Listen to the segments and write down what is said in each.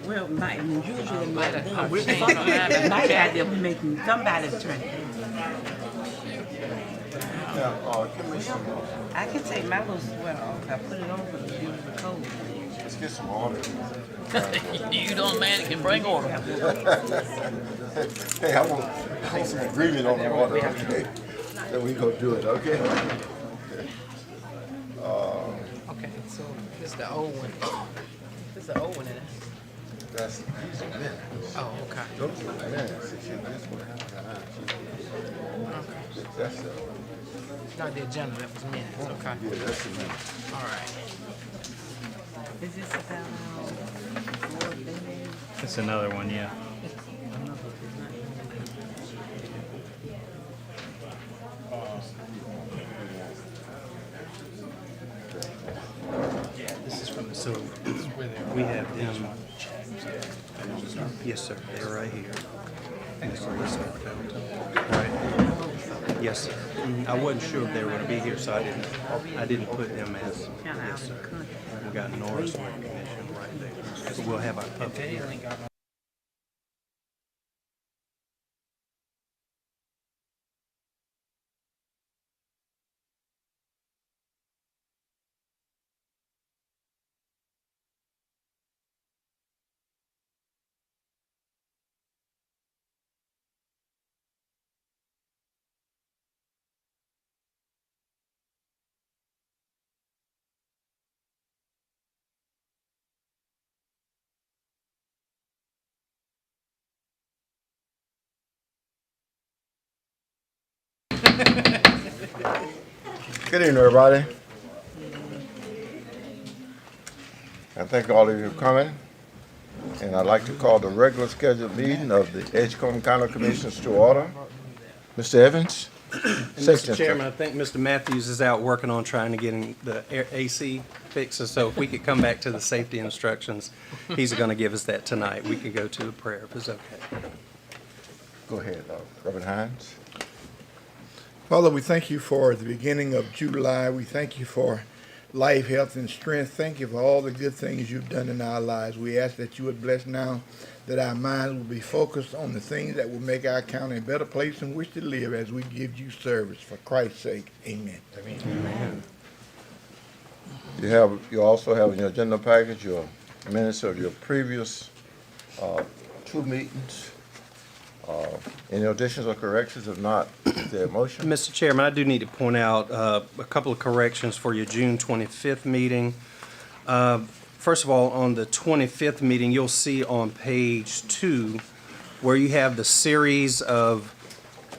Well, usually might have to be making somebody's turn. Now, give me some. I can take my little sweater off. I put it on for the beautiful cold. Let's get some order. You don't man that can bring order. Hey, I want some agreement on the order. Okay, then we go do it. Okay. Okay, so this is the old one. This is the old one, isn't it? These are minutes. Oh, okay. Those are minutes. This one. That's Not the agenda, that was minutes. Okay. yeah, that's the minutes. All right. Is this about broadband? It's another one, yeah. Yeah, this is from the, so we have them. Yes, sir. They're right here. Elizabeth Felton. Right. Yes, sir. I wasn't sure if they were going to be here, so I didn't put them as. Yes, sir. We got Norris recognition right there. So we'll have our public hearing. Good evening, everybody. I thank all of you for coming. And I'd like to call the regular scheduled meeting of the Edgecombe County Commissioners to order. Mr. Evans? Mr. Chairman, I think Mr. Matthews is out working on trying to get the AC fixed, so if we could come back to the safety instructions, he's going to give us that tonight. We could go to the prayer if it's okay. Go ahead, Reverend Hines. Father, we thank you for the beginning of July. We thank you for life, health, and strength. Thank you for all the good things you've done in our lives. We ask that you would bless now, that our minds will be focused on the things that will make our county a better place in which to live as we give you service. For Christ's sake, amen. Amen. You also have in your agenda package your minutes of your previous two meetings. Any additions or corrections? If not, is there a motion? Mr. Chairman, I do need to point out a couple of corrections for your June 25th meeting. First of all, on the 25th meeting, you'll see on page 2 where you have the series of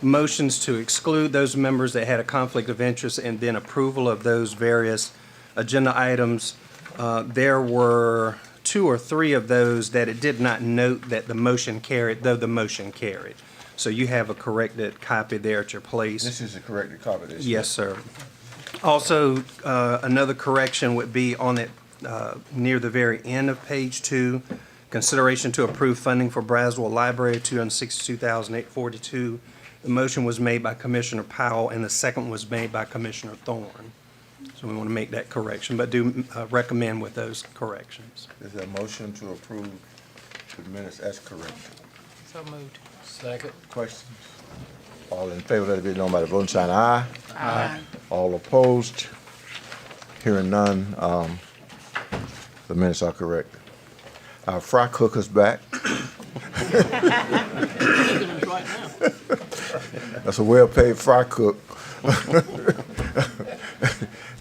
motions to exclude those members that had a conflict of interest and then approval of those various agenda items. There were 2 or 3 of those that it did not note that the motion carried, though the motion carried. So you have a corrected copy there at your place. This is a corrected copy. Yes, sir. Also, another correction would be on it near the very end of page 2. Consideration to approve funding for Braswell Library, $262,842. The motion was made by Commissioner Powell, and the second was made by Commissioner Thorne. So we want to make that correction, but do recommend with those corrections. Is there a motion to approve the minutes as corrected? So moved. Second. Questions? All in favor, let it be known by the voting sign aye. Aye. All opposed? Hearing none, the minutes are correct. Our fry cooker's back. That's a well-paid fry cook.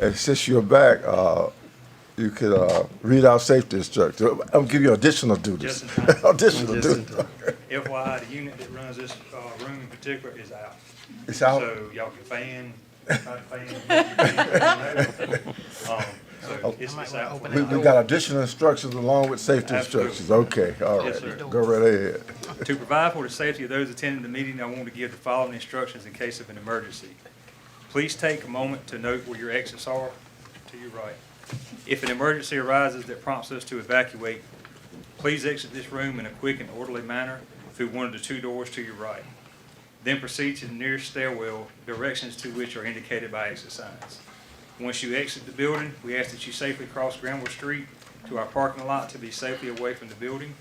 And since you're back, you could read our safety instructions. I'll give you additional duties. Just in time. Additional duties. FYI, the unit that runs this room in particular is out. It's out. So y'all can try to fan. So it's out. We got additional instructions along with safety Absolutely. instructions. Okay, all right. Yes, sir. Go right ahead. To provide for the safety of those attending the meeting, I want to give the following instructions in case of an emergency. Please take a moment to note where your exits are to your right. If an emergency arises that prompts us to evacuate, please exit this room in a quick and orderly manner through one of the 2 doors to your right. Then proceed to the nearest stairwell, directions to which are indicated by exit signs. Once you exit the building, we ask that you safely cross Granville Street to our parking lot to be safely away from the building.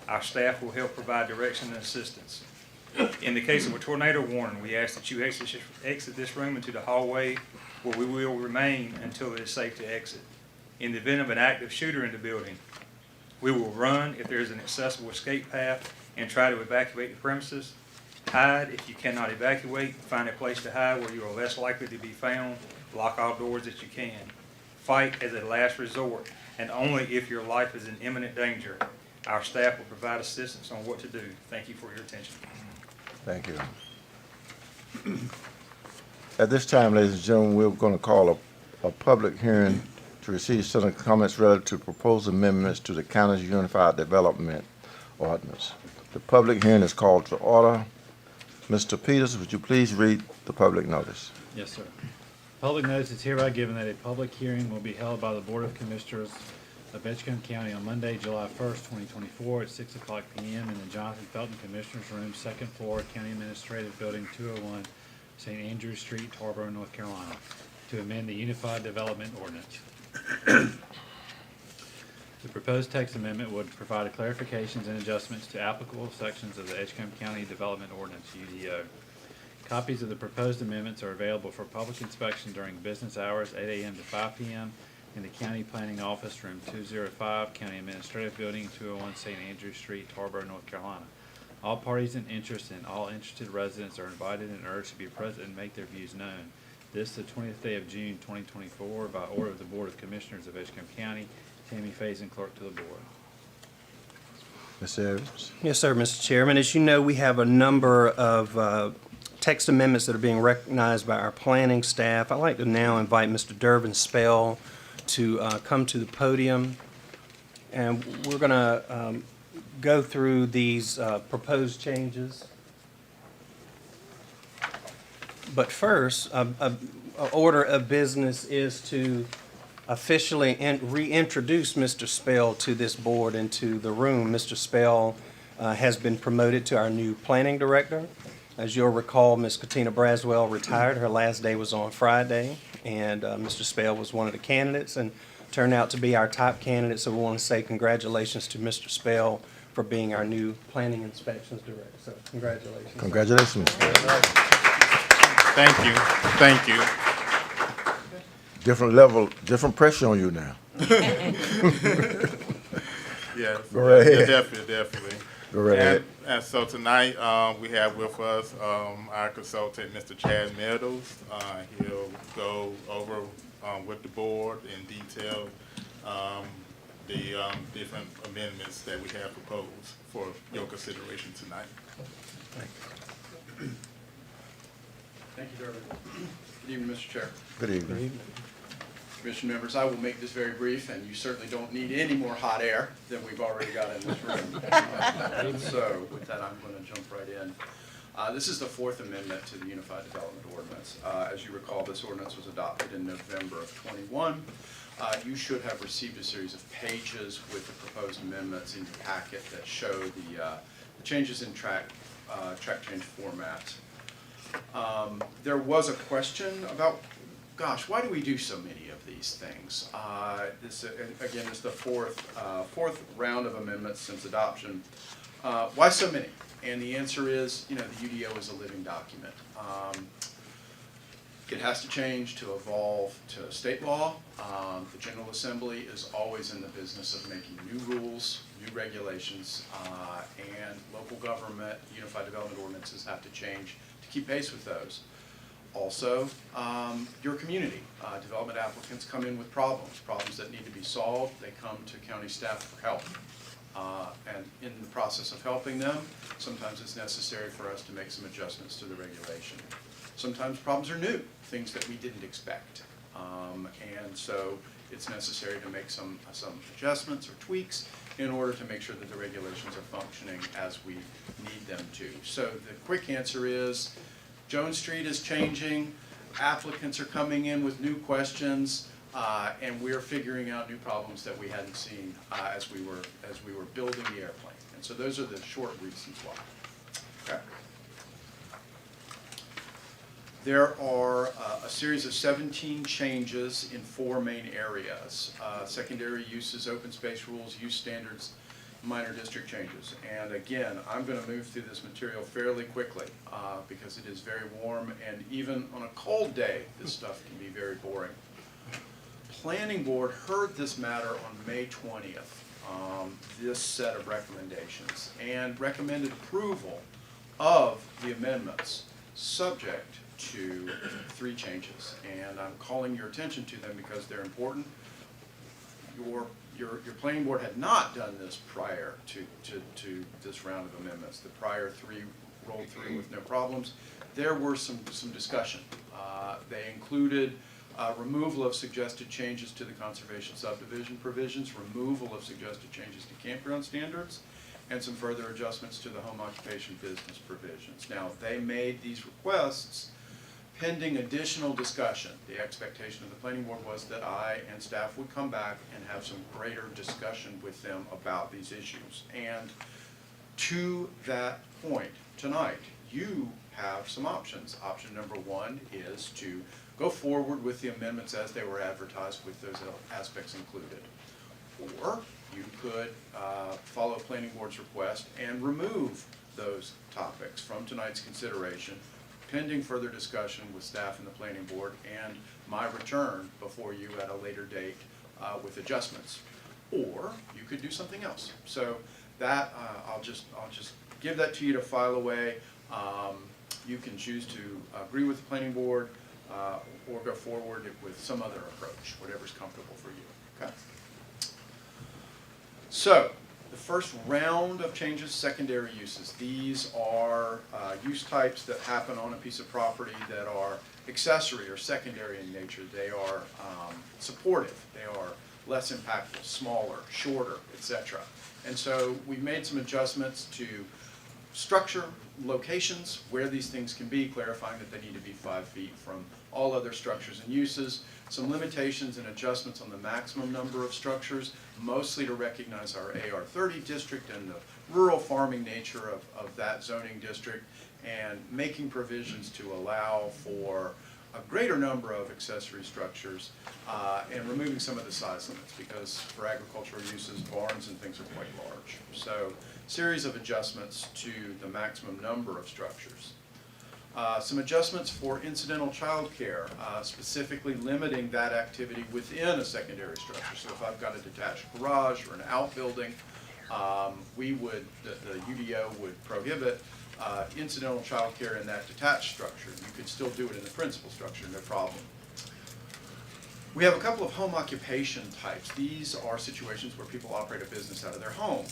Our staff will help provide direction and assistance. In the case of a tornado warning, we ask that you exit this room into the hallway where we will remain until it is safe to exit. In the event of an active shooter in the building, we will run if there is an accessible escape path and try to evacuate the premises. Hide if you cannot evacuate. Find a place to hide where you are less likely to be found. Lock all doors that you can. Fight as a last resort, and only if your life is in imminent danger. Our staff will provide assistance on what to do. Thank you for your attention. Thank you. At this time, ladies and gentlemen, we're going to call a public hearing to receive certain comments relative to proposed amendments to the county's Unified Development Ordinance. The public hearing is called to order. Mr. Peters, would you please read the public notice? Yes, sir. Public notice is hereby given that a public hearing will be held by the Board of Commissioners of Edgecombe County on Monday, July 1st, 2024 at 6 o'clock p.m. in the Jonathan Felton Commissioners Room, 2nd floor, County Administrative Building, 201, St. Andrews Street, Tarboro, North Carolina, to amend the Unified Development Ordinance. The proposed text amendment would provide clarifications and adjustments to applicable sections of the Edgecombe County Development Ordinance, UDO. Copies of the proposed amendments are available for public inspection during business hours, 8 a.m. to 5 p.m. in the County Planning Office, Room 205, County Administrative Building, 201 St. Andrews Street, Tarboro, North Carolina. All parties in interest and all interested residents are invited and urged to be present and make their views known. This, the 20th day of June, 2024, by order of the Board of Commissioners of Edgecombe County. Tammy Faison, Clerk to the Board. Mr. Evans? Yes, sir, Mr. Chairman. As you know, we have a number of text amendments that are being recognized by our planning staff. I'd like to now invite Mr. Durbin Spell to come to the podium, and we're going to go through these proposed changes. But first, order of business is to officially reintroduce Mr. Spell to this board and to the room. Mr. Spell has been promoted to our new planning director. As you'll recall, Ms. Katina Braswell retired. Her last day was on Friday, and Mr. Spell was one of the candidates and turned out to be our top candidate. So we want to say congratulations to Mr. Spell for being our new planning inspections director. So congratulations. Congratulations, Mr. Evans. Thank you. Thank you. Different level, different pressure on you now. Yes. Go right ahead. Definitely. Go right ahead. And so tonight, we have with us our consultant, Mr. Chad Meadows. He'll go over with the board in detail the different amendments that we have proposed for your consideration tonight. Thank you, Durbin. Good evening, Mr. Chair. Good evening. Commission members, I will make this very brief, and you certainly don't need any more hot air than we've already got in this room. So with that, I'm going to jump right in. This is the fourth amendment to the Unified Development Ordinance. As you recall, this ordinance was adopted in November of '21. You should have received a series of pages with the proposed amendments in your packet that show the changes in track change format. There was a question about, gosh, why do we do so many of these things? This again is the fourth round of amendments since adoption. Why so many? And the answer is, the UDO is a living document. It has to change to evolve to state law. The General Assembly is always in the business of making new rules, new regulations, and local government Unified Development Ordinances have to change to keep pace with those. Also, your community. Development applicants come in with problems that need to be solved. They come to county staff for help. And in the process of helping them, sometimes it's necessary for us to make some adjustments to the regulation. Sometimes problems are new, things that we didn't expect. And so it's necessary to make some adjustments or tweaks in order to make sure that the regulations are functioning as we need them to. So the quick answer is, Jones Street is changing, applicants are coming in with new questions, and we're figuring out new problems that we hadn't seen as we were building the airplane. And so those are the short reasons why. Okay. There are a series of 17 changes in 4 main areas: secondary uses, open space rules, use standards, minor district changes. And again, I'm going to move through this material fairly quickly because it is very warm, and even on a cold day, this stuff can be very boring. Planning Board heard this matter on May 20th, this set of recommendations, and recommended approval of the amendments subject to 3 changes. And I'm calling your attention to them because they're important. Your Planning Board had not done this prior to this round of amendments. The prior 3 rolled through with no problems. There were some discussion. They included removal of suggested changes to the conservation subdivision provisions, removal of suggested changes to campground standards, and some further adjustments to the home occupation business provisions. Now, they made these requests pending additional discussion. The expectation of the Planning Board was that I and staff would come back and have some greater discussion with them about these issues. And to that point, tonight, you have some options. Option number 1 is to go forward with the amendments as they were advertised with those aspects included. Or you could follow Planning Board's request and remove those topics from tonight's consideration, pending further discussion with staff and the Planning Board, and my return before you at a later date with adjustments. Or you could do something else. So that I'll just give that to you to file away. You can choose to agree with the Planning Board or go forward with some other approach, whatever's comfortable for you. Okay. So the first round of changes, secondary uses. These are use types that happen on a piece of property that are accessory or secondary in nature. They are supportive. They are less impactful, smaller, shorter, etc. And so we've made some adjustments to structure, locations, where these things can be, clarifying that they need to be 5 feet from all other structures and uses. Some limitations and adjustments on the maximum number of structures, mostly to recognize our AR30 district and the rural farming nature of that zoning district, and making provisions to allow for a greater number of accessory structures and removing some of the size limits, because for agricultural uses, barns and things are quite large. So, series of adjustments to the maximum number of structures. Some adjustments for incidental childcare, specifically limiting that activity within a secondary structure. So if I've got a detached garage or an outbuilding, the UDO would prohibit incidental childcare in that detached structure. You could still do it in the principal structure, no problem. We have a couple of home occupation types. These are situations where people operate a business out of their home.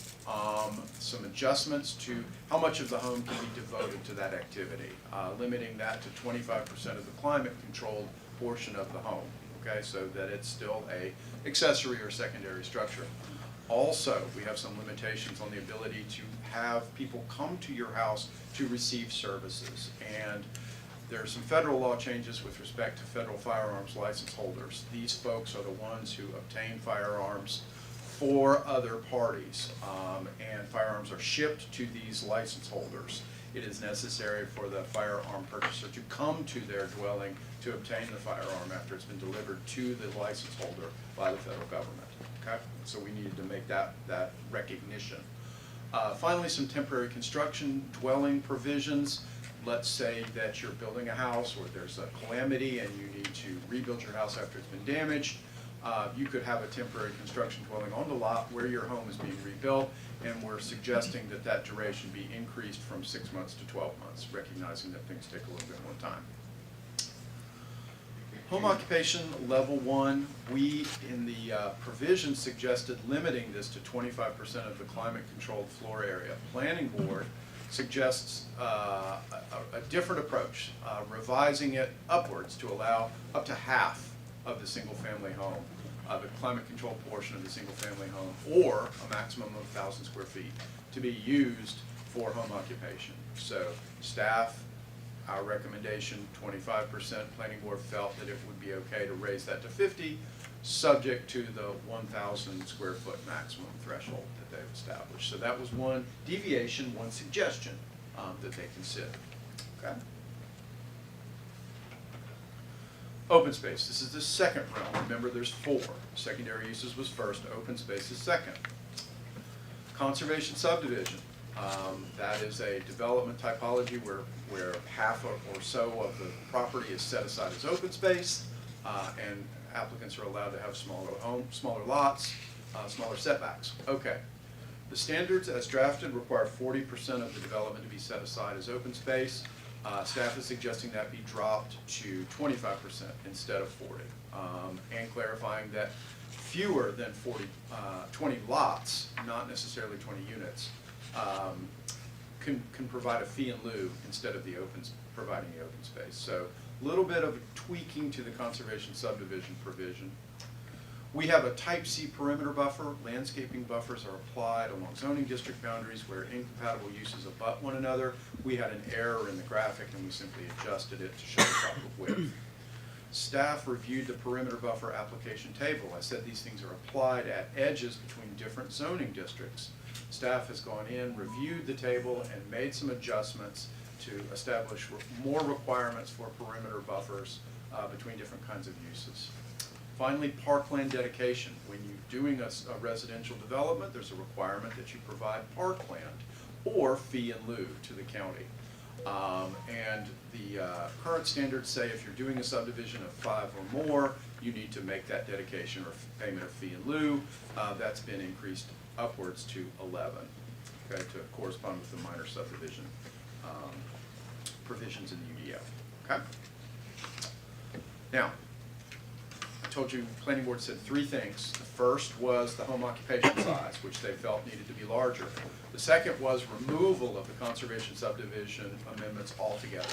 Some adjustments to how much of the home can be devoted to that activity, limiting that to 25% of the climate-controlled portion of the home, okay, so that it's still a accessory or secondary structure. Also, we have some limitations on the ability to have people come to your house to receive services. And there are some federal law changes with respect to federal firearms license holders. These folks are the ones who obtain firearms for other parties, and firearms are shipped to these license holders. It is necessary for the firearm purchaser to come to their dwelling to obtain the firearm after it's been delivered to the license holder by the federal government. Okay? So we needed to make that recognition. Finally, some temporary construction dwelling provisions. Let's say that you're building a house or there's a calamity and you need to rebuild your house after it's been damaged. You could have a temporary construction dwelling on the lot where your home is being rebuilt, and we're suggesting that that duration be increased from 6 months to 12 months, recognizing that things take a little bit more time. Home occupation level 1, we in the provision suggested limiting this to 25% of the climate controlled floor area. Planning Board suggests a different approach, revising it upwards to allow up to half of the single family home, the climate controlled portion of the single family home, or a maximum of 1,000 square feet to be used for home occupation. So staff, our recommendation 25%, Planning Board felt that it would be okay to raise that to 50, subject to the 1,000 square foot maximum threshold that they've established. So that was one deviation, one suggestion that they considered. Okay. Open space, this is the second realm. Remember, there's 4. Secondary uses was first, open space is second. Conservation subdivision. That is a development typology where half or so of the property is set aside as open space, and applicants are allowed to have smaller lots, smaller setbacks. Okay. The standards as drafted require 40% of the development to be set aside as open space. Staff is suggesting that be dropped to 25% instead of 40, and clarifying that fewer than 20 lots, not necessarily 20 units, can provide a fee in lieu instead of providing the open space. So a little bit of tweaking to the conservation subdivision provision. We have a type C perimeter buffer. Landscaping buffers are applied along zoning district boundaries where incompatible uses abut one another. We had an error in the graphic and we simply adjusted it to show the proper width. Staff reviewed the perimeter buffer application table. I said these things are applied at edges between different zoning districts. Staff has gone in, reviewed the table, and made some adjustments to establish more requirements for perimeter buffers between different kinds of uses. Finally, parkland dedication. When you're doing a residential development, there's a requirement that you provide parkland or fee in lieu to the county. And the current standards say if you're doing a subdivision of 5 or more, you need to make that dedication or payment of fee in lieu. That's been increased upwards to 11, okay, to correspond with the minor subdivision provisions in the UDO. Okay. Now, I told you planning board said 3 things. The first was the home occupation size, which they felt needed to be larger. The second was removal of the conservation subdivision amendments altogether,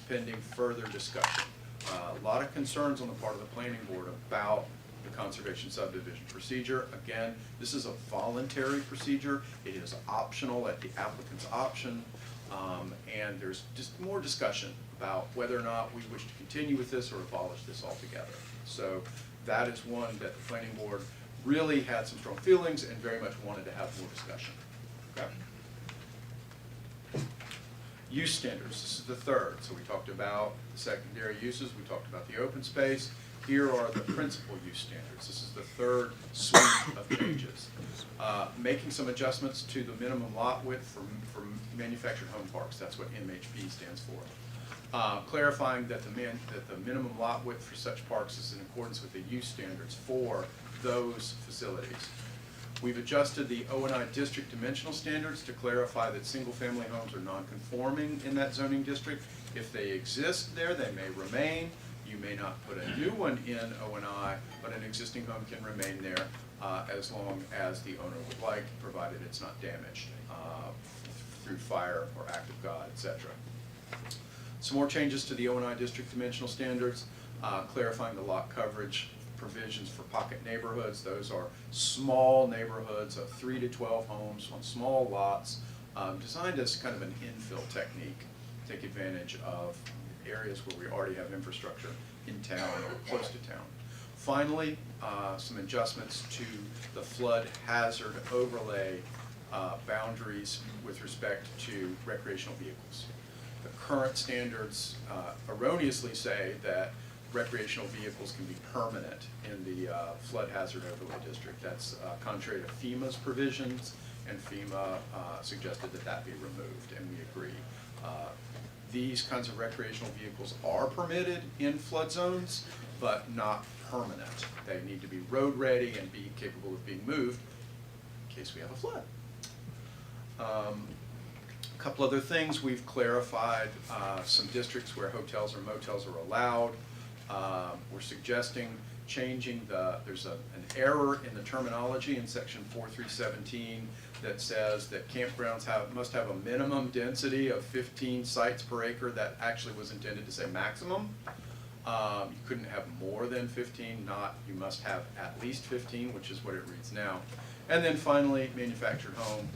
pending further discussion. A lot of concerns on the part of the planning board about the conservation subdivision procedure. Again, this is a voluntary procedure. It is optional at the applicant's option, and there's just more discussion about whether or not we wish to continue with this or abolish this altogether. So that is one that the planning board really had some strong feelings and very much wanted to have more discussion. Okay. Use standards, this is the third. So we talked about the secondary uses, we talked about the open space. Here are the principal use standards. This is the third suite of changes. Making some adjustments to the minimum lot width for manufactured home parks. That's what MHP stands for. Clarifying that the minimum lot width for such parks is in accordance with the use standards for those facilities. We've adjusted the O&I district dimensional standards to clarify that single-family homes are non-conforming in that zoning district. If they exist there, they may remain. You may not put a new one in O&I, but an existing home can remain there as long as the owner would like, provided it's not damaged through fire or act of God, etc. Some more changes to the O&I district dimensional standards, clarifying the lot coverage provisions for pocket neighborhoods. Those are small neighborhoods of 3 to 12 homes on small lots, designed as kind of an infill technique, take advantage of areas where we already have infrastructure in town or close to town. Finally, some adjustments to the flood hazard overlay boundaries with respect to recreational vehicles. The current standards erroneously say that recreational vehicles can be permanent in the flood hazard overlay district. That's contrary to FEMA's provisions, and FEMA suggested that that be removed, and we agree. These kinds of recreational vehicles are permitted in flood zones, but not permanent. They need to be road ready and be capable of being moved in case we have a flood. A couple other things, we've clarified some districts where hotels or motels are allowed. We're suggesting changing there's an error in the terminology in section 4317 that says that campgrounds must have a minimum density of 15 sites per acre. That actually was intended to say maximum. You couldn't have more than 15, not you must have at least 15, which is what it reads now. And then finally, manufactured home,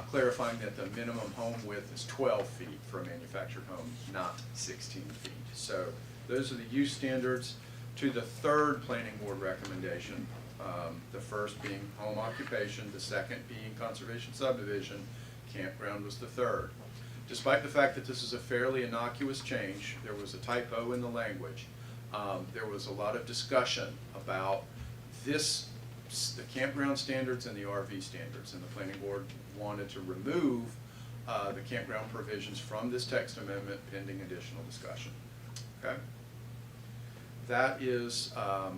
clarifying that the minimum home width is 12 feet for a manufactured home, not 16 feet. So those are the use standards. To the third planning board recommendation, the first being home occupation, the second being conservation subdivision, campground was the third. Despite the fact that this is a fairly innocuous change, there was a typo in the language. There was a lot of discussion about this the campground standards and the RV standards, and the planning board wanted to remove the campground provisions from this text amendment pending additional discussion. Okay? That is a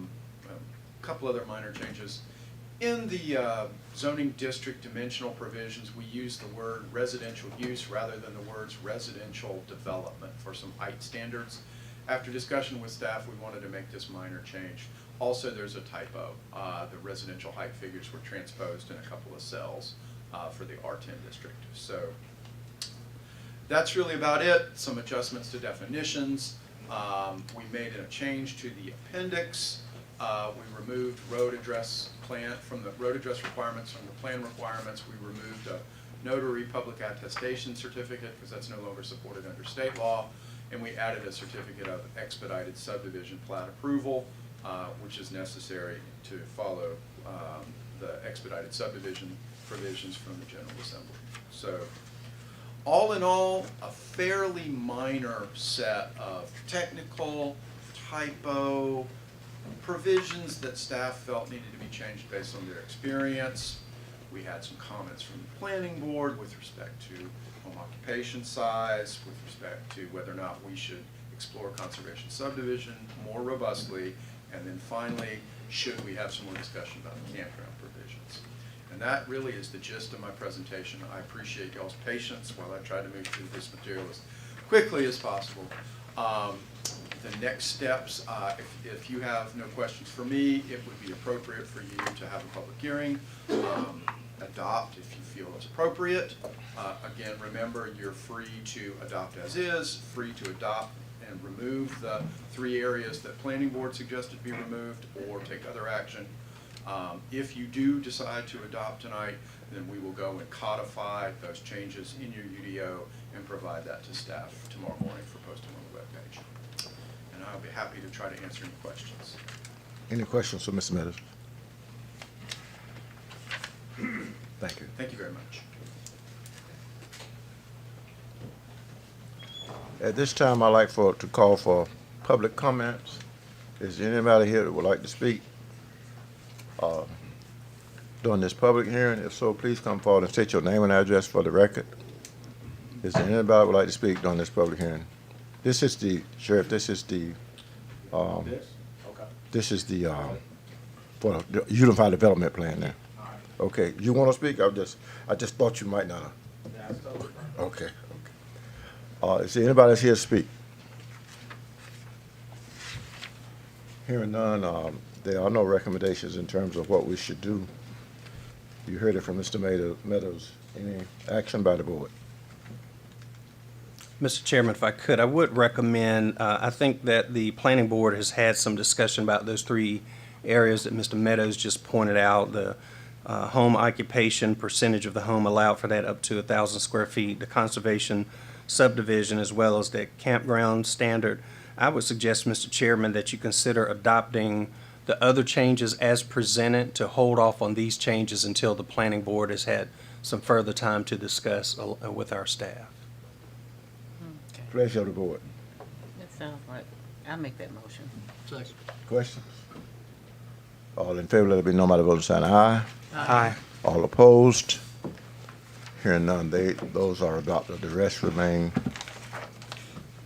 couple other minor changes. In the zoning district dimensional provisions, we use the word residential use rather than the words residential development for some height standards. After discussion with staff, we wanted to make this minor change. Also, there's a typo. The residential height figures were transposed in a couple of cells for the R10 district. So that's really about it. Some adjustments to definitions. We made a change to the appendix. We removed road address plan from the road address requirements from the plan requirements. We removed a notary public attestation certificate because that's no longer supported under state law. And we added a certificate of expedited subdivision plat approval, which is necessary to follow the expedited subdivision provisions from the General Assembly. So all in all, a fairly minor set of technical, typo, provisions that staff felt needed to be changed based on their experience. We had some comments from the planning board with respect to home occupation size, with respect to whether or not we should explore conservation subdivision more robustly, and then finally, should we have some more discussion about the campground provisions. And that really is the gist of my presentation. I appreciate y'all's patience while I try to move through this material as quickly as possible. The next steps, if you have no questions for me, it would be appropriate for you to have a public hearing, adopt if you feel it's appropriate. Again, remember, you're free to adopt as is, free to adopt and remove the 3 areas that planning board suggested be removed, or take other action. If you do decide to adopt tonight, then we will go and codify those changes in your UDO and provide that to staff tomorrow morning for posting on the webpage. And I'll be happy to try to answer any questions. Any questions for Mr. Meadows? Thank you. Thank you very much. At this time, I'd like to call for public comments. Is there anybody here that would like to speak during this public hearing? If so, please come forward and state your name and address for the record. Is there anybody that would like to speak during this public hearing? This is the, Sheriff, this is the for the Unified Development Plan there. Okay, you want to speak? I just thought you might not have. Okay. Is there anybody that's here to speak? Hearing none, there are no recommendations in terms of what we should do. You heard it from Mr. Meadows. Any action by the board? Mr. Chairman, if I could, I would recommend, I think that the planning board has had some discussion about those 3 areas that Mr. Meadows just pointed out, the home occupation percentage of the home allowed for that up to 1,000 square feet, the conservation subdivision, as well as the campground standard. I would suggest, Mr. Chairman, that you consider adopting the other changes as presented, to hold off on these changes until the planning board has had some further time to discuss with our staff. Pleasure of the board. That sounds like, I'll make that motion. Questions? All in favor, let it be known by the voting sign aye. Aye. All opposed? Hearing none, those are adopted. The rest remain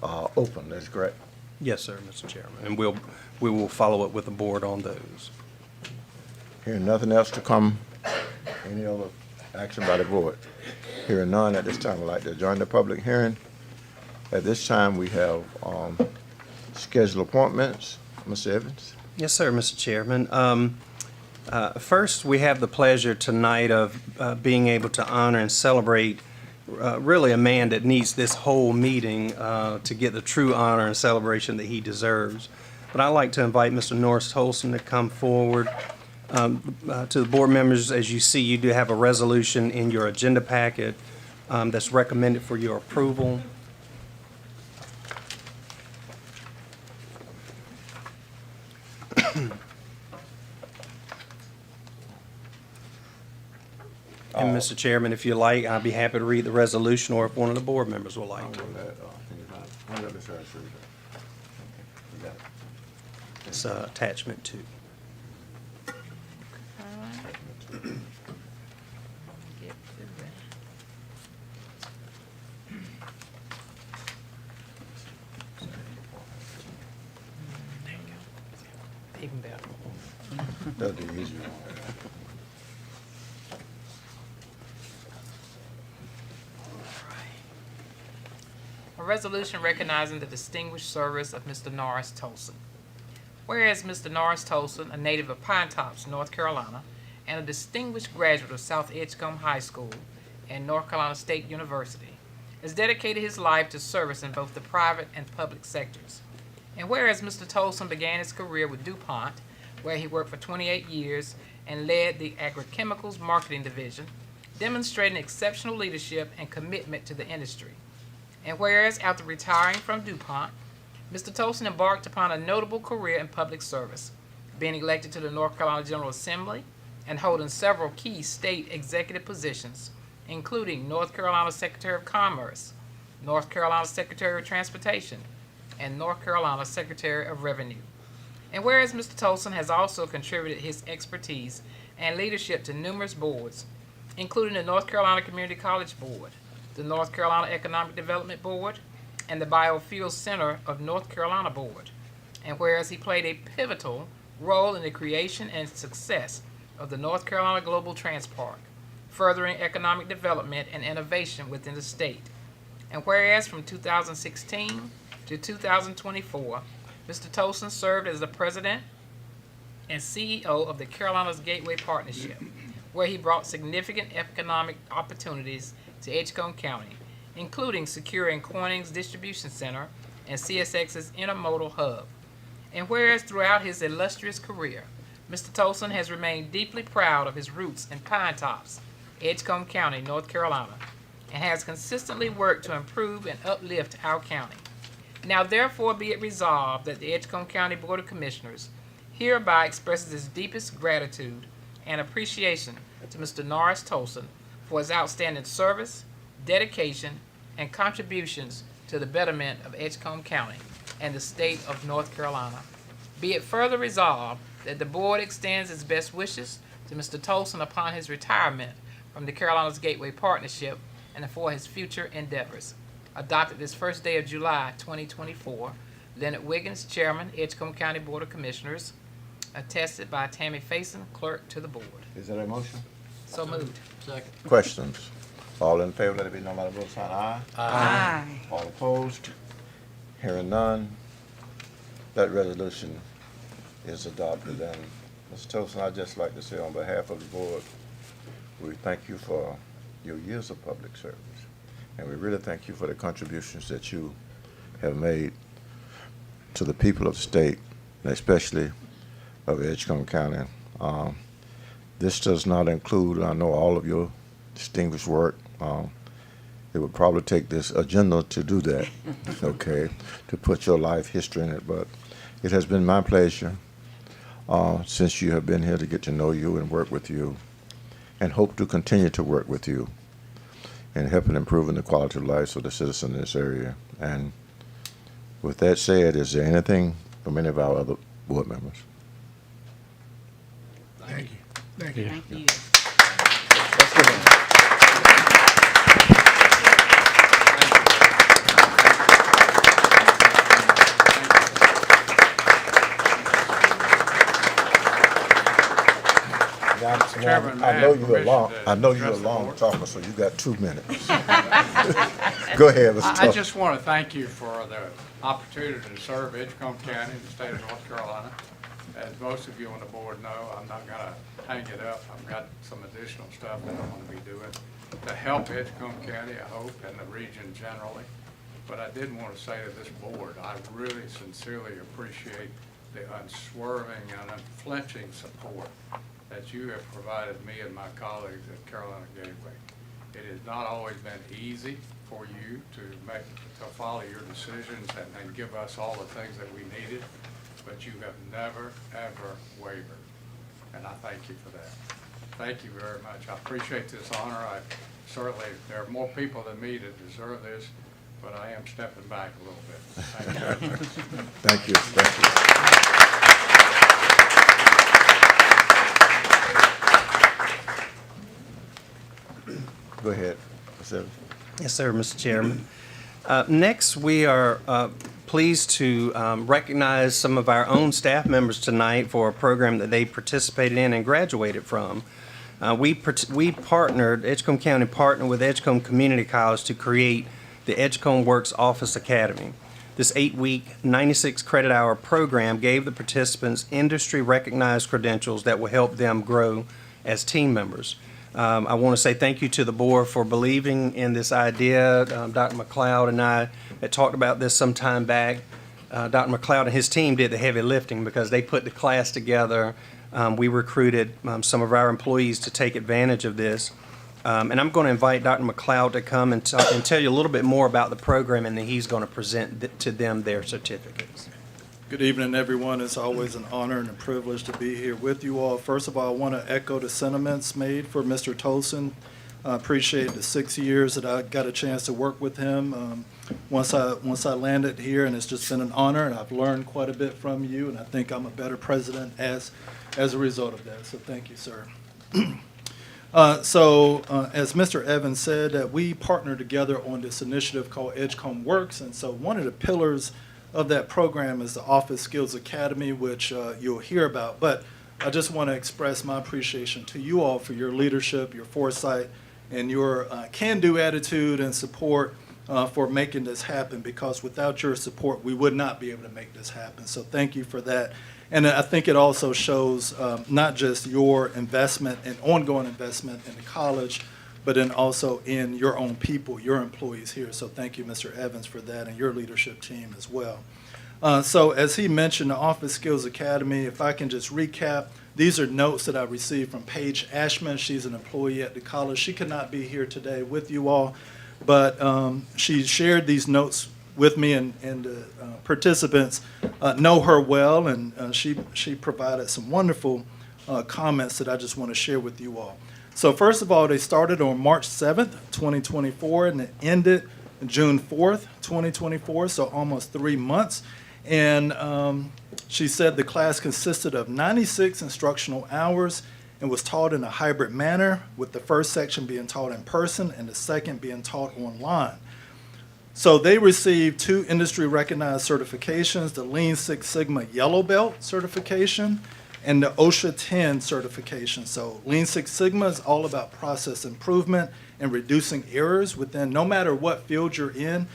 open. That's correct. Yes, sir, Mr. Chairman, and we will follow up with the board on those. Hearing nothing else to come, any other action by the board? Hearing none, at this time, I'd like to adjourn the public hearing. At this time, we have scheduled appointments. Mr. Evans? Yes, sir, Mr. Chairman. First, we have the pleasure tonight of being able to honor and celebrate really a man that needs this whole meeting to get the true honor and celebration that he deserves. But I'd like to invite Mr. Norris Tolson to come forward. To the board members, as you see, you do have a resolution in your agenda packet that's recommended for your approval. And Mr. Chairman, if you like, I'd be happy to read the resolution, or if one of the board members would like to. It's attachment 2. Even better. That'll be easier. A resolution recognizing the distinguished service of Mr. Norris Tolson. Whereas Mr. Norris Tolson, a native of Pine Tops, North Carolina, and a distinguished graduate of South Edgecombe High School and North Carolina State University, has dedicated his life to service in both the private and public sectors. And whereas Mr. Tolson began his career with DuPont, where he worked for 28 years and led the agrochemicals marketing division, demonstrating exceptional leadership and commitment to the industry. And whereas after retiring from DuPont, Mr. Tolson embarked upon a notable career in public service, being elected to the North Carolina General Assembly and holding several key state executive positions, including North Carolina Secretary of Commerce, North Carolina Secretary of Transportation, and North Carolina Secretary of Revenue. And whereas Mr. Tolson has also contributed his expertise and leadership to numerous boards, including the North Carolina Community College Board, the North Carolina Economic Development Board, and the Biofuels Center of North Carolina Board. And whereas he played a pivotal role in the creation and success of the North Carolina Global Transpark, furthering economic development and innovation within the state. And whereas from 2016 to 2024, Mr. Tolson served as the president and CEO of the Carolinas Gateway Partnership, where he brought significant economic opportunities to Edgecombe County, including securing Corning's distribution center and CSX's intermodal hub. And whereas throughout his illustrious career, Mr. Tolson has remained deeply proud of his roots in Pine Tops, Edgecombe County, North Carolina, and has consistently worked to improve and uplift our county. Now therefore be it resolved that the Edgecombe County Board of Commissioners hereby expresses its deepest gratitude and appreciation to Mr. Norris Tolson for his outstanding service, dedication, and contributions to the betterment of Edgecombe County and the state of North Carolina. Be it further resolved that the board extends its best wishes to Mr. Tolson upon his retirement from the Carolinas Gateway Partnership and for his future endeavors. Adopted this first day of July 2024, Leonard Wiggins, Chairman, Edgecombe County Board of Commissioners, attested by Tammy Faison, Clerk to the Board. Is that a motion? So moved. Questions? All in favor, let it be known by the vote sign aye. Aye. All opposed? Hearing none, that resolution is adopted. And Mr. Tolson, I'd just like to say on behalf of the board, we thank you for your years of public service. And we really thank you for the contributions that you have made to the people of the state, and especially of Edgecombe County. This does not include, I know, all of your distinguished work. It would probably take this agenda to do that, okay, to put your life history in it. But it has been my pleasure since you have been here to get to know you and work with you, and hope to continue to work with you in helping improving the quality of life of the citizens in this area. And with that said, is there anything from any of our other board members? Thank you. Thank you. Thank you. Let's give them. Chairman, may I I know have you're a permission long, to I know you're a address the long board? talker, so you got 2 minutes. Go ahead, Mr. I Tolson. just want to thank you for the opportunity to serve Edgecombe County in the state of North Carolina. As most of you on the board know, I'm not going to hang it up. I've got some additional stuff that I want to be doing to help Edgecombe County, I hope, and the region generally. But I did want to say to this board, I really sincerely appreciate the unswerving and unflinching support that you have provided me and my colleagues at Carolina Gateway. It has not always been easy for you to follow your decisions and give us all the things that we needed, but you have never, ever wavered. And I thank you for that. Thank you very much. I appreciate this honor. Certainly, there are more people than me that deserve this, but I am stepping back a little bit. Thank you very much. Thank you, thank you. Go ahead, Mr. Evans. Yes, sir, Mr. Chairman. Next, we are pleased to recognize some of our own staff members tonight for a program that they participated in and graduated from. We partnered, Edgecombe County partnered with Edgecombe Community College to create the Edgecombe Works Office Academy. This 8-week, 96 credit hour program gave the participants industry-recognized credentials that will help them grow as team members. I want to say thank you to the board for believing in this idea. Dr. McLeod and I had talked about this some time back. Dr. McLeod and his team did the heavy lifting because they put the class together. We recruited some of our employees to take advantage of this. And I'm going to invite Dr. McLeod to come and tell you a little bit more about the program, and then he's going to present to them their certificates. Good evening, everyone. It's always an honor and a privilege to be here with you all. First of all, I want to echo the sentiments made for Mr. Tolson. I appreciate the 6 years that I got a chance to work with him. Once I landed here, and it's just been an honor, and I've learned quite a bit from you, and I think I'm a better president as a result of that. So thank you, sir. As Mr. Evans said, that we partnered together on this initiative called Edgecombe Works, and so one of the pillars of that program is the Office Skills Academy, which you'll hear about. But I just want to express my appreciation to you all for your leadership, your foresight, and your can-do attitude and support for making this happen, because without your support, we would not be able to make this happen. So thank you for that. And I think it also shows not just your investment and ongoing investment in the college, but then also in your own people, your employees here. So thank you, Mr. Evans, for that, and your leadership team as well. So as he mentioned, the Office Skills Academy, if I can just recap, these are notes that I received from Paige Ashman. She's an employee at the college. She could not be here today with you all, but she shared these notes with me, and the participants know her well, and she provided some wonderful comments that I just want to share with you all. So first of all, they started on March 7th, 2024, and it ended June 4th, 2024, so almost 3 months. And she said the class consisted of 96 instructional hours and was taught in a hybrid manner, with the first section being taught in person and the second being taught online. So they received 2 industry-recognized certifications, the Lean Six Sigma Yellow Belt certification and the OSHA 10 certification. So Lean Six Sigma is all about process improvement and reducing errors within, no matter what field you're in,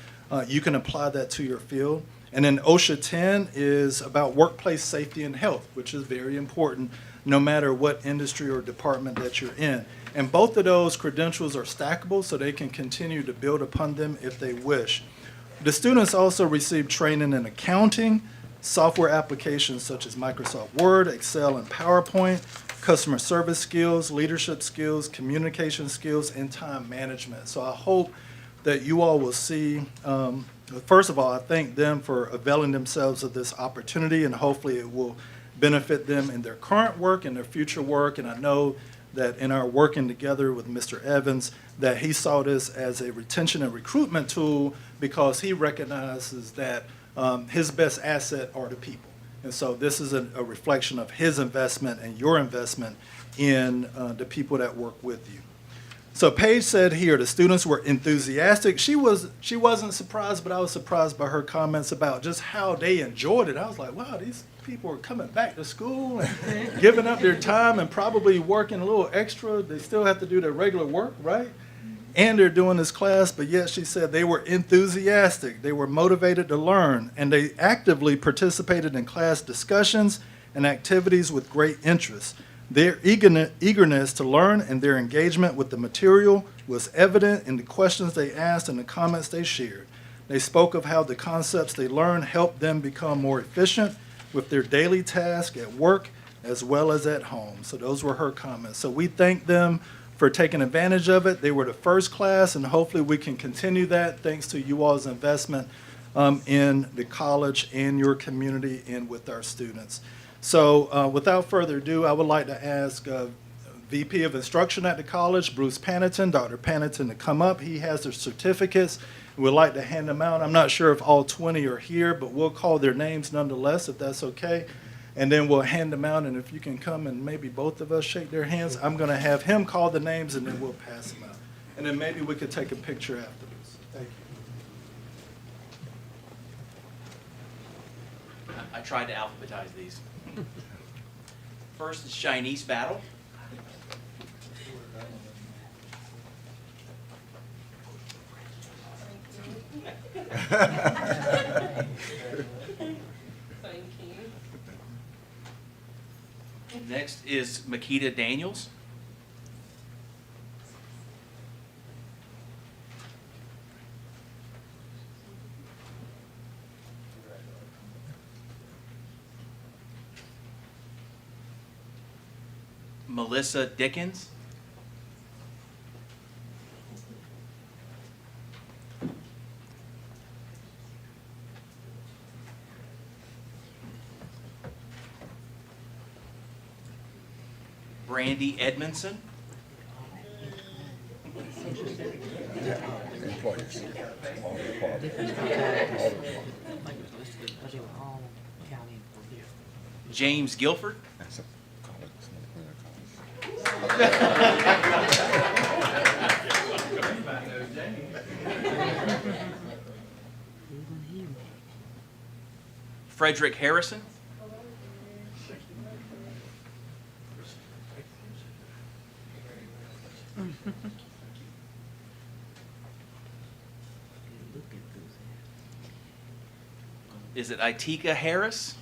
you can apply that to your field. And then OSHA 10 is about workplace safety and health, which is very important no matter what industry or department that you're in. And both of those credentials are stackable, so they can continue to build upon them if they wish. The students also receive training in accounting, software applications such as Microsoft Word, Excel, and PowerPoint, customer service skills, leadership skills, communication skills, and time management. So I hope that you all will see, first of all, I thank them for availing themselves of this opportunity, and hopefully it will benefit them in their current work and their future work. And I know that in our working together with Mr. Evans, that he saw this as a retention and recruitment tool, because he recognizes that his best asset are the people. And so this is a reflection of his investment and your investment in the people that work with you. So Paige said here, the students were enthusiastic. She wasn't surprised, but I was surprised by her comments about just how they enjoyed it. I was like, wow, these people are coming back to school and giving up their time and probably working a little extra. They still have to do their regular work, right? And they're doing this class, but yet she said they were enthusiastic. They were motivated to learn, and they actively participated in class discussions and activities with great interest. Their eagerness to learn and their engagement with the material was evident in the questions they asked and the comments they shared. They spoke of how the concepts they learned helped them become more efficient with their daily tasks at work as well as at home. So those were her comments. So we thank them for taking advantage of it. They were the first class, and hopefully we can continue that thanks to you all's investment in the college and your community and with our students. So without further ado, I would like to ask VP of Instruction at the college, Bruce Panetton, Dr. Panetton, to come up. He has their certificates. We'd like to hand them out. I'm not sure if all 20 are here, but we'll call their names nonetheless, if that's okay. And then we'll hand them out, and if you can come and maybe both of us shake their hands, I'm going to have him call the names, and then we'll pass them out. And then maybe we could take a picture afterwards. Thank you. I tried to alphabetize these. First is Chinese Battle. Next is Makita Daniels. Melissa Dickens. Brandy Edmondson. Employees. All departments. James Guilford. That's a college. Frederick Harrison. Is it Itika Harris?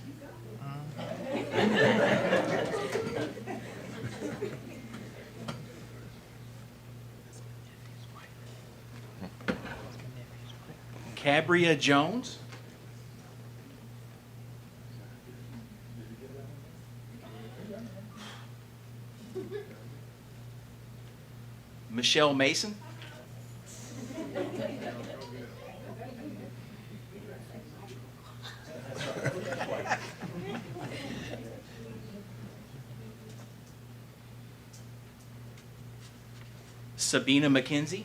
Cabria Jones? Michelle Mason? Sabina McKenzie?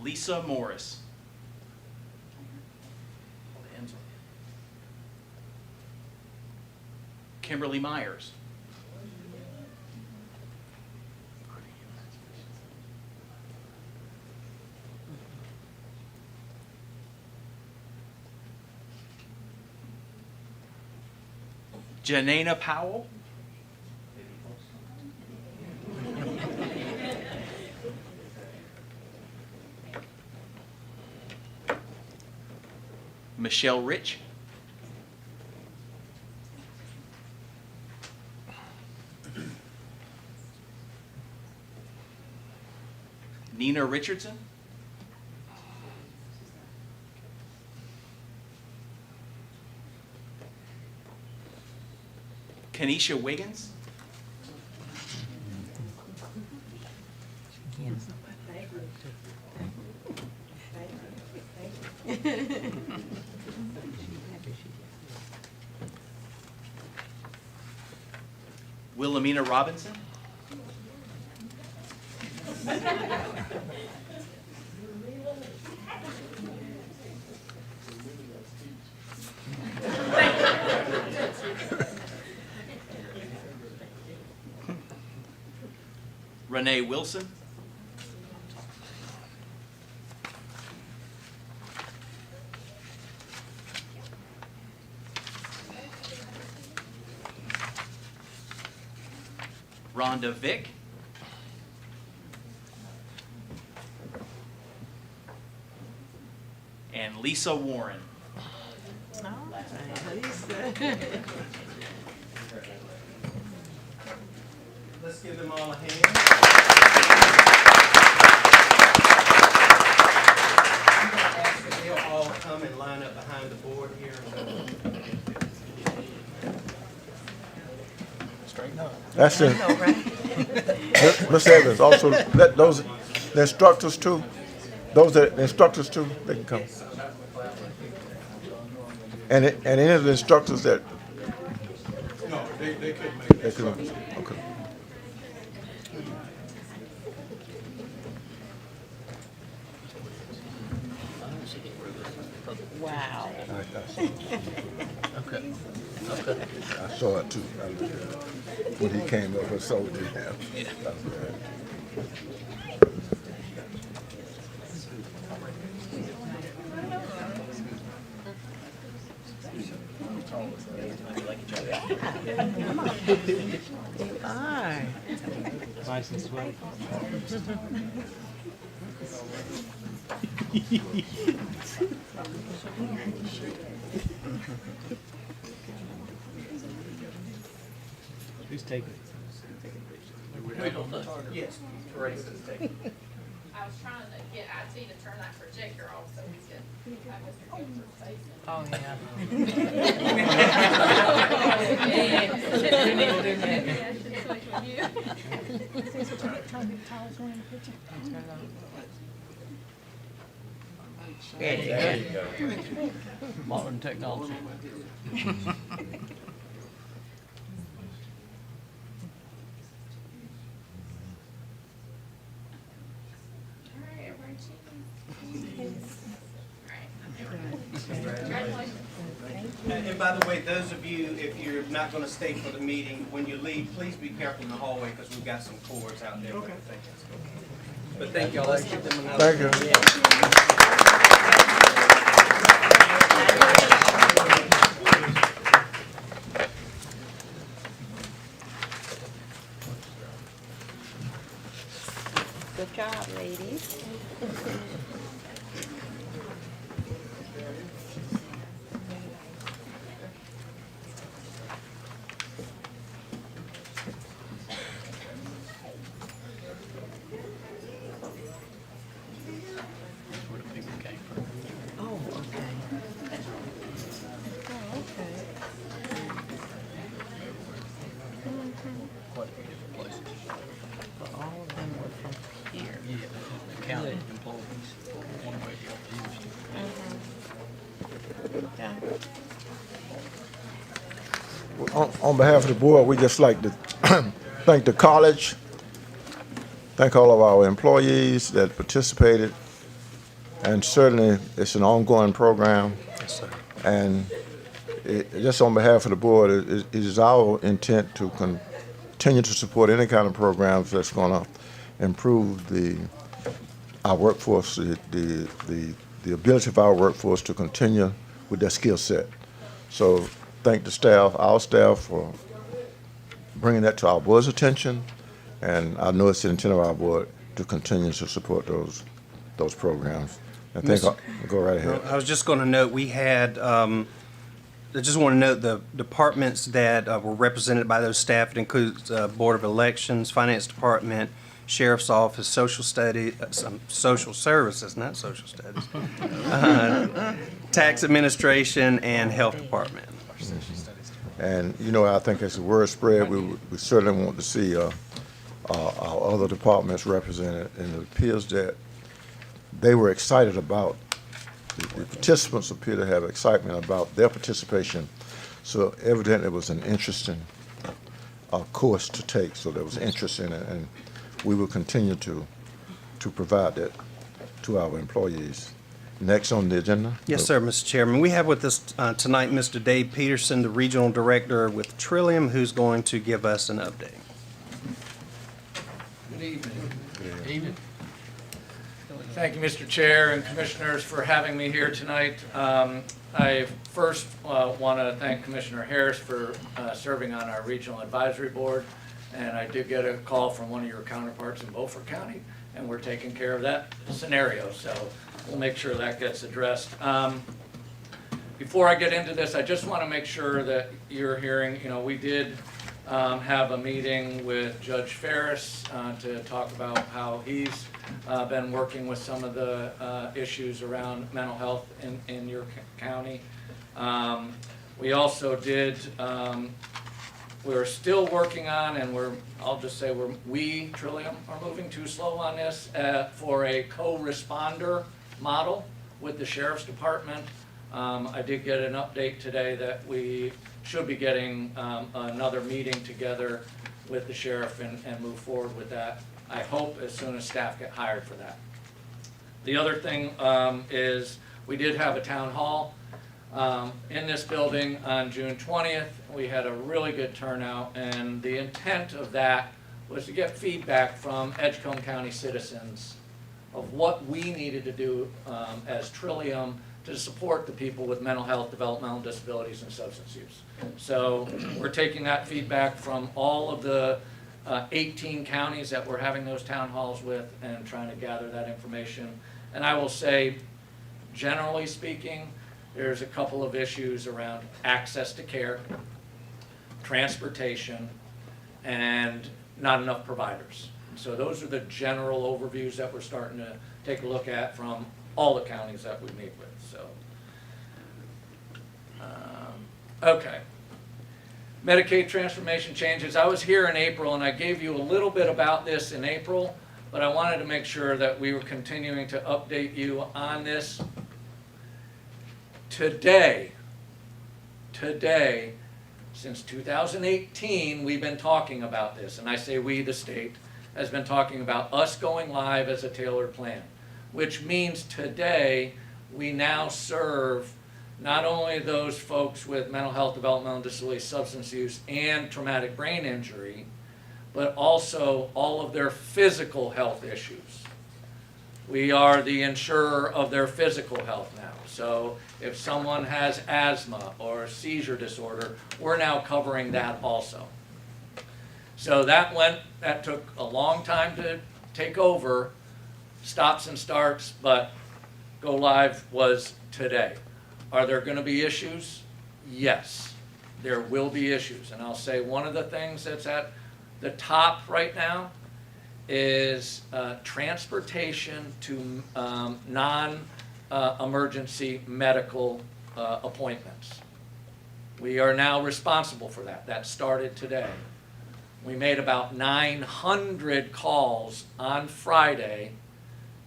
Lisa Morris? Kimberly Myers? Janana Powell? Michelle Rich? Nina Richardson? Kenesha Wiggins? Wilhelmina Robinson? Renee Wilson? Rhonda Vick? And Lisa Warren. Let's give them all a hand. Ask that they'll all come and line up behind the board here. That's it. Ms. Evans, also let those, the instructors too, those that, the instructors too, they can come. And any of the instructors that. No, they couldn't make it. They couldn't, okay. Wow. Okay. I saw it too. When he came up, I saw what he had. Aye. Nice and sweaty. Who's taking it? Yes, Teresa is taking. I was trying to get IT to turn that projector off so we could have Mr. Gilbert face it. Oh, yeah. There you go. Modern technology. Alright, everybody cheers. Alright. Congratulations. And by the way, those of you, if you're not going to stay for the meeting, when you leave, please be careful in the hallway because we've got some cords out there. Okay. But thank y'all. Let's give them another. Thank you. Good job, ladies. Oh, okay. Oh, okay. Quite a few different places. But all of them were from here. Yeah, the county employees, one way or the other. Yeah. On behalf of the board, we just like to thank the college, thank all of our employees that participated, and certainly it's an ongoing program. Yes, sir. And just on behalf of the board, it is our intent to continue to support any kind of programs that's going to improve our workforce, the ability of our workforce to continue with their skill set. So thank the staff, our staff, for bringing that to our board's attention, and I know it's the intent of our board to continue to support those programs. I think I'll go right ahead. I was just going to note, we had, I just want to note the departments that were represented by those staff. It includes Board of Elections, Finance Department, Sheriff's Office, Social Studies, Social Services, not Social Studies, Tax Administration, and Health Department. And, you know, I think as the word spread, we certainly want to see our other departments represented, and it appears that they were excited about, the participants appear to have excitement about their participation. So evidently it was an interesting course to take, so there was interest in it, and we will continue to provide that to our employees. Next on the agenda? Yes, sir, Mr. Chairman. We have with us tonight Mr. Dave Peterson, the Regional Director with Trillium, who's going to give us an update. Good evening. Good evening. Thank you, Mr. Chair and Commissioners, for having me here tonight. I first want to thank Commissioner Harris for serving on our Regional Advisory Board, and I did get a call from one of your counterparts in Beaufort County, and we're taking care of that scenario, so we'll make sure that gets addressed. Before I get into this, I just want to make sure that you're hearing, you know, we did have a meeting with Judge Ferris to talk about how he's been working with some of the issues around mental health in your county. We also did, we're still working on, and I'll just say we, Trillium, are moving too slow on this for a co-responder model with the Sheriff's Department. I did get an update today that we should be getting another meeting together with the sheriff and move forward with that. I hope as soon as staff get hired for that. The other thing is we did have a town hall in this building on June 20th. We had a really good turnout, and the intent of that was to get feedback from Edgecombe County citizens of what we needed to do as Trillium to support the people with mental health, developmental disabilities, and substance use. So we're taking that feedback from all of the 18 counties that we're having those town halls with and trying to gather that information. And I will say, generally speaking, there's a couple of issues around access to care, transportation, and not enough providers. So those are the general overviews that we're starting to take a look at from all the counties that we meet with. So, okay. Medicaid transformation changes. I was here in April and I gave you a little bit about this in April, but I wanted to make sure that we were continuing to update you on this. Today, since 2018, we've been talking about this, and I say we, the state, has been talking about us going live as a tailored plan, which means today we now serve not only those folks with mental health, developmental disability, substance use, and traumatic brain injury, but also all of their physical health issues. We are the insurer of their physical health now. So if someone has asthma or a seizure disorder, we're now covering that also. So that took a long time to take over, stops and starts, but go live was today. Are there going to be issues? Yes, there will be issues. And I'll say one of the things that's at the top right now is transportation to non-emergency medical appointments. We are now responsible for that. That started today. We made about 900 calls on Friday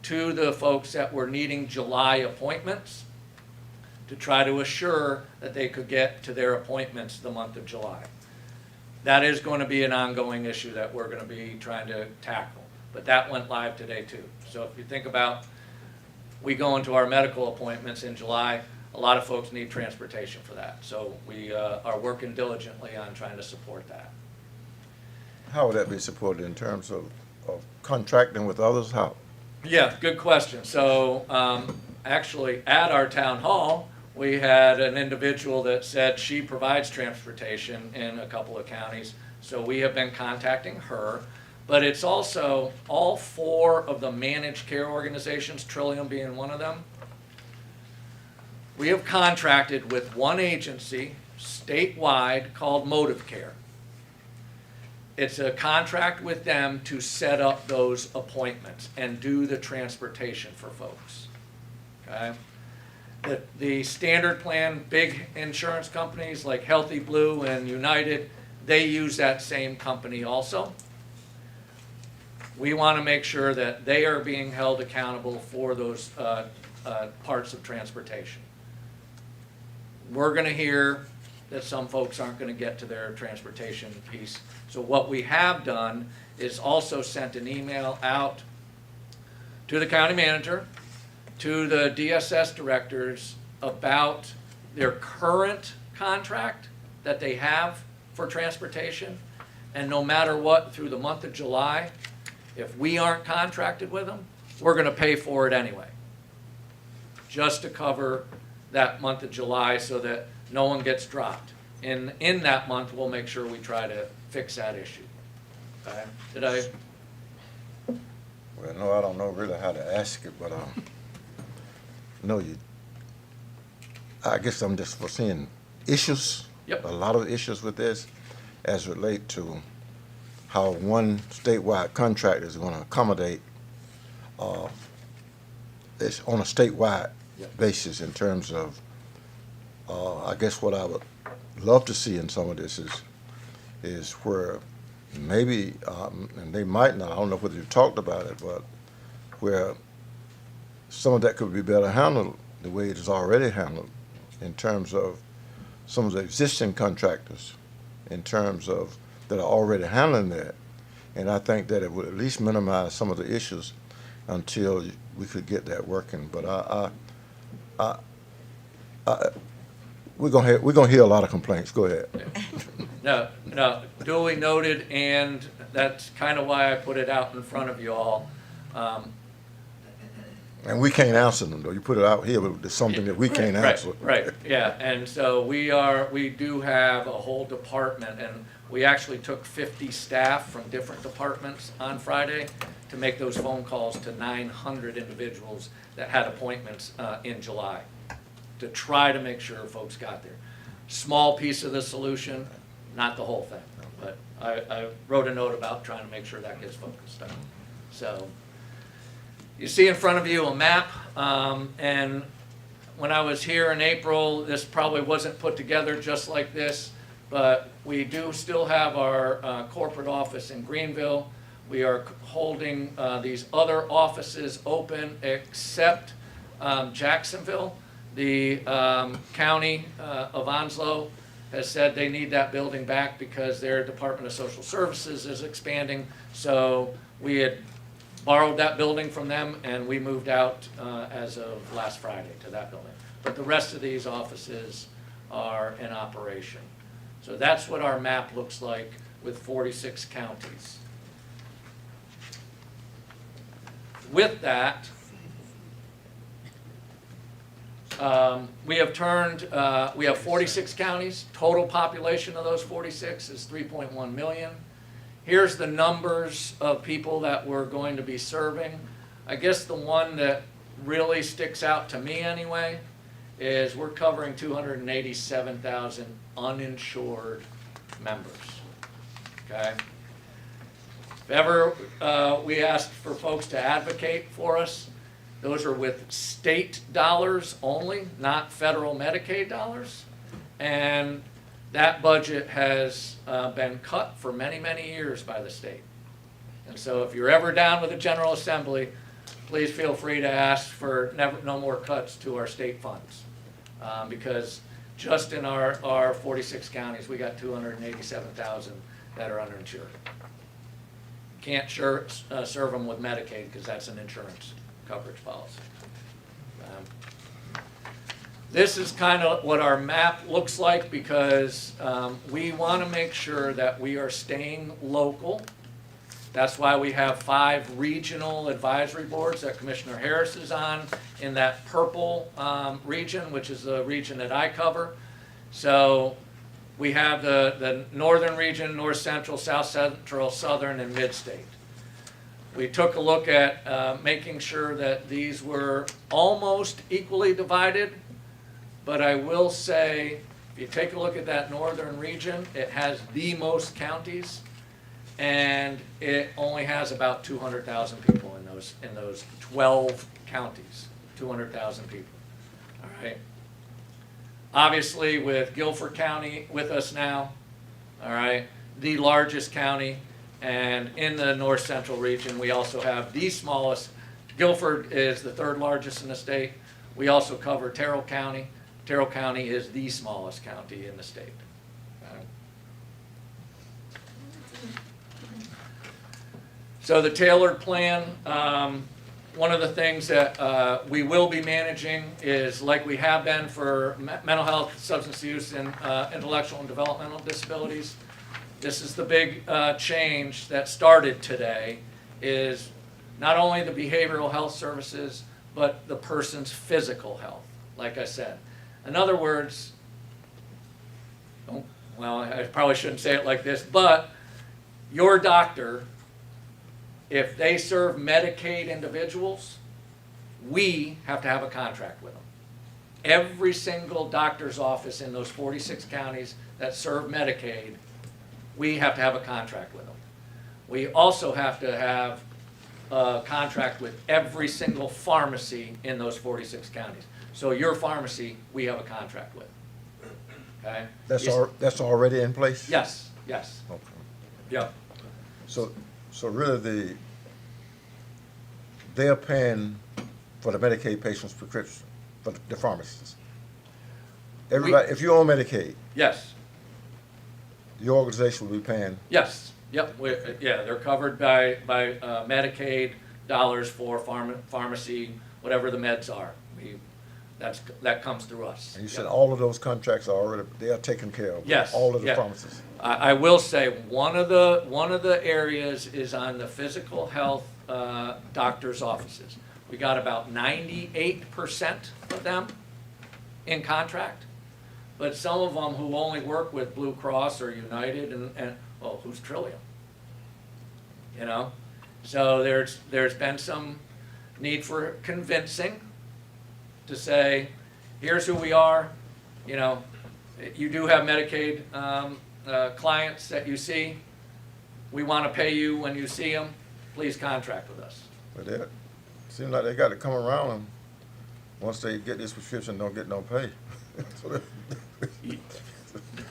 to the folks that were needing July appointments to try to assure that they could get to their appointments the month of July. That is going to be an ongoing issue that we're going to be trying to tackle. But that went live today too. So if you think about, we go into our medical appointments in July, a lot of folks need transportation for that. So we are working diligently on trying to support that. How would that be supported in terms of contracting with others? How? Yeah, good question. So actually at our town hall, we had an individual that said she provides transportation in a couple of counties. So we have been contacting her. But it's also all 4 of the managed care organizations, Trillium being one of them. We have contracted with one agency statewide called Motive Care. It's a contract with them to set up those appointments and do the transportation for folks. Okay? The standard plan, big insurance companies like Healthy Blue and United, they use that same company also. We want to make sure that they are being held accountable for those parts of transportation. We're going to hear that some folks aren't going to get to their transportation piece. So what we have done is also sent an email out to the county manager, to the DSS directors about their current contract that they have for transportation. And no matter what, through the month of July, if we aren't contracted with them, we're going to pay for it anyway, just to cover that month of July so that no one gets dropped. In that month, we'll make sure we try to fix that issue. Okay? Did I? Well, no, I don't know really how to ask it, but no, I guess I'm just foreseeing issues. Yep. A lot of issues with this as relate to how one statewide contract is going to accommodate it's on a statewide basis in terms of I guess what I would love to see in some of this is where maybe and they might not, I don't know whether you talked about it, but where some of that could be better handled the way it is already handled in terms of some of the existing contractors in terms of that are already handling that. And I think that it would at least minimize some of the issues until we could get that working. But we're gonna hear a lot of complaints. Go ahead. No, duly noted, and that's kind of why I put it out in front of you all. And we can't answer them, though. You put it out here, but there's something that we can't answer. Right, yeah, and so we do have a whole department, and we actually took 50 staff from different departments on Friday to make those phone calls to 900 individuals that had appointments in July, to try to make sure folks got there. Small piece of the solution, not the whole thing, but I wrote a note about trying to make sure that gets focused on. So, you see in front of you a map, and when I was here in April, this probably wasn't put together just like this, but we do still have our corporate office in Greenville. We are holding these other offices open except Jacksonville. The county of Onslow has said they need that building back because their Department of Social Services is expanding. So we had borrowed that building from them, and we moved out as of last Friday to that building. But the rest of these offices are in operation. So that's what our map looks like with 46 counties. With that, we have 46 counties. Total population of those 46 is 3.1 million. Here's the numbers of people that we're going to be serving. I guess the one that really sticks out to me anyway is we're covering 287,000 uninsured members, okay? If ever we asked for folks to advocate for us, those are with state dollars only, not federal Medicaid dollars. And that budget has been cut for many, many years by the state. And so if you're ever down with the General Assembly, please feel free to ask for no more cuts to our state funds. Because just in our 46 counties, we got 287,000 that are underinsured. Can't serve them with Medicaid because that's an insurance coverage policy. This is kind of what our map looks like because we want to make sure that we are staying local. That's why we have 5 regional advisory boards that Commissioner Harris is on in that purple region, which is the region that I cover. So we have the northern region, north central, south central, southern, and mid-state. We took a look at making sure that these were almost equally divided, but I will say, if you take a look at that northern region, it has the most counties, and it only has about 200,000 people in those 12 counties, 200,000 people, all right? Obviously, with Guilford County with us now, all right, the largest county, and in the north central region, we also have the smallest. Guilford is the 3rd largest in the state. We also cover Terrell County. Terrell County is the smallest county in the state. So the tailored plan, one of the things that we will be managing is, like we have been for mental health, substance use, and intellectual and developmental disabilities. This is the big change that started today, is not only the behavioral health services, but the person's physical health, like I said. In other words, well, I probably shouldn't say it like this, but your doctor, if they serve Medicaid individuals, we have to have a contract with them. Every single doctor's office in those 46 counties that serve Medicaid, we have to have a contract with them. We also have to have a contract with every single pharmacy in those 46 counties. So your pharmacy, we have a contract with, okay? That's already in place? Yes, yes. Okay. Yep. So really they're paying for the Medicaid patient's prescription, for the pharmacists. Everybody, if you're on Medicaid, Yes, your organization will be paying. yes, yep, yeah, they're covered by Medicaid dollars for pharmacy, whatever the meds are. That comes through us. And you Yep. said all of those contracts are already, they are taken care of? Yes, All of the yeah. pharmacists? I will say, one of the areas is on the physical health doctor's offices. We got about 98% of them in contract. But some of them who only work with Blue Cross or United and well, who's Trillium? You know? So there's been some need for convincing to say, here's who we are. You know, you do have Medicaid clients that you see. We want to pay you when you see them. Please contract with us. But it seems like they got to come around them. Once they get this prescription, don't get no pay. So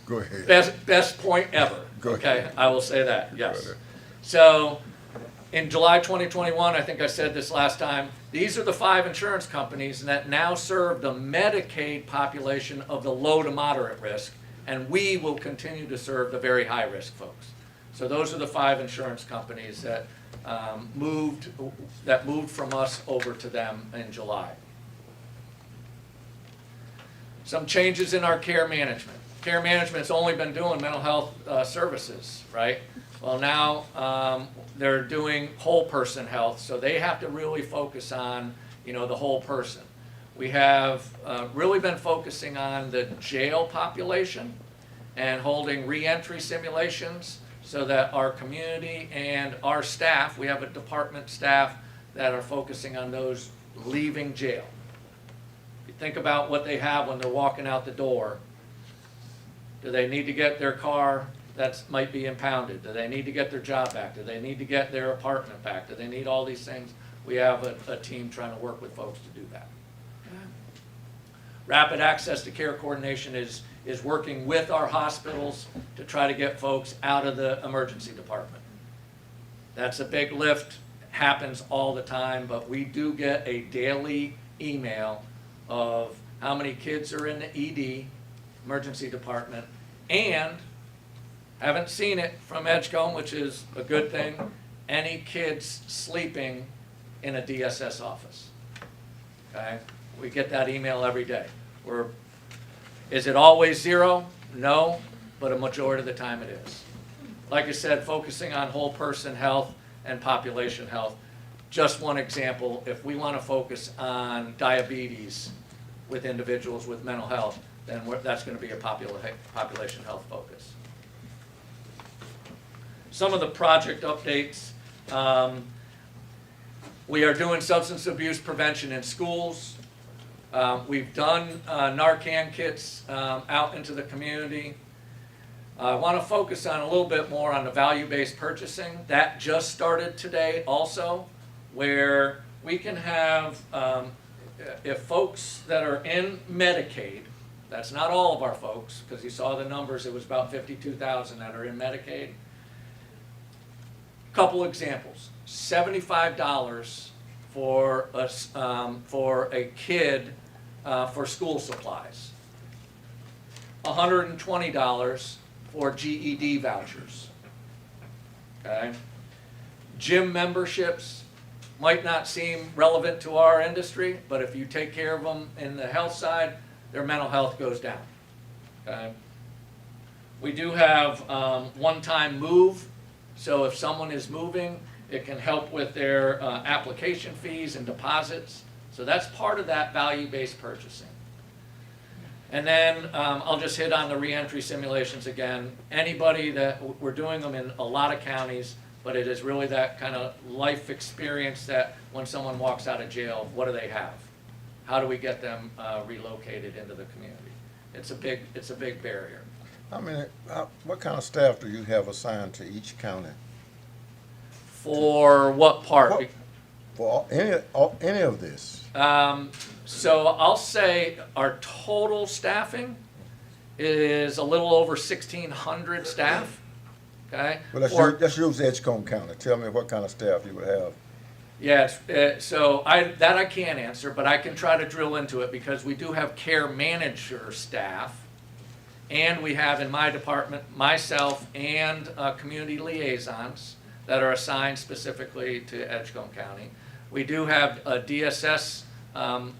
go ahead. Best point ever. Go Okay, ahead. I will say that, yes. ahead. So, in July 2021, I think I said this last time, these are the 5 insurance companies that now serve the Medicaid population of the low to moderate risk, and we will continue to serve the very high risk folks. So those are the 5 insurance companies that moved from us over to them in July. Some changes in our care management. Care management's only been doing mental health services, right? Well, now they're doing whole person health, so they have to really focus on, you know, the whole person. We have really been focusing on the jail population and holding reentry simulations so that our community and our staff, we have a department staff that are focusing on those leaving jail. You think about what they have when they're walking out the door. Do they need to get their car that might be impounded? Do they need to get their job back? Do they need to get their apartment back? Do they need all these things? We have a team trying to work with folks to do that. Rapid access to care coordination is working with our hospitals to try to get folks out of the emergency department. That's a big lift, happens all the time, but we do get a daily email of how many kids are in the ED, emergency department, and haven't seen it from Edgecombe, which is a good thing, any kids sleeping in a DSS office. Okay? We get that email every day. Is it always 0? No, but a majority of the time it is. Like I said, focusing on whole person health and population health. Just one example, if we want to focus on diabetes with individuals with mental health, then that's going to be a population health focus. Some of the project updates. We are doing substance abuse prevention in schools. We've done Narcan kits out into the community. I want to focus on a little bit more on the value-based purchasing. That just started today also, where we can have, if folks that are in Medicaid, that's not all of our folks, because you saw the numbers, it was about 52,000 that are in Medicaid. Couple examples, $75 for a kid for school supplies, $120 for GED vouchers. Okay, gym memberships might not seem relevant to our industry, but if you take care of them in the health side, their mental health goes down. Okay, we do have one-time move. So if someone is moving, it can help with their application fees and deposits. So that's part of that value-based purchasing. And then I'll just hit on the reentry simulations again. Anybody that, we're doing them in a lot of counties, but it is really that kind of life experience that when someone walks out of jail, what do they have? How do we get them relocated into the community? It's a big barrier. I mean, what kind of staff do you have assigned to each county? For what part? For any of this? So I'll say our total staffing is a little over 1,600 staff. Okay. Well, let's use Edgecombe County. Tell me what kind of staff you would have. Yes. So I can't answer, but I can try to drill into it because we do have care manager staff. And we have in my department, myself and community liaisons that are assigned specifically to Edgecombe County. We do have a DSS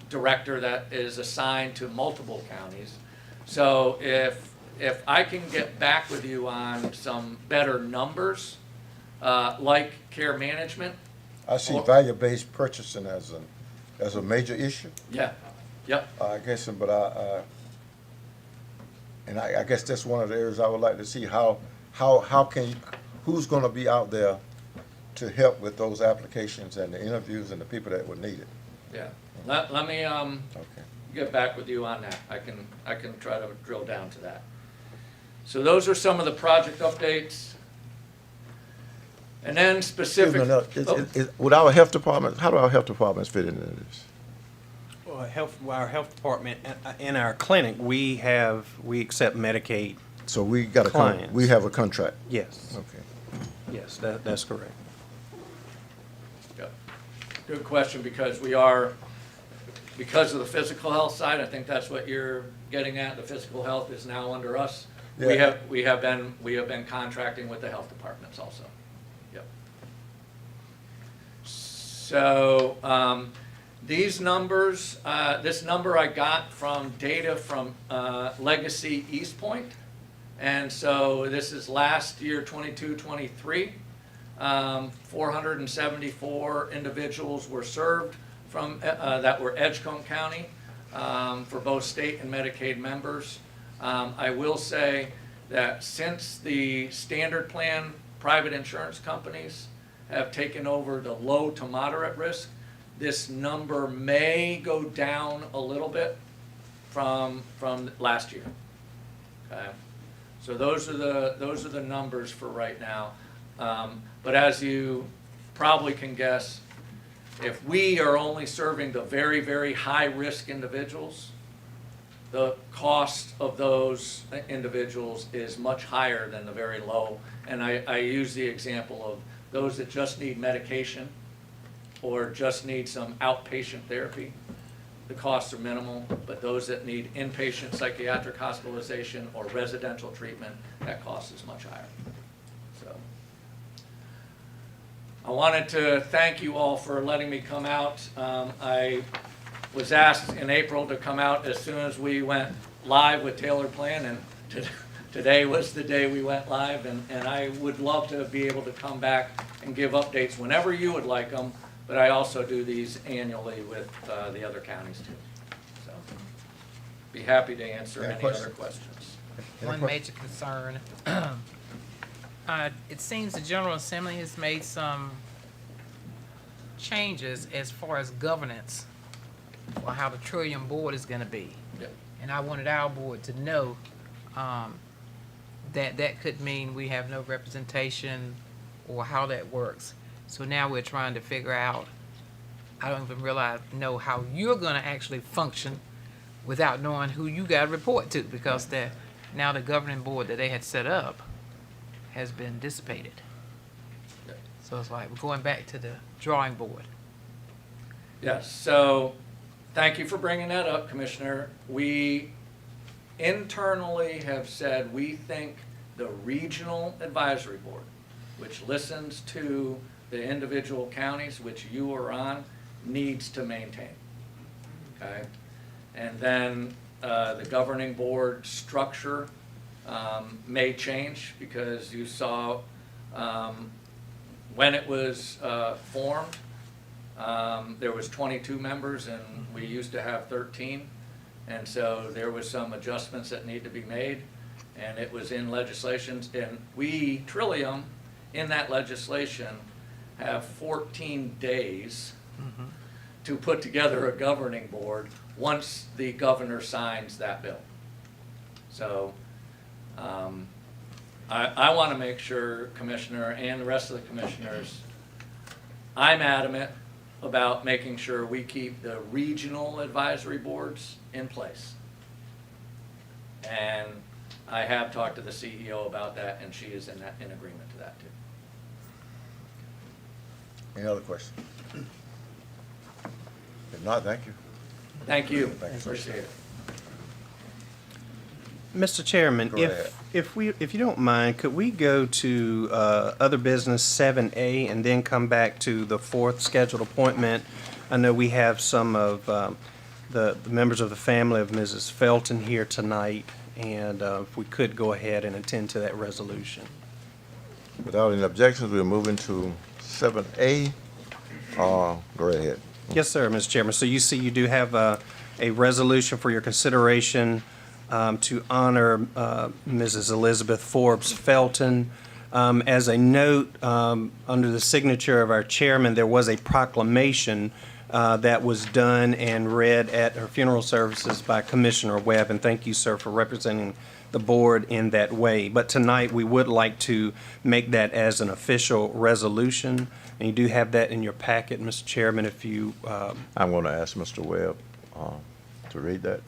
director that is assigned to multiple counties. So if I can get back with you on some better numbers, like care management. I see value-based purchasing as as a major issue. Yeah, yep. I guess, but I guess that's one of the areas I would like to see how who's gonna be out there to help with those applications and the interviews and the people that would need it. Yeah. Let me, Okay. get back with you on that. I can try to drill down to that. So those are some of the project updates. And then Excuse me, specific. now, would our health department, how do our health departments fit into this? Well, our health department and our clinic, we accept Medicaid. So we got Clients. we have a contract. Yes, Okay. yes, that's correct. Yep. Good question, because because of the physical health side, I think that's what you're getting at. The physical health is now under us. Yeah. We have been contracting with the health departments also. Yep. So, these numbers, this number I got from data from Legacy East Point. And so this is last year, 22-23. 474 individuals were served from, that were Edgecombe County, for both state and Medicaid members. I will say that since the standard plan private insurance companies have taken over the low to moderate risk, this number may go down a little bit from last year. Okay, so those are the numbers for right now. But as you probably can guess, if we are only serving the very, very high risk individuals, the cost of those individuals is much higher than the very low. And I use the example of those that just need medication or just need some outpatient therapy. The costs are minimal, but those that need inpatient psychiatric hospitalization or residential treatment, that cost is much higher. So I wanted to thank you all for letting me come out. I was asked in April to come out as soon as we went live with Tailored Plan, and today was the day we went live, and I would love to be able to come back and give updates whenever you would like them, but I also do these annually with the other counties too. So be happy to answer any other questions. One major concern, it seems the General Assembly has made some changes as far as governance for how the Trillium board is gonna be. Yep. And I wanted our board to know, that could mean we have no representation or how that works. So now we're trying to figure out, I don't even know how you're gonna actually function without knowing who you gotta report to, because now the governing board that they had set up has been dissipated. Yep. So it's like we're going back to the drawing board. Yes, so thank you for bringing that up, Commissioner. We internally have said we think the Regional Advisory Board, which listens to the individual counties, which you are on, needs to maintain. Okay? And then the governing board structure may change, because you saw when it was formed, there was 22 members and we used to have 13. And so there was some adjustments that need to be made, and it was in legislations. And we, Trillium, in that legislation, have 14 days to put together a governing board once the governor signs that bill. So I want to make sure, Commissioner, and the rest of the commissioners, I'm adamant about making sure we keep the regional advisory boards in place. And I have talked to the CEO about that, and she is in agreement to that too. Any other questions? If not, thank you. Thank you. Thanks, sir. Appreciate it. Mr. Chairman, Go ahead. if you don't mind, could we go to other business 7A and then come back to the fourth scheduled appointment? I know we have some of the members of the family of Mrs. Felton here tonight, and if we could go ahead and attend to that resolution. Without any objections, we're moving to 7A. Go right ahead. Yes, sir, Mr. Chairman. So you see, you do have a resolution for your consideration to honor Mrs. Elizabeth Forbes Felton. As a note, under the signature of our chairman, there was a proclamation that was done and read at her funeral services by Commissioner Webb, and thank you, sir, for representing the board in that way. But tonight, we would like to make that as an official resolution, and you do have that in your packet, Mr. Chairman, if you... I'm going to ask Mr. Webb to read that.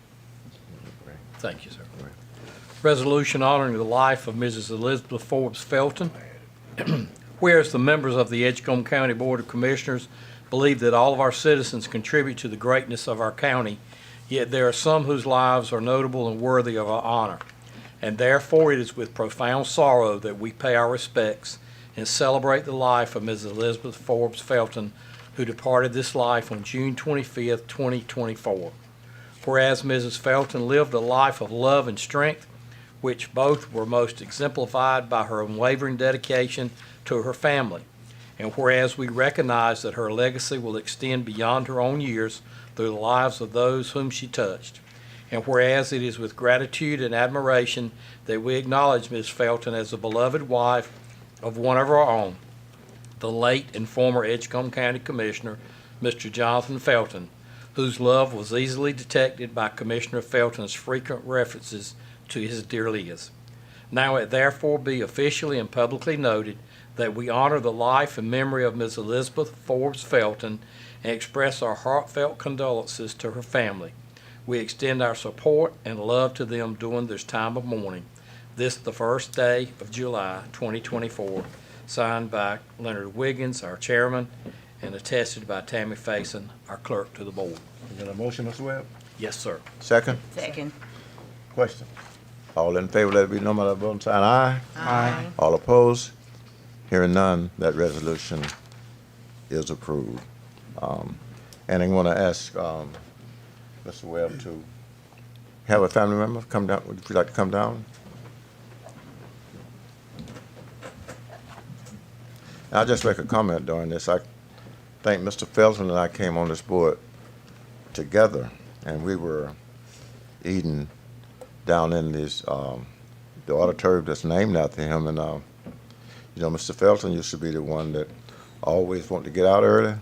Thank you, sir. Resolution honoring the life of Mrs. Elizabeth Forbes Felton. Whereas the members of the Edgecombe County Board of Commissioners believe that all of our citizens contribute to the greatness of our county, yet there are some whose lives are notable and worthy of our honor. And therefore it is with profound sorrow that we pay our respects and celebrate the life of Mrs. Elizabeth Forbes Felton, who departed this life on June 25th, 2024. Whereas Mrs. Felton lived a life of love and strength, which both were most exemplified by her unwavering dedication to her family. And whereas we recognize that her legacy will extend beyond her own years through the lives of those whom she touched. And whereas it is with gratitude and admiration that we acknowledge Ms. Felton as a beloved wife of one of our own, the late and former Edgecombe County Commissioner, Mr. Jonathan Felton, whose love was easily detected by Commissioner Felton's frequent references to his dear Liz. Now it therefore be officially and publicly noted that we honor the life and memory of Ms. Elizabeth Forbes Felton and express our heartfelt condolences to her family. We extend our support and love to them during this time of mourning. This the first day of July 2024, signed by Leonard Wiggins, our chairman, and attested by Tammy Faison, our clerk to the board. You got a motion, Mr. Webb? Yes, sir. Second? Second. Question? All in favor, let it be known by the voting sign aye. Aye. All opposed? Hearing none, that resolution is approved. And I want to ask Mr. Webb to have a family member come down. Would you like to come down? I'll just make a comment during this. I think Mr. Felton and I came on this board together, and we were eating down in this the auditorium that's named after him. And you know, Mr. Felton used to be the one that always wanted to get out early,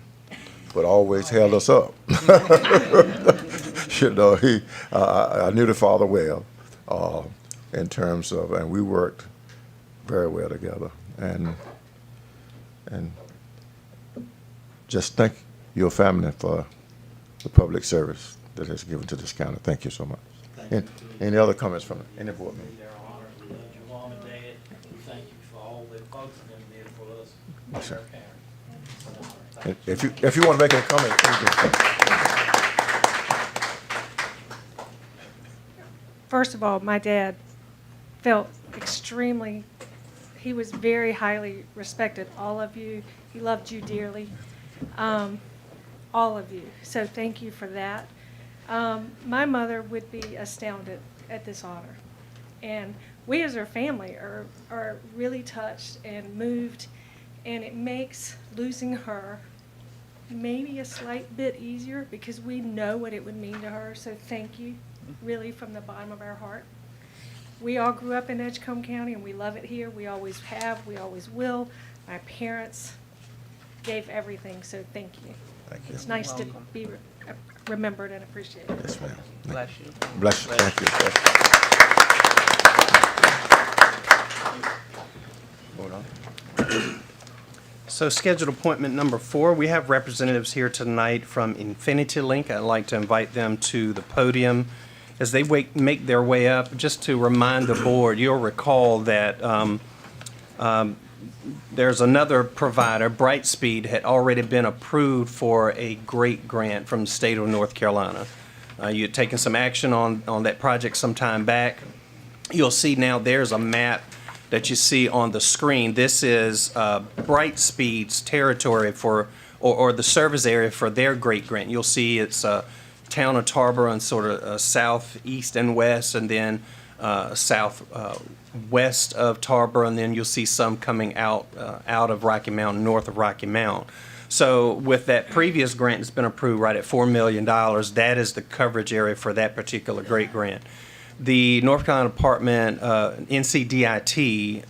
but always held us up. You know, I knew the father well in terms of, and we worked very well together. And just thank your family for the public service that has given to this county. Thank you so much. Any other comments from any board member? Their honor, we love your mom and dad. We thank you for all that folks have did for us. Yes, sir. Thank you. If you want to make any comment, please do. First of all, my dad felt extremely, he was very highly respected, all of you. He loved you dearly, all of you. So thank you for that. My mother would be astounded at this honor. And we as her family are really touched and moved, and it makes losing her maybe a slight bit easier because we know what it would mean to her. So thank you, really, from the bottom of our heart. We all grew up in Edgecombe County, and we love it here. We always have. We always will. My parents gave everything, so thank you. Thank you. It's nice to be remembered and appreciated. Yes, ma'am. Bless you. Bless you. Thank you. Bless you. Hold on. So scheduled appointment number 4, we have representatives here tonight from Infinity Link. I'd like to invite them to the podium. As they make their way up, just to remind the board, you'll recall that there's another provider, Brightspeed, had already been approved for a great grant from the state of North Carolina. You had taken some action on that project some time back. You'll see now there's a map that you see on the screen. This is Brightspeed's territory for, or the service area for their great grant. You'll see it's town of Tarboro and sort of southeast and west, and then southwest of Tarboro, and then you'll see some coming out of Rocky Mount, north of Rocky Mount. So with that previous grant that's been approved right at $4 million, that is the coverage area for that particular great grant. The North Carolina Department, NCDIT,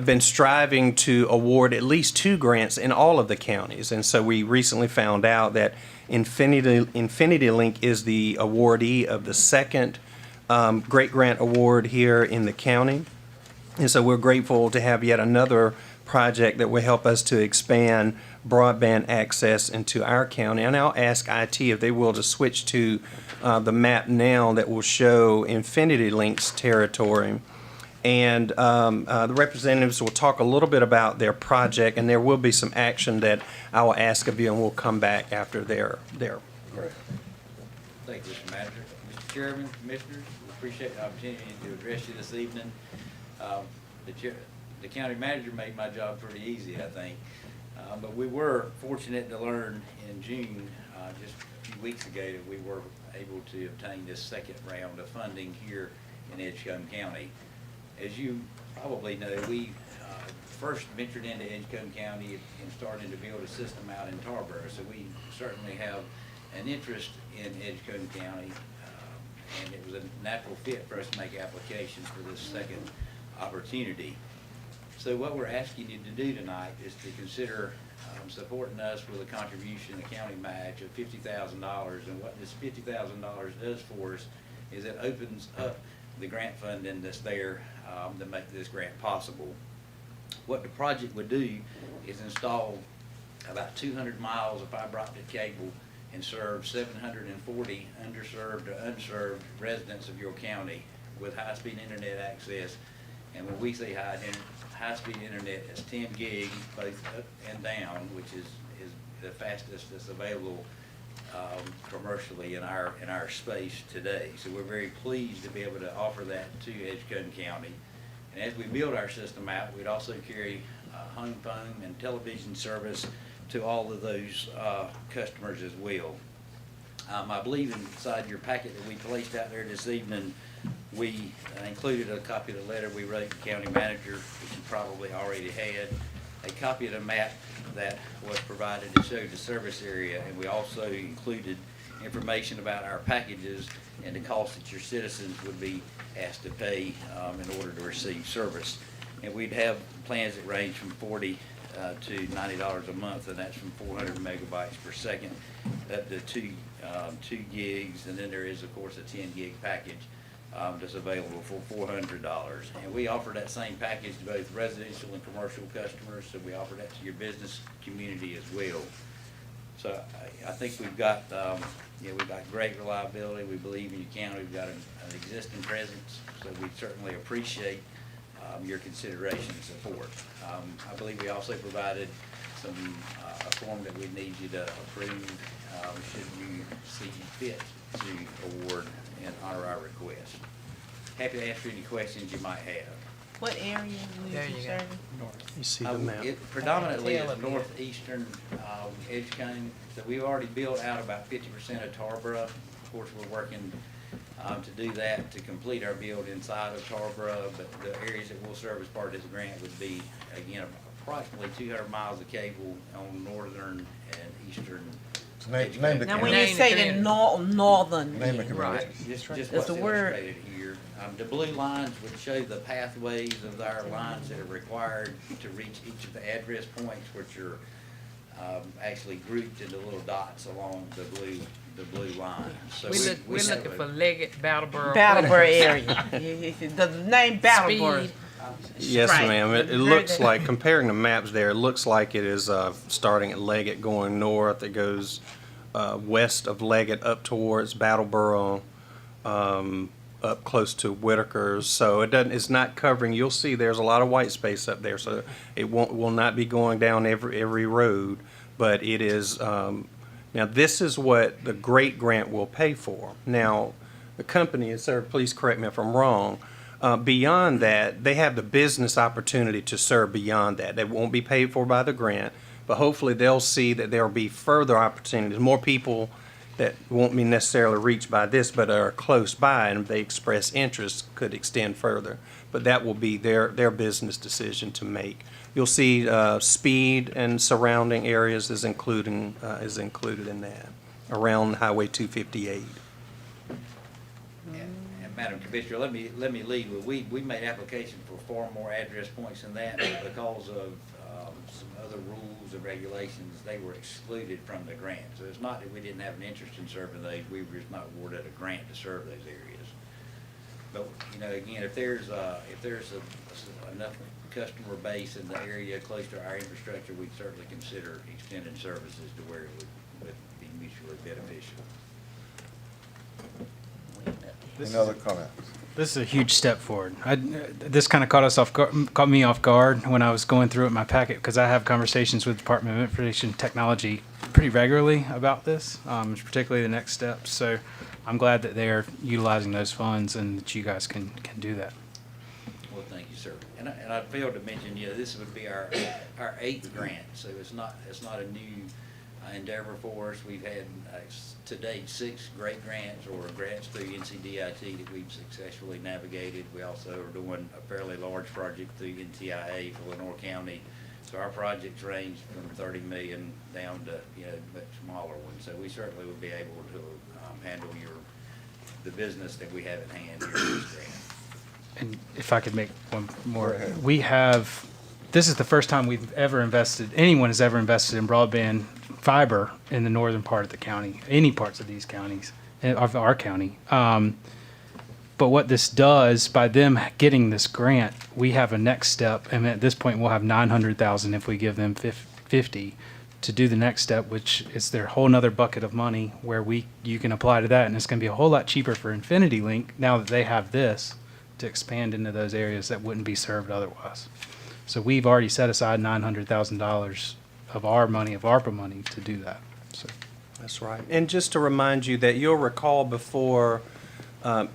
been striving to award at least 2 grants in all of the counties. And so we recently found out that Infinity Link is the awardee of the second Great Grant Award here in the county. And so we're grateful to have yet another project that will help us to expand broadband access into our county. And I'll ask IT if they will to switch to the map now that will show Infinity Link's territory. And the representatives will talk a little bit about their project, and there will be some action that I will ask of you, and we'll come back after their. Thank you, Mr. Manager. Mr. Chairman, Commissioners, we appreciate the opportunity to address you this evening. The county manager made my job pretty easy, I think. But we were fortunate to learn in June, just a few weeks ago, that we were able to obtain this second round of funding here in Edgecombe County. As you probably know, we first ventured into Edgecombe County and started to build a system out in Tarboro. So we certainly have an interest in Edgecombe County, and it was a natural fit for us to make applications for this second opportunity. So what we're asking you to do tonight is to consider supporting us with a contribution, a county match of $50,000. And what this $50,000 does for us is it opens up the grant funding that's there to make this grant possible. What the project would do is install about 200 miles of fiber optic cable and serve 740 underserved or unserved residents of your county with high-speed internet access. And when we say high-speed internet, it's 10 gig both up and down, which is the fastest that's available commercially in our space today. So we're very pleased to be able to offer that to Edgecombe County. And as we build our system out, we'd also carry home phone and television service to all of those customers as well. I believe inside your packet that we placed out there this evening, we included a copy of the letter we wrote to the county manager, which you probably already had, a copy of the map that was provided to show the service area, and we also included information about our packages and the cost that your citizens would be asked to pay in order to receive service. And we'd have plans that range from $40 to $90 a month, and that's from 400 megabytes per second up to 2 gigs, and then there is, of course, a 10 gig package that's available for $400. And we offer that same package to both residential and commercial customers, so we offer that to your business community as well. So I think we've got, we've got great reliability. We believe in your county. We've got an existing presence, so we certainly appreciate your consideration and support. I believe we also provided a form that we need you to approve should you see fit to award and honor our request. Happy to answer any questions you might have. What area will you be serving? You see the map. It predominantly is northeastern Edgecombe. So we've already built out about 50% of Tarboro. Of course, we're working to do that, to complete our build inside of Tarboro, but the areas that we'll serve as part of this grant would be, again, approximately 200 miles of cable on northern and eastern. Now, when you say the northern, Right, just what's illustrated here. The blue lines would show the pathways of our lines that are required to reach each of the address points, which are actually grouped into little dots along the blue line. So we're looking for Leggett, Brattleboro. area. The name Brattleboro. Yes, ma'am. It looks like, comparing the maps there, it looks like it is starting at Leggett going north. It goes west of Leggett up towards Brattleboro, up close to Whitaker's. So it's not covering. You'll see there's a lot of white space up there. So it will not be going down every road, but it is. Now this is what the Great Grant will pay for. Now the company, and sir, please correct me if I'm wrong. Beyond that, they have the business opportunity to serve beyond that. They won't be paid for by the grant, but hopefully they'll see that there will be further opportunities, more people that won't be necessarily reached by this, but are close by, and if they express interest, could extend further. but that will be their business decision to make. You'll see speed and surrounding areas is included in that, around Highway 258. And Madam Commissioner, let me lead with, we made application for far more address points than that, but because of some other rules and regulations, they were excluded from the grant. So it's not that we didn't have an interest in serving those, we were just not awarded a grant to serve those areas. But, you know, again, if there's enough customer base in the area close to our infrastructure, we'd certainly consider extended services to where it would be mutually beneficial. Any other comments? This is a huge step forward. This kind of caught me off guard when I was going through it in my packet, because I have conversations with the Department of Information Technology pretty regularly about this, particularly the next steps. So I'm glad that they're utilizing those funds and that you guys can do that. Well, thank you, sir. And I failed to mention, you know, this would be our 8th grant, so it's not a new endeavor for us. We've had to date 6 great grants or grants through NCDIT that we've successfully navigated. We also are doing a fairly large project through NTIA for Lenore County. So our projects range from 30 million down to, you know, much smaller ones. So we certainly would be able to handle the business that we have at hand here in this grant. And if I could make one more, this is the first time anyone has ever invested in broadband fiber in the northern part of the county, any parts of these counties, of our county. But what this does, by them getting this grant, we have a next step, and at this point we'll have 900,000 if we give them 50 to do the next step, which is their whole nother bucket of money where you can apply to that, and it's going to be a whole lot cheaper for Infinity Link now that they have this to expand into those areas that wouldn't be served otherwise. So we've already set aside $900,000 of our money, of ARPA money, to do that. So that's right. And just to remind you that you'll recall before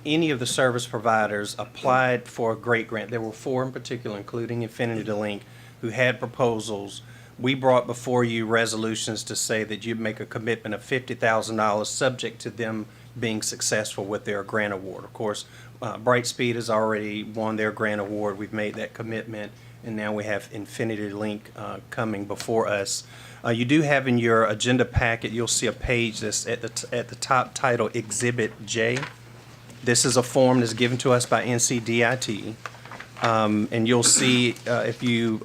any of the service providers applied for a great grant, there were 4 in particular, including Infinity Link, who had proposals. We brought before you resolutions to say that you'd make a commitment of $50,000 subject to them being successful with their grant award. Of course, Brightspeed has already won their grant award. We've made that commitment, and now we have Infinity Link coming before us. You do have in your agenda packet, you'll see a page that's at the top titled Exhibit J. This is a form that's given to us by NCDIT, and you'll see if you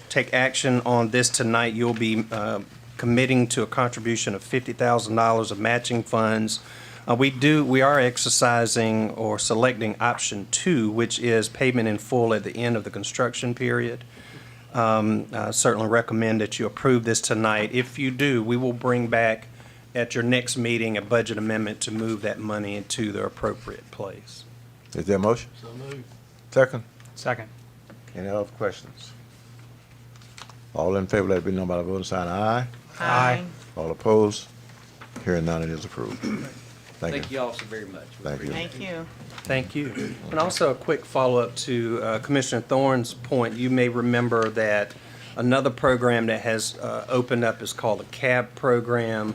take action on this tonight, you'll be committing to a contribution of $50,000 of matching funds. We are exercising or selecting option 2, which is payment in full at the end of the construction period. I certainly recommend that you approve this tonight. If you do, we will bring back at your next meeting a budget amendment to move that money into the appropriate place. Is there a motion? So moved. Second? Second. Any other questions? All in favor, let it be known by the voting sign aye. Aye. All opposed? Hearing none, it is approved. Thank you all so very much. Thank you. Thank you. Thank you. And also a quick follow-up to Commissioner Thorne's point. You may remember that another program that has opened up is called the CAB program.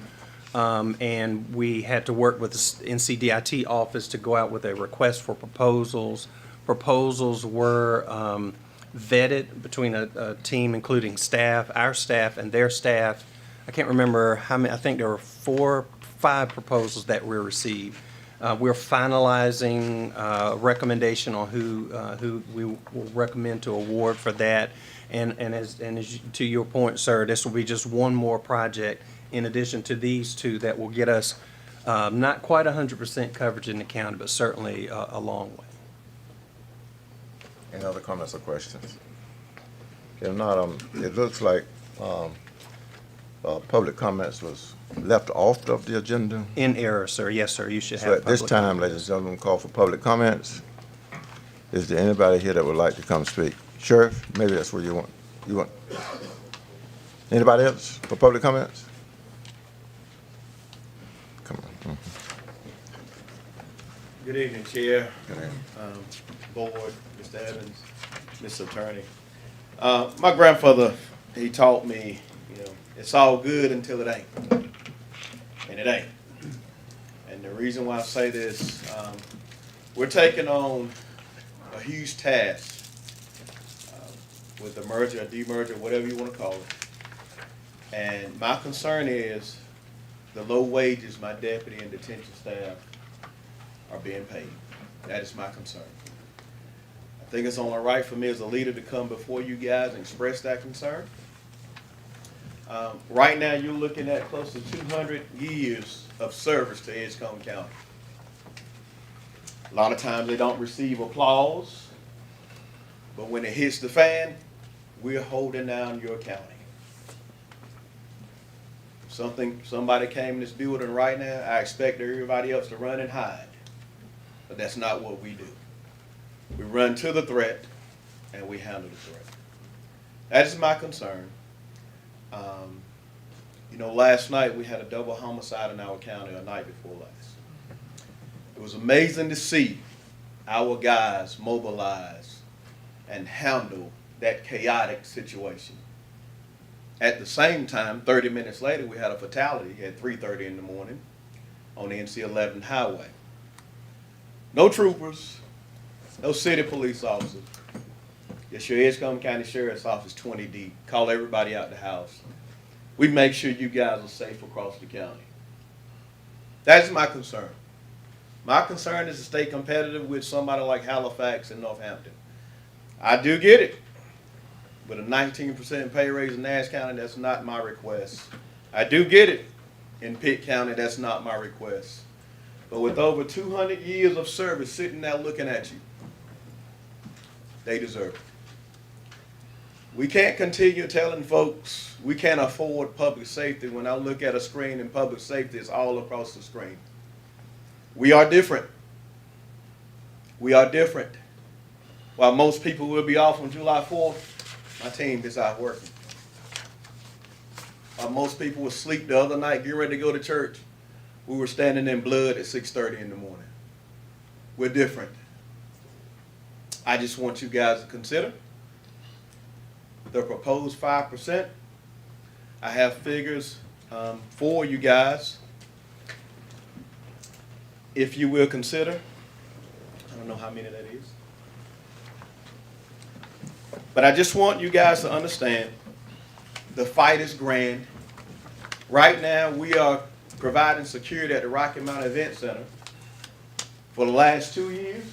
And we had to work with the NCDIT office to go out with a request for proposals. Proposals were vetted between a team including staff, our staff, and their staff. I can't remember how many. I think there were 5 proposals that we received. We're finalizing a recommendation on who we will recommend to award for that. And to your point, sir, this will be just one more project in addition to these 2 that will get us not quite 100% coverage in the county, but certainly a long way. Any other comments or questions? If not, it looks like public comments was left off of the agenda. In error, sir. Yes, sir. You should have So at this public time, comment. ladies and gentlemen, call for public comments. Is there anybody here that would like to come speak? Sheriff, maybe that's where you want. Anybody else for public comments? Come on. Good evening, Chair. Good evening. Board, Mr. Evans, Mr. Attorney. My grandfather, he taught me, it's all good until it ain't. And it ain't. And the reason why I say this, we're taking on a huge task with the merger or demerger, whatever you want to call it. And my concern is the low wages my deputy and detention staff are being paid. That is my concern. I think it's only right for me as a leader to come before you guys and express that concern. Right now, you're looking at close to 200 years of service to Edgecombe County. A lot of times they don't receive applause, but when it hits the fan, we're holding down your county. Somebody came in this building right now, I expect everybody else to run and hide, but that's not what we do. We run to the threat and we handle the threat. That is my concern. You know, last night we had a double homicide in our county, the night before last. It was amazing to see our guys mobilize and handle that chaotic situation. At the same time, 30 minutes later, we had a fatality at 3:30 in the morning on the NC-11 highway. No troopers, no city police officers. Just your Edgecombe County Sheriff's Office 20 deep. Call everybody out the house. We make sure you guys are safe across the county. That's my concern. My concern is to stay competitive with somebody like Halifax and Northampton. I do get it. With a 19% pay raise in Nash County, that's not my request. I do get it in Pitt County, that's not my request. But with over 200 years of service sitting there looking at you, they deserve it. We can't continue telling folks we can't afford public safety when I look at a screen and public safety is all across the screen. We are different. We are different. While most people will be off on July 4th, my team is out working. While most people were asleep the other night getting ready to go to church, we were standing in blood at 6:30 in the morning. We're different. I just want you guys to consider the proposed 5%. I have figures for you guys. If you will consider, I don't know how many that is, but I just want you guys to understand the fight is grand. Right now, we are providing security at the Rocky Mountain Event Center for the last 2 years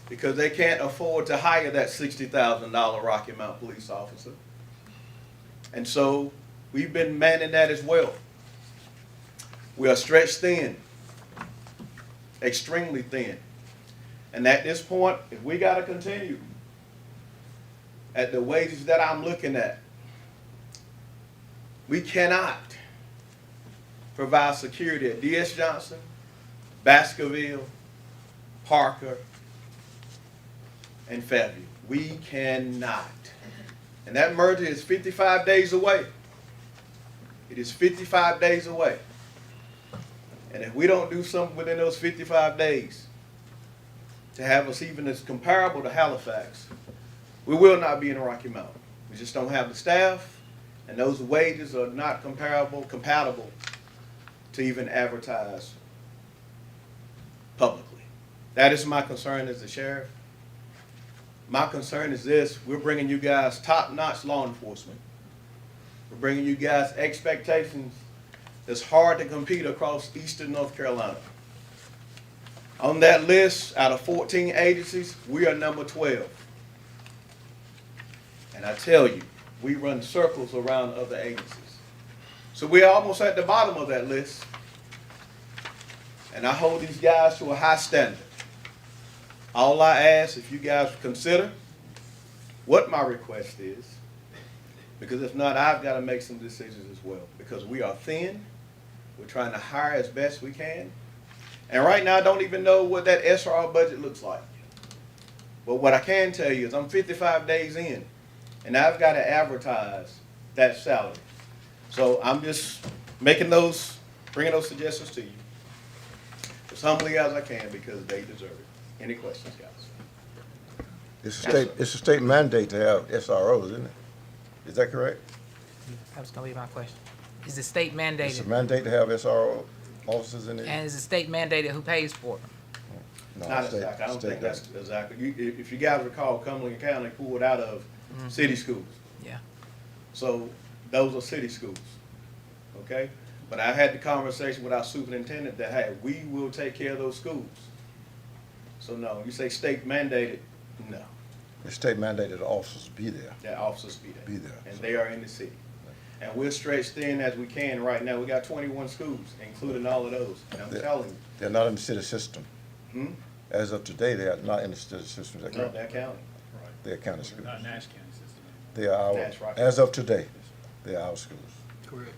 because they can't afford to hire that $60,000 Rocky Mountain police officer. And so we've been manning that as well. We are stretched thin, extremely thin. And at this point, if we got to continue at the wages that I'm looking at, we cannot provide security at D.S. Johnson, Baskerville, Parker, and Fairview. We cannot. And that merger is 55 days away. It is 55 days away. And if we don't do something within those 55 days to have us even as comparable to Halifax, we will not be in Rocky Mountain. We just don't have the staff, and those wages are not compatible to even advertise publicly. That is my concern as the sheriff. My concern is this: we're bringing you guys top-notch law enforcement. We're bringing you guys expectations that's hard to compete across eastern North Carolina. On that list, out of 14 agencies, we are number 12. And I tell you, we run circles around other agencies. So we're almost at the bottom of that list. And I hold these guys to a high standard. All I ask, if you guys consider what my request is, because if not, I've got to make some decisions as well. Because we are thin, we're trying to hire as best we can. And right now, I don't even know what that SRO budget looks like. But what I can tell you is I'm 55 days in, and I've got to advertise that salary. So I'm just bringing those suggestions to you as humbly as I can because they deserve it. Any questions, guys? It's a state mandate to have SROs, isn't it? Is that correct? That was gonna be my question. Is the state mandated? It's a mandate to have SRO officers in it? And is the state mandated who pays for it? No, Not state- exactly, I don't state think that's doesn't. exactly. If you guys recall, Cumberland County pulled out of city schools. Yeah. So those are city schools, okay? But I had the conversation with our superintendent that, hey, we will take care of those schools. So no, you say state mandated, no, The state mandated the officers be there. that officers be there. Be there. And they are in the city. And we're stretched thin as we can right now. We got 21 schools, including all of those. And I'm Yeah. telling you, They're not in the city system. hmm, As of today, they are not in the city system. no, that county. They're county schools. Not Nash County system. They are our, That's right. as of today, they are our schools. Correct.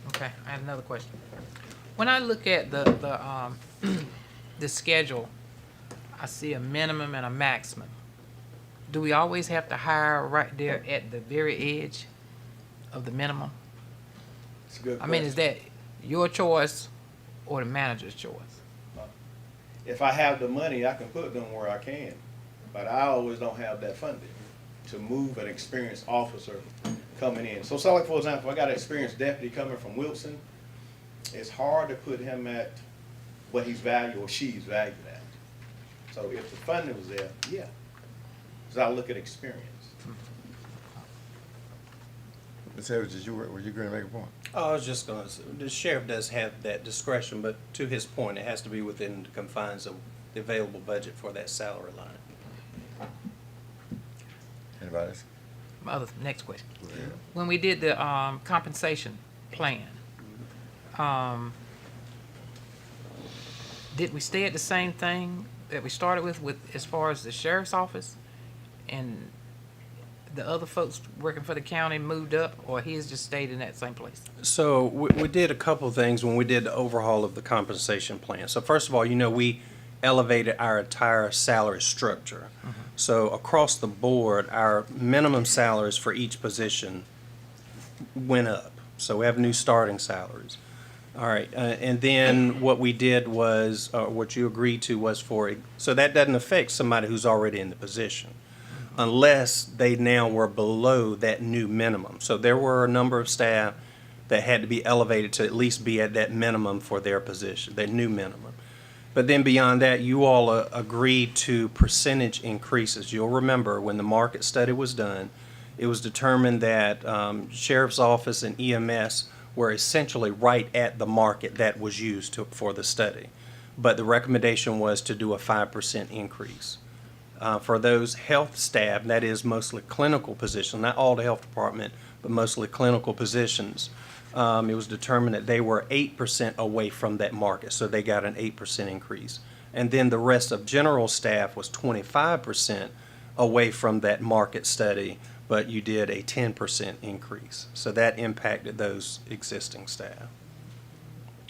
Okay, I have another question. When I look at the schedule, I see a minimum and a maximum. Do we always have to hire right there at the very edge of the minimum? It's a good I mean, is that your choice or the manager's choice? If I have the money, I can put them where I can, but I always don't have that funding to move an experienced officer coming in. So, like for example, I got an experienced deputy coming from Wilson. It's hard to put him at what he's valued or she's valued at. So if the funding was there, yeah, because I look at experience. Ms. Evans, were you going to make a point? Oh, I was just gonna say, the sheriff does have that discretion, but to his point, it has to be within the confines of the available budget for that salary line. Anybody else? Next question. Go ahead. When we did the compensation plan, did we stay at the same thing that we started with as far as the sheriff's office? And the other folks working for the county moved up, or his just stayed in that same place? So we did a couple of things when we did the overhaul of the compensation plan. So first of all, we elevated our entire salary structure. So across the board, our minimum salaries for each position went up. So we have new starting salaries. All right, and then what we did was, what you agreed to was so that doesn't affect somebody who's already in the position, unless they now were below that new minimum. So there were a number of staff that had to be elevated to at least be at that minimum for their position, that new minimum. But then beyond that, you all agreed to percentage increases. You'll remember when the market study was done, it was determined that Sheriff's Office and EMS were essentially right at the market that was used for the study. But the recommendation was to do a 5% increase. For those health staff, that is mostly clinical positions, not all the health department, but mostly clinical positions, it was determined that they were 8% away from that market, so they got an 8% increase. And then the rest of general staff was 25% away from that market study, but you did a 10% increase. So that impacted those existing staff.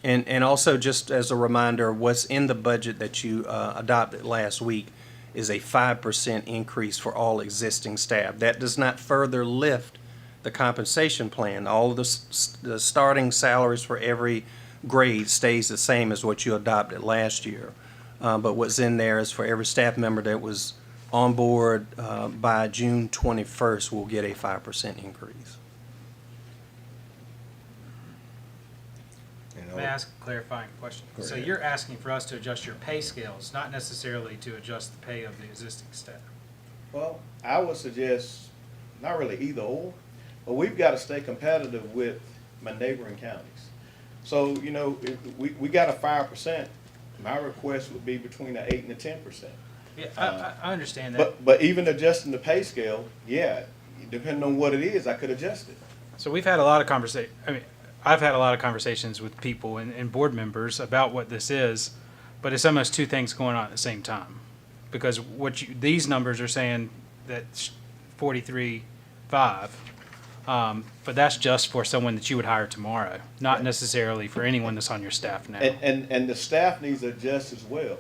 And also, just as a reminder, what's in the budget that you adopted last week is a 5% increase for all existing staff. That does not further lift the compensation plan. All of the starting salaries for every grade stays the same as what you adopted last year. But what's in there is for every staff member that was on board by June 21st will get a 5% increase. May I ask a clarifying question? Go So ahead. you're asking for us to adjust your pay scales, not necessarily to adjust the pay of the existing staff? Well, I would suggest not really either or, but we've got to stay competitive with my neighboring counties. So, if we got a 5%, my request would be between the 8 and the 10%. Yeah, I understand that. But even adjusting the pay scale, yeah, depending on what it is, I could adjust it. So we've had a lot of I've had a lot of conversations with people and board members about what this is, but it's almost two things going on at the same time. Because these numbers are saying that 43.5, but that's just for someone that you would hire tomorrow, not necessarily for anyone that's on your staff now. And the staff needs to adjust as well,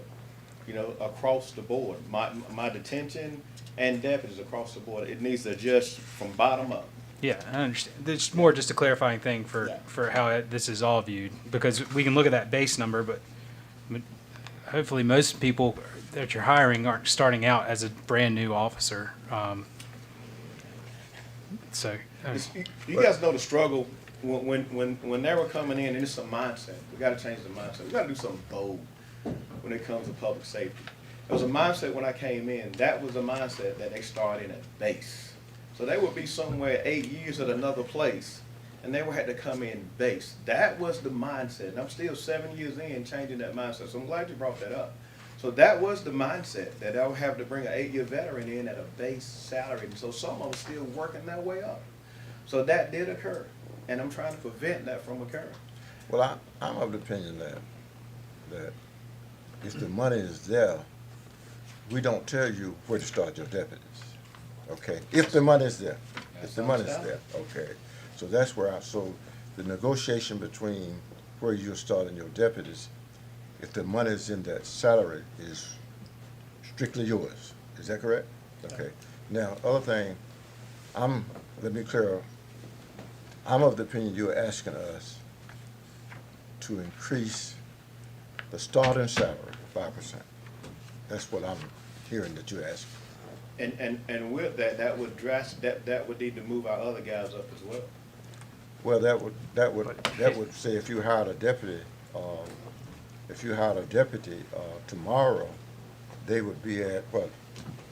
across the board. My detention and deputies across the board, it needs to adjust from bottom up. Yeah, I understand. It's more just a clarifying thing for how this is all viewed, because we can look at that base number, but hopefully most people that you're hiring aren't starting out as a brand-new officer. You guys know the struggle when they were coming in, and it's a mindset, we gotta change the mindset. We gotta do something bold when it comes to public safety. It was a mindset when I came in, that was a mindset that they started at base. So they would be somewhere 8 years at another place, and they would have to come in base. That was the mindset, and I'm still 7 years in changing that mindset, so I'm glad you brought that up. So that was the mindset, that I would have to bring an 8-year veteran in at a base salary, so some of them still working their way up. So that did occur, and I'm trying to prevent that from occurring. Well, I'm of the opinion that if the money is there, we don't tell you where to start your deputies, okay? If the money is there, if the money is there, okay. So that's where so the negotiation between where you're starting your deputies, if the money is in that salary, is strictly yours. Is that correct? Okay. Now, other thing, let me clear up. I'm of the opinion you're asking us to increase the starting salary 5%. That's what I'm hearing that you're asking. And with that, that would need to move our other guys up as well. Well, that would say if you hired a deputy, tomorrow, they would be at what,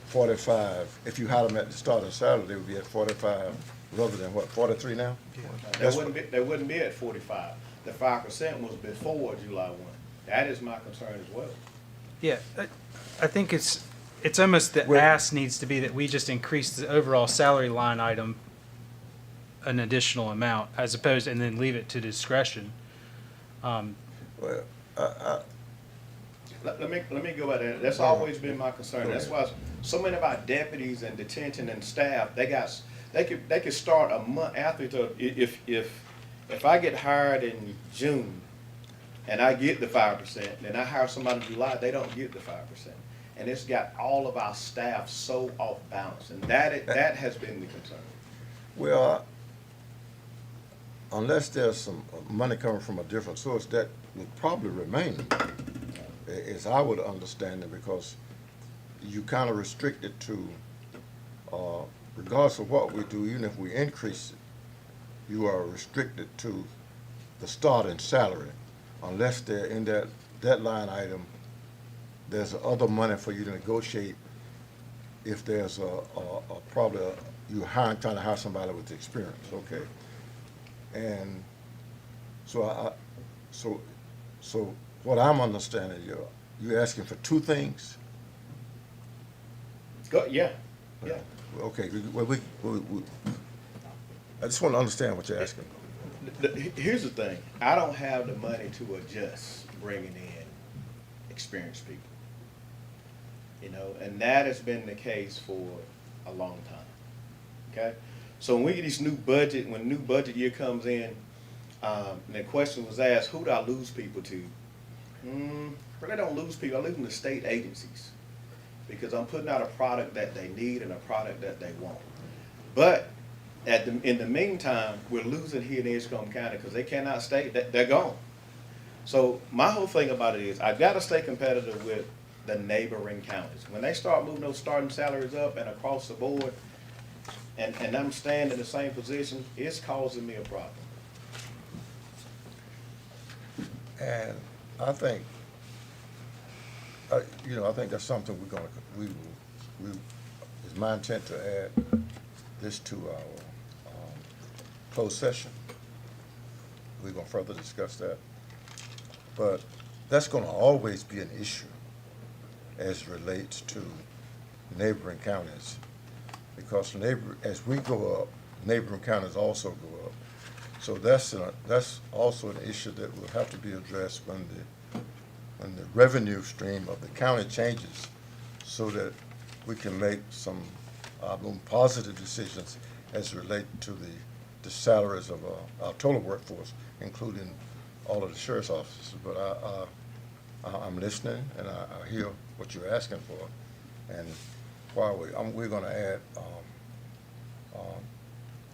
45. If you hired them at the starting salary, they would be at 45 rather than what, 43 now? They wouldn't be at 45. The 5% was before July 1. That is my concern as well. Yeah, I think it's almost the ask needs to be that we just increase the overall salary line item an additional amount, as opposed, and then leave it to discretion. Let me go at that. That's always been my concern. That's why so many of our deputies and detention and staff, they could start a month after. If I get hired in June and I get the 5%, then I hire somebody in July, they don't get the 5%. And it's got all of our staff so off balance, and that has been the concern. Well, unless there's some money coming from a different source, that will probably remain, as I would understand it, because you kind of restrict it to, regardless of what we do, even if we increase it, you are restricted to the starting salary, unless they're in that line item. There's other money for you to negotiate if there's you're trying to hire somebody with experience, okay? And so so what I'm understanding, you're asking for two things? Yeah. Okay, I just want to understand what you're asking. Here's the thing. I don't have the money to adjust bringing in experienced people. And that has been the case for a long time. Okay? So when we get this new budget, when new budget year comes in, and the question was asked, who do I lose people to? Really don't lose people. I lose them to state agencies, because I'm putting out a product that they need and a product that they want. But in the meantime, we're losing here in Edgecombe County because they cannot stay. They're gone. So my whole thing about it is I've got to stay competitive with the neighboring counties. When they start moving those starting salaries up and across the board, and I'm staying in the same position, it's causing me a problem. And I think, I think that's something it's my intent to add this to our closed session. We're going to further discuss that. But that's going to always be an issue as it relates to neighboring counties, because as we go up, neighboring counties also go up. So that's also an issue that will have to be addressed when the revenue stream of the county changes, so that we can make some positive decisions as it relates to the salaries of our total workforce, including all of the sheriff's officers. But I'm listening, and I hear what you're asking for, and while we're going to add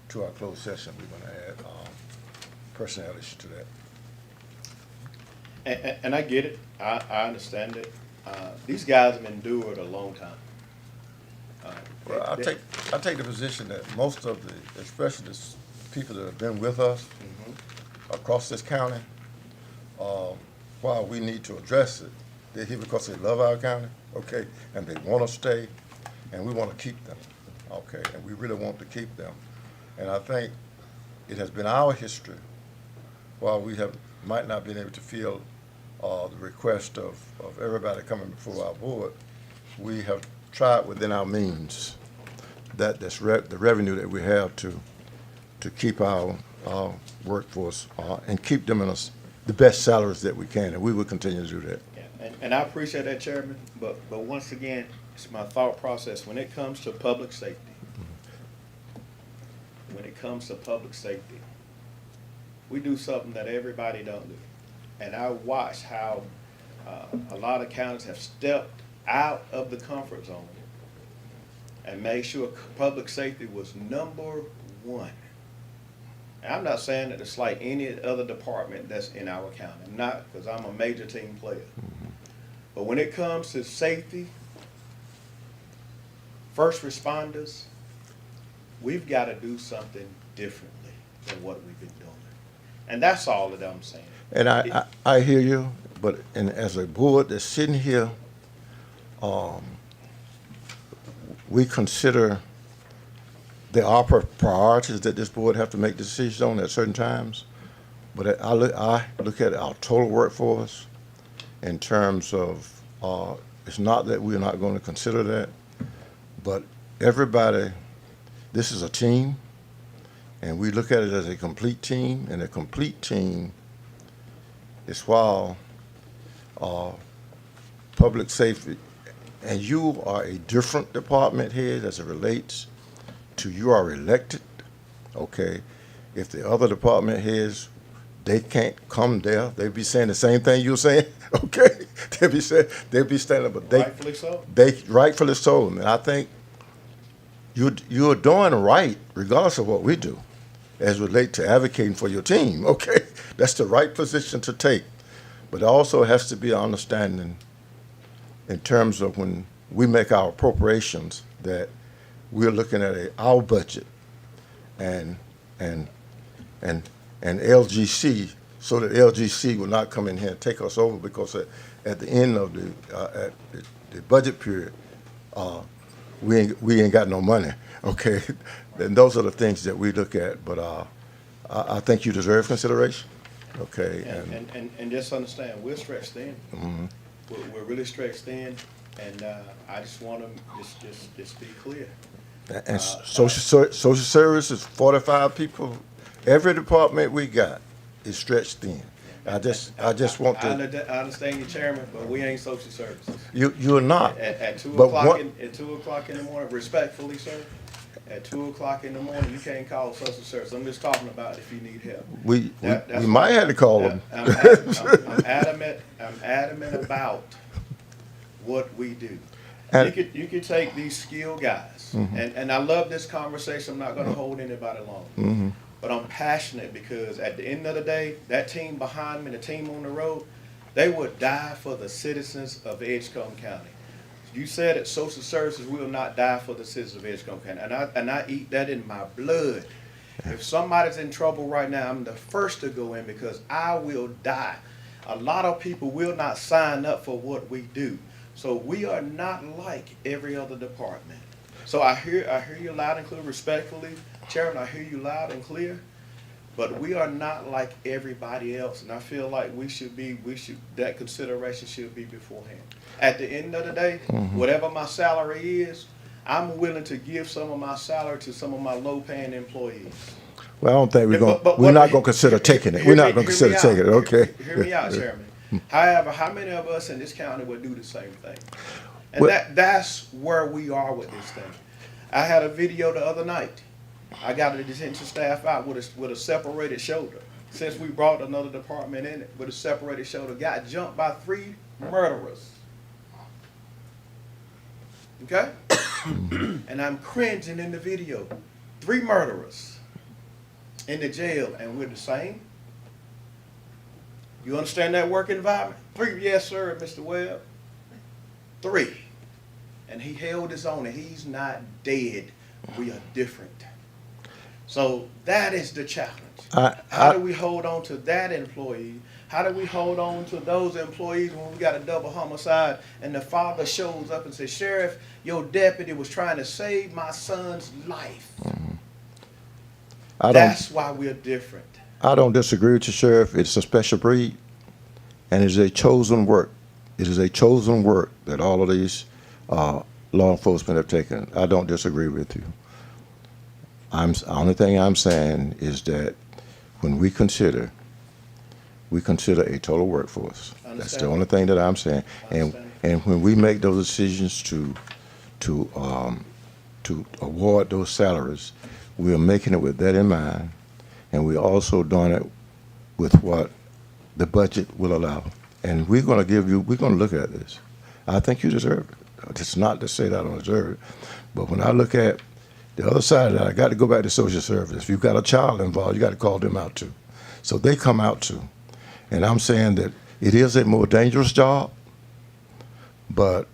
to our closed session, we're going to add personnel issue to that. And I get it. I understand it. These guys have endured a long time. Well, I take the position that most of especially the people that have been with us, across this county. While we need to address it, they're here because they love our county, okay, and they want to stay, and we want to keep them, okay, and we really want to keep them. And I think it has been our history, while we might not been able to fill the request of everybody coming before our board, we have tried within our means the revenue that we have to keep our workforce and keep them in the best salaries that we can, and we will continue to do that. Yeah, and I appreciate that, Chairman, but once again, it's my thought process. When it comes to public safety, we do something that everybody don't do. And I watch how a lot of counties have stepped out of the comfort zone and made sure public safety was number one. And I'm not saying that it's like any other department that's in our county. I'm not, because I'm a major team player. But when it comes to safety, first responders, we've got to do something differently than what we've been doing. And that's all that I'm saying. And I hear you, but as a board that's sitting here, we consider there are priorities that this board have to make decisions on at certain times. But I look at our total workforce in terms of, it's not that we're not going to consider that, but everybody, this is a team, and we look at it as a complete team, and a complete team is while public safety, and you are a different department head as it relates to you are elected, okay? If the other department heads, they can't come there, they be saying the same thing you're saying, okay? They'll be standing up, but Rightfully so. Rightfully so, and I think you're doing right regardless of what we do as relate to advocating for your team, okay? That's the right position to take. But it also has to be an understanding in terms of when we make our appropriations that we're looking at our budget and LGC, so that LGC will not come in here and take us over, because at the end of the budget period, we ain't got no money, okay? And those are the things that we look at, but I think you deserve consideration, okay? And just understand, we're stretched thin. Mm-hmm. We're really stretched thin, and I just want to just be clear. And social service is 45 people. Every department we got is stretched thin. I just want to. I understand you, Chairman, but we ain't social services. You're not. At 2 But o'clock at 2 o'clock in the morning, respectfully, sir, at 2 o'clock in the morning, you can't call social service. I'm just talking about if you need help. We might have to call them. I'm adamant about what we do. And you could take these skilled guys, mm-hmm. and I love this conversation. I'm not going to hold anybody long. Mm-hmm. But I'm passionate because at the end of the day, that team behind me, the team on the road, they would die for the citizens of Edgecombe County. You said that social services will not die for the citizens of Edgecombe County, and I eat that in my blood. If somebody's in trouble right now, I'm the first to go in because I will die. A lot of people will not sign up for what we do. So we are not like every other department. So I hear you loud and clear, respectfully, Chairman, I hear you loud and clear, but we are not like everybody else, and I feel like that consideration should be beforehand. At the end of the day, mm-hmm. whatever my salary is, I'm willing to give some of my salary to some of my low-paying employees. Well, I don't think we're not going to consider taking it. We're not going to consider taking it, okay? Hear me out, Chairman. However, how many of us in this county would do the same thing? And that's where we are with this thing. I had a video the other night. I got a detention staff out with a separated shoulder. Since we brought another department in it with a separated shoulder, got jumped by 3 murderers. Okay? And I'm cringing in the video. 3 murderers in the jail, and we're the same. You understand that work environment? 3, yes, sir, Mr. Webb. 3. And he held his own, and he's not dead. We are different. So that is the challenge. I- How do we hold on to that employee? How do we hold on to those employees when we got a double homicide and the father shows up and says, Sheriff, your deputy was trying to save my son's life. That's why we're different. I don't disagree with you, Sheriff. It's a special breed, and it's a chosen work. It is a chosen work that all of these law enforcement have taken. I don't disagree with you. The only thing I'm saying is that when we consider a total workforce. That's the only thing that I'm saying. And when we make those decisions to award those salaries, we are making it with that in mind, and we're also doing it with what the budget will allow. And we're going to look at this. I think you deserve it. It's not to say that I don't deserve it, but when I look at the other side of that, I got to go back to social service. If you've got a child involved, you got to call them out too. So they come out too. And I'm saying that it is a more dangerous job, but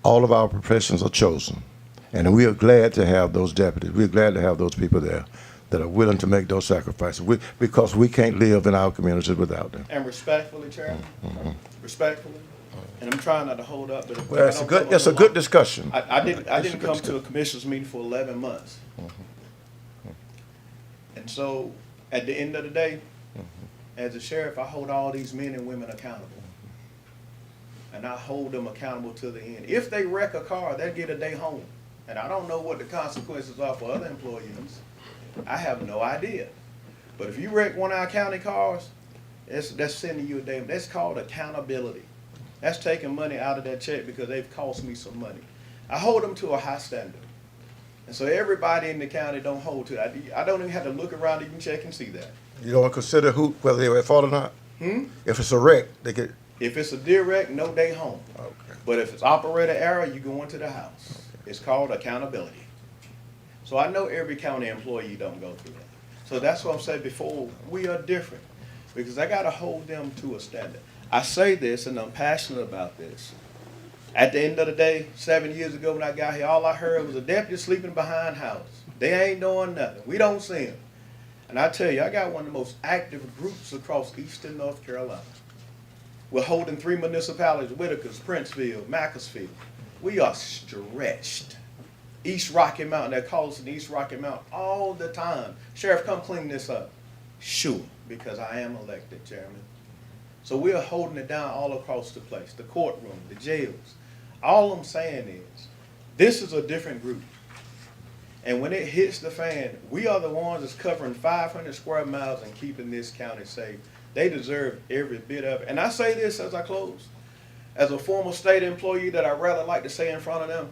all of our professions are chosen. And we are glad to have those deputies. We're glad to have those people there that are willing to make those sacrifices because we can't live in our communities without them. And respectfully, Chairman, respectfully, and I'm trying not to hold up, but Well, it's a good discussion. I didn't come to a commissioners meeting for 11 months. And so at the end of the day, as a sheriff, I hold all these men and women accountable. And I hold them accountable to the end. If they wreck a car, they'll get a day home. And I don't know what the consequences are for other employees. I have no idea. But if you wreck one of our county cars, that's sending you a day. That's called accountability. That's taking money out of that check because they've cost me some money. I hold them to a high standard. And so everybody in the county don't hold to that. I don't even have to look around to even check and see that. You don't consider whether they were at fault or not? If it's a wreck, they get... If it's a deer wreck, no day home. Okay. But if it's operator error, you go into the house. Okay. It's called accountability. So I know every county employee don't go through that. So that's what I'm saying before, we are different. Because I got to hold them to a standard. I say this, and I'm passionate about this. At the end of the day, 7 years ago when I got here, all I heard was a deputy sleeping behind house. They ain't doing nothing. We don't see them. And I tell you, I got one of the most active groups across eastern North Carolina. We're holding 3 municipalities, Whitakers, Princeville, Macclesfield. We are stretched. East Rocky Mountain, they call us in East Rocky Mountain all the time. Sheriff, come clean this up. Sure, because I am elected, Chairman. So we're holding it down all across the place, the courtroom, the jails. All I'm saying is, this is a different group. And when it hits the fan, we are the ones that's covering 500 square miles and keeping this county safe. They deserve every bit of it. And I say this as I close. As a former state employee that I rather like to say in front of them,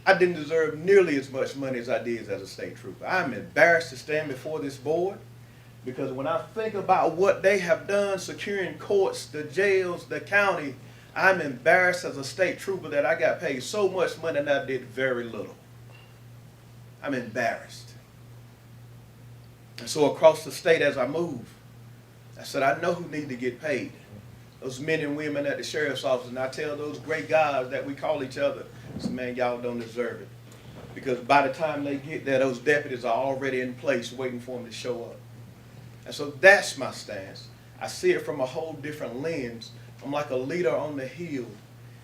I didn't deserve nearly as much money as I did as a state trooper. I'm embarrassed to stand before this board because when I think about what they have done, securing courts, the jails, the county, I'm embarrassed as a state trooper that I got paid so much money and I did very little. I'm embarrassed. And so across the state as I move, I said, I know who need to get paid. Those men and women at the sheriff's office, and I tell those great guys that we call each other, I said, man, y'all don't deserve it. Because by the time they get there, those deputies are already in place waiting for them to show up. And so that's my stance. I see it from a whole different lens. I'm like a leader on the hill.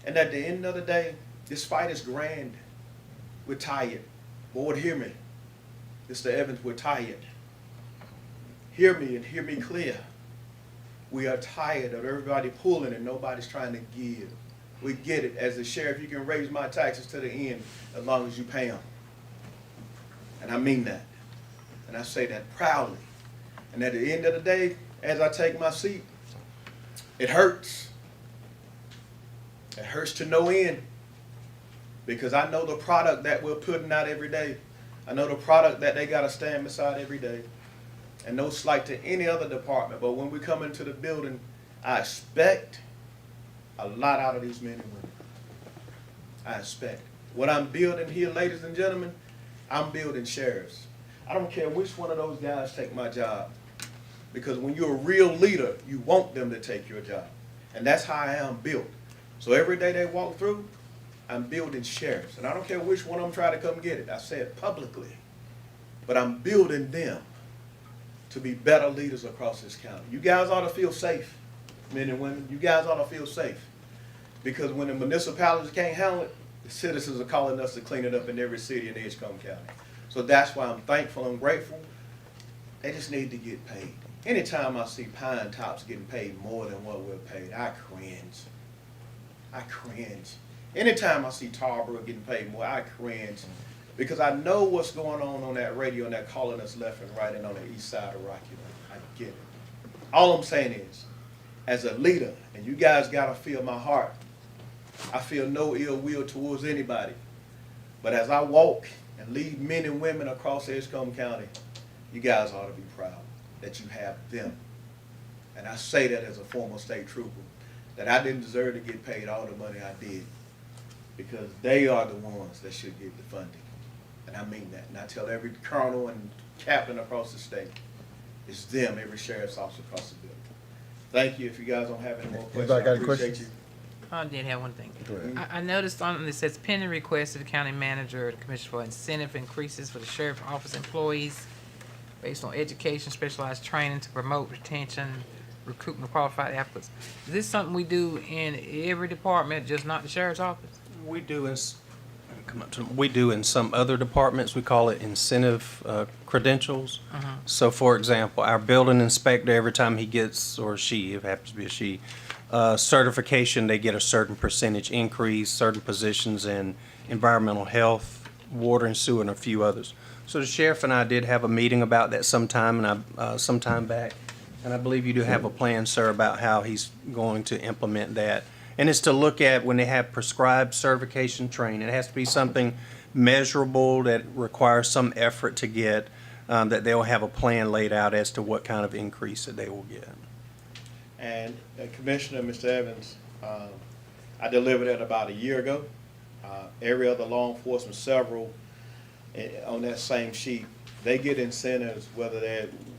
And at the end of the day, this fight is grand. We're tired. Board, hear me. Mr. Evans, we're tired. Hear me and hear me clear. We are tired of everybody pulling and nobody's trying to give. We get it. As a sheriff, you can raise my taxes to the end as long as you pay them. And I mean that. And I say that proudly. And at the end of the day, as I take my seat, it hurts. It hurts to no end. Because I know the product that we're putting out every day. I know the product that they got to stand beside every day. And no slight to any other department, but when we come into the building, I expect a lot out of these men and women. I expect. What I'm building here, ladies and gentlemen, I'm building sheriffs. I don't care which one of those guys take my job. Because when you're a real leader, you want them to take your job. And that's how I am built. So every day they walk through, I'm building sheriffs. And I don't care which one of them try to come get it. I say it publicly. but I'm building them to be better leaders across this county. You guys ought to feel safe, men and women. You guys ought to feel safe. Because when the municipalities can't handle it, the citizens are calling us to clean it up in every city in Edgecombe County. So that's why I'm thankful and grateful. They just need to get paid. Anytime I see Pine Tops getting paid more than what we're paid, I cringe. I cringe. Anytime I see Tarboro getting paid more, I cringe. Because I know what's going on that radio and they're calling us left and right and on the east side of Rocky Mount. I get it. All I'm saying is, as a leader, and you guys gotta feel my heart, I feel no ill will towards anybody. But as I walk and lead men and women across Edgecombe County, you guys ought to be proud that you have them. And I say that as a former state trooper, that I didn't deserve to get paid all the money I did, because they are the ones that should get the funding. And I mean that. And I tell every colonel and captain across the state, it's them, every sheriff's officer across the building. Thank you. If you guys don't have any more questions, I appreciate you. I did have one thing. Go ahead. I noticed on it says pending request to the county manager, the commissioner for incentive increases for the sheriff's office employees based on education, specialized training to promote retention, recruitment of qualified applicants. Is this something we do in every department, just not the sheriff's office? We do in some other departments. We call it incentive credentials. So, for example, our building inspector, every time he gets, or she, if it happens to be a she, certification, they get a certain percentage increase, certain positions in environmental health, water and sewer, and a few others. So the sheriff and I did have a meeting about that sometime back, and I believe you do have a plan, sir, about how he's going to implement that. And it's to look at when they have prescribed certification training. It has to be something measurable that requires some effort to get, that they'll have a plan laid out as to what kind of increase that they will get. And Commissioner, Mr. Evans, I delivered that about a year ago. Every other law enforcement, several on that same sheet, they get incentives, whether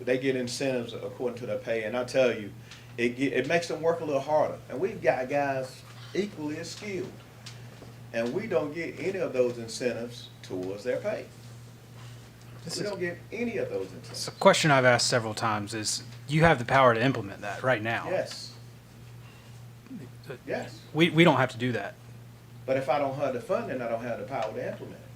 they get incentives according to their pay. And I tell you, it makes them work a little harder. And we've got guys equally as skilled, and we don't get any of those incentives towards their pay. We don't get any of those incentives. So a question I've asked several times is, you have the power to implement that right now. Yes. Yes. We don't have to do that. But if I don't have the funding, I don't have the power to implement it.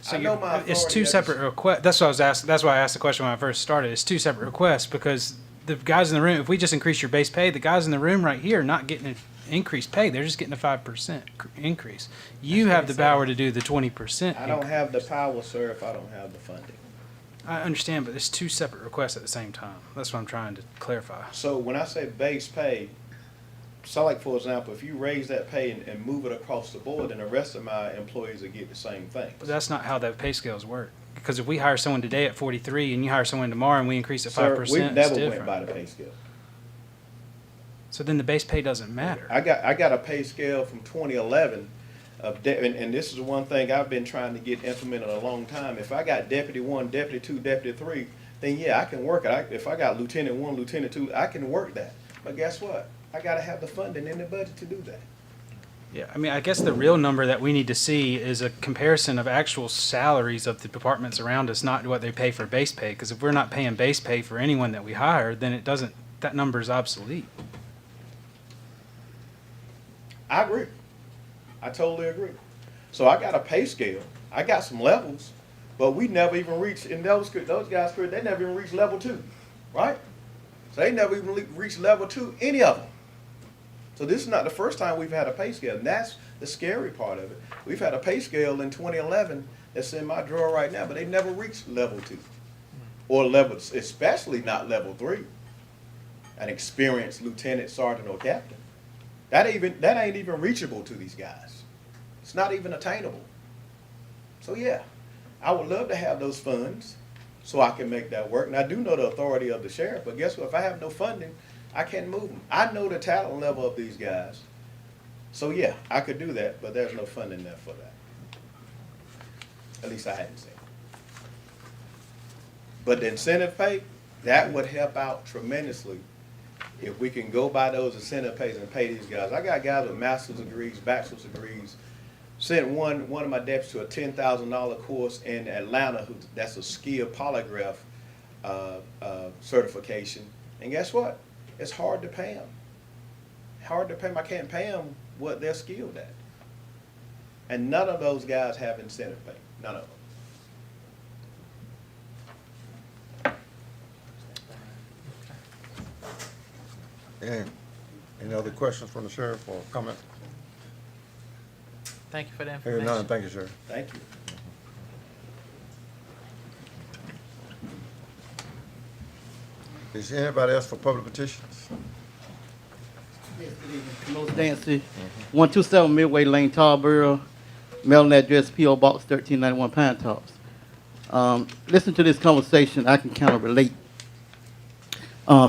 So I know my it's authority two as a- separate requests. That's what I was asked. That's why I asked the question when I first started. It's two separate requests, because the guys in the room, if we just increase your base pay, the guys in the room right here are not getting an increased pay. They're just getting a 5% increase. You have the power to do the 20%. I don't have the power, sir, if I don't have the funding. I understand, but it's two separate requests at the same time. That's what I'm trying to clarify. So when I say base pay, so like, for example, if you raise that pay and move it across the board, then the rest of my employees will get the same thing. But that's not how the pay scales work. Because if we hire someone today at 43 and you hire someone tomorrow and we increase it 5%, Sir, we it's never different. went by the pay scale. So then the base pay doesn't matter. I got a pay scale from 2011 and this is one thing I've been trying to get implemented a long time. If I got Deputy 1, Deputy 2, Deputy 3, then yeah, I can work it. If I got Lieutenant 1, Lieutenant 2, I can work that. But guess what? I got to have the funding in the budget to do that. Yeah, I mean, I guess the real number that we need to see is a comparison of actual salaries of the departments around us, not what they pay for base pay. Because if we're not paying base pay for anyone that we hire, then it doesn't, that number is obsolete. I agree. I totally agree. So I got a pay scale. I got some levels, but we never even reached, in those guys' career, they never even reached level 2, right? So they never even reached level 2, any of them. So this is not the first time we've had a pay scale, and that's the scary part of it. We've had a pay scale in 2011 that's in my drawer right now, but they never reached level 2, or level, especially not level 3, an experienced lieutenant, sergeant, or captain. That ain't even reachable to these guys. It's not even attainable. So yeah, I would love to have those funds so I can make that work. And I do know the authority of the sheriff, but guess what? If I have no funding, I can't move them. I know the talent level of these guys. So yeah, I could do that, but there's no funding there for that. At least I hadn't seen it. But the incentive pay, that would help out tremendously if we can go by those incentive pays and pay these guys. I got guys with master's degrees, bachelor's degrees, Sent one of my deputies to a $10,000 course in Atlanta. That's a skill polygraph certification. And guess what? It's hard to pay them. Hard to pay them. I can't pay them what they're skilled at. And none of those guys have incentive pay. None of them. Any other questions from the sheriff or comment? Thank you for the Hearing information. none, thank you, Sheriff. Thank you. Is there anybody else for public petitions? Most Dancy, 127 Midway Lane, Tarboro, mailing address P.O. Box 1391 Pine Tops. Listen to this conversation, I can kind of relate.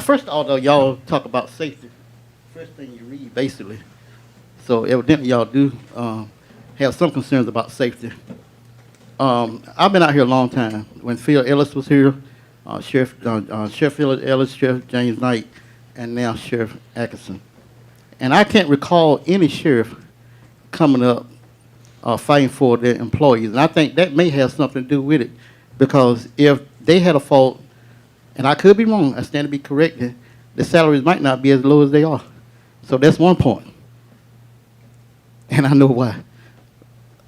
First, although y'all talk about safety, first thing you read, basically. So evidently y'all do have some concerns about safety. I've been out here a long time. When Phil Ellis was here, Sheriff Phil Ellis, Sheriff James Knight, and now Sheriff Atkinson. And I can't recall any sheriff coming up fighting for their employees. And I think that may have something to do with it, because if they had a fault, and I could be wrong, I stand to be corrected, the salaries might not be as low as they are. So that's one point. And I know why.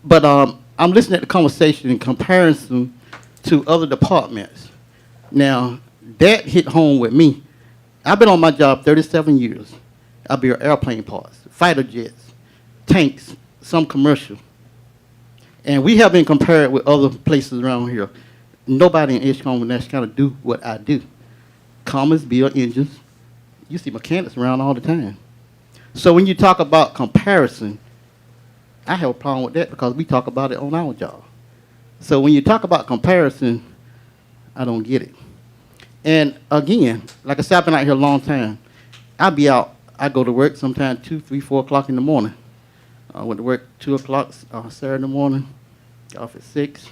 But I'm listening to the conversation in comparison to other departments. Now, that hit home with me. I've been on my job 37 years. I build airplane parts, fighter jets, tanks, some commercial. And we have been compared with other places around here. Nobody in Edgecombe and Nash County do what I do. Commerce, build engines. You see mechanics around all the time. So when you talk about comparison, I have a problem with that because we talk about it on our job. So when you talk about comparison, I don't get it. And again, like I said, I've been out here a long time. I be out. I go to work sometimes 2, 3, 4 o'clock in the morning. I went to work 2 o'clock Saturday morning, got off at 6.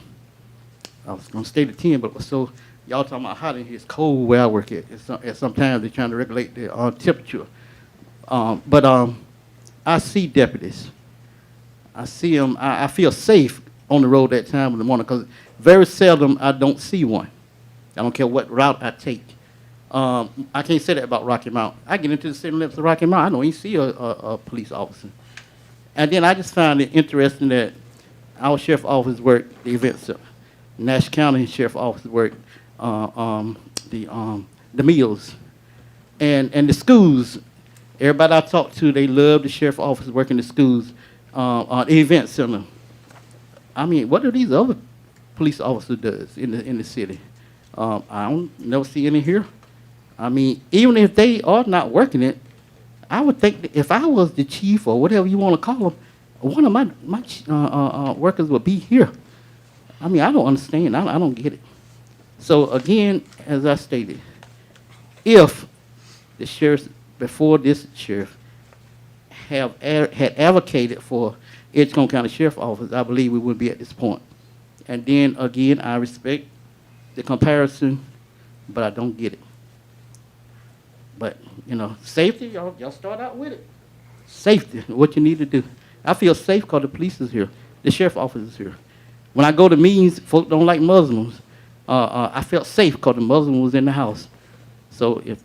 I was going to stay to 10, but it was so, y'all talking about hot in here, it's cold where I work at. Sometimes they're trying to regulate the temperature. But I see deputies. I see them. I feel safe on the road that time in the morning because very seldom I don't see one. I don't care what route I take. I can't say that about Rocky Mount. I get into the city limits of Rocky Mount, I don't even see a police officer. And then I just find it interesting that our sheriff office work the event center. Nash County Sheriff Office work the meals. And the schools, everybody I talk to, they love the sheriff office work in the schools, the event center. I mean, what do these other police officers does in the city? I don't never see any here. I mean, even if they are not working it, I would think that if I was the chief or whatever you want to call them, one of my workers would be here. I mean, I don't understand. I don't get it. So again, as I stated, if the sheriff, before this sheriff, had advocated for Edgecombe County Sheriff Office, I believe we would be at this point. And then again, I respect the comparison, but I don't get it. But, you know, safety, y'all start out with it. Safety, what you need to do. I feel safe because the police is here. The sheriff office is here. When I go to meetings, folks don't like Muslims. I felt safe because the Muslim was in the house. So if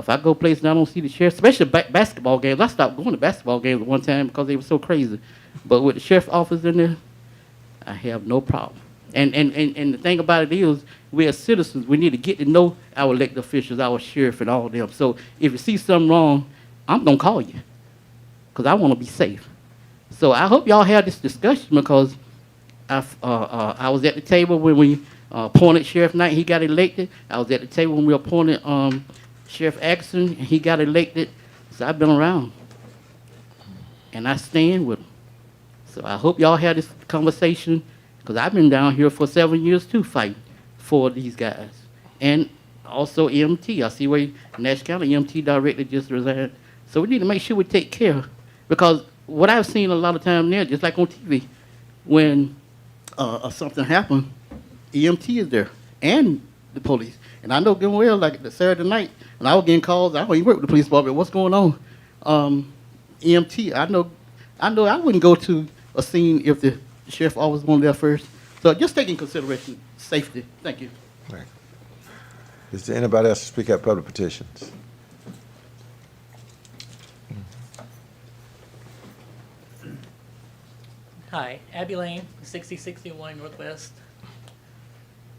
I go places and I don't see the sheriff, especially basketball games, I stopped going to basketball games at one time because they were so crazy. But with the sheriff's office in there, I have no problem. And the thing about it is, we as citizens, we need to get to know our elected officials, our sheriff and all of them. So if you see something wrong, I'm going to call you because I want to be safe. So I hope y'all have this discussion because I was at the table when we appointed Sheriff Knight, he got elected. I was at the table when we appointed Sheriff Atkinson, and he got elected. So I've been around. And I stand with him. So I hope y'all have this conversation because I've been down here for 7 years too fighting for these guys. And also EMT. I see where Nash County EMT director just resigned. So we need to make sure we take care because what I've seen a lot of time there, just like on TV, when something happened, EMT is there and the police. And I know good well, like the Saturday night, when I was getting calls, I don't even work with the police department. What's going on? EMT, I know I wouldn't go to a scene if the sheriff always wanted there first. So just taking consideration safety. Thank you. Right. Is there anybody else to speak at public petitions? Hi, Abby Lane, 6061 Northwest,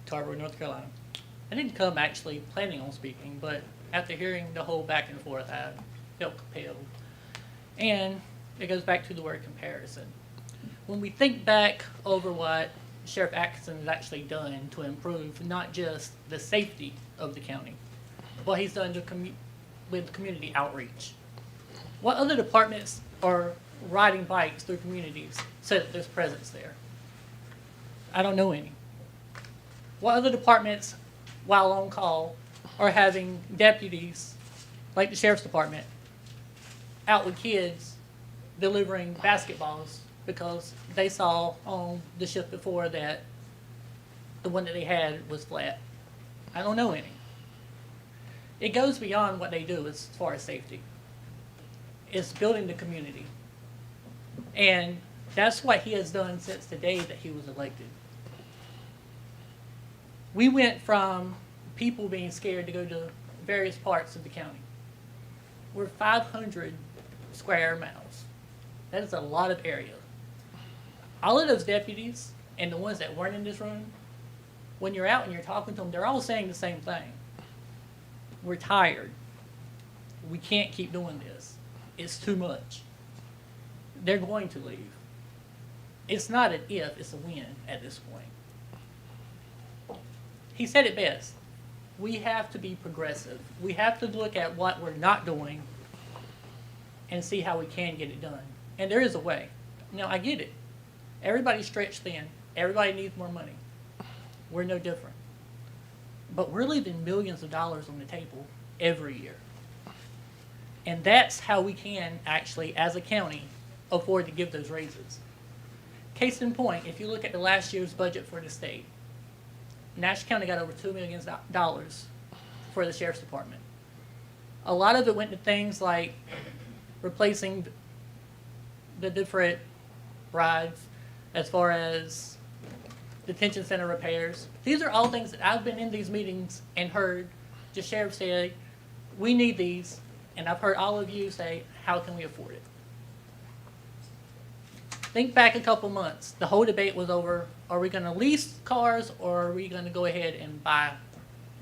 Tarboro, North Carolina. I didn't come actually planning on speaking, but after hearing the whole back and forth, I felt compelled. And it goes back to the word comparison. When we think back over what Sheriff Atkinson has actually done to improve not just the safety of the county, what he's done to with community outreach. What other departments are riding bikes through communities so that there's presence there? I don't know any. What other departments, while on call, are having deputies, like the sheriff's department, out with kids delivering basketballs because they saw on the shift before that the one that they had was flat? I don't know any. It goes beyond what they do as far as safety. It's building the community. And that's what he has done since the day that he was elected. We went from people being scared to go to various parts of the county. We're 500 square miles. That is a lot of area. All of those deputies and the ones that weren't in this room, when you're out and you're talking to them, they're all saying the same thing. We're tired. We can't keep doing this. It's too much. They're going to leave. It's not an if, it's a when at this point. He said it best. We have to be progressive. We have to look at what we're not doing and see how we can get it done. And there is a way. Now, I get it. Everybody's stretched thin. Everybody needs more money. We're no different. But we're leaving millions of dollars on the table every year. And that's how we can actually, as a county, afford to give those raises. Case in point, if you look at the last year's budget for the state, Nash County got over $2 million for the sheriff's department. A lot of it went to things like replacing the different rides as far as detention center repairs. These are all things that I've been in these meetings and heard the sheriff say, we need these, and I've heard all of you say, how can we afford it? Think back a couple months. The whole debate was over, are we going to lease cars or are we going to go ahead and buy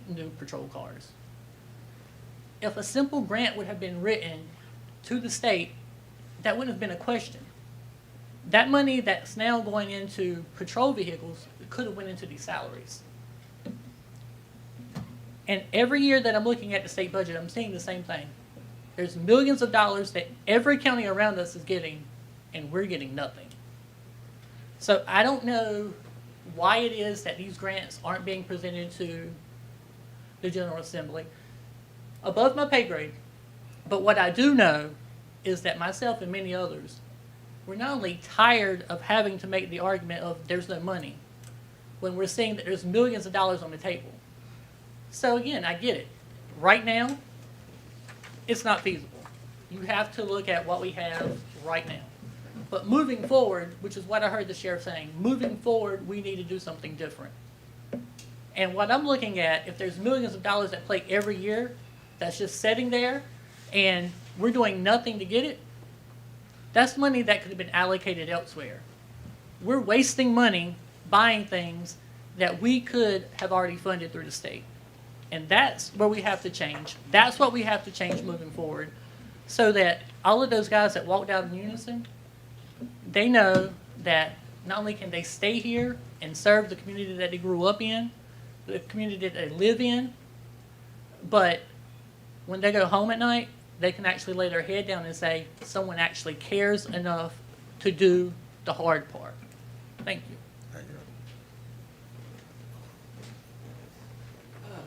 new patrol cars? If a simple grant would have been written to the state, that wouldn't have been a question. That money that's now going into patrol vehicles could have went into these salaries. And every year that I'm looking at the state budget, I'm seeing the same thing. There's millions of dollars that every county around us is getting, and we're getting nothing. So I don't know why it is that these grants aren't being presented to the General Assembly. Above my pay grade. But what I do know is that myself and many others, we're not only tired of having to make the argument of there's no money, when we're seeing that there's millions of dollars on the table. So again, I get it. Right now, it's not feasible. You have to look at what we have right now. But moving forward, which is what I heard the sheriff saying, moving forward, we need to do something different. And what I'm looking at, if there's millions of dollars at play every year, that's just sitting there, and we're doing nothing to get it, that's money that could have been allocated elsewhere. We're wasting money buying things that we could have already funded through the state. And that's where we have to change. That's what we have to change moving forward, so that all of those guys that walked out in unison, they know that not only can they stay here and serve the community that they grew up in, the community that they live in, but when they go home at night, they can actually lay their head down and say, someone actually cares enough to do the hard part. Thank you.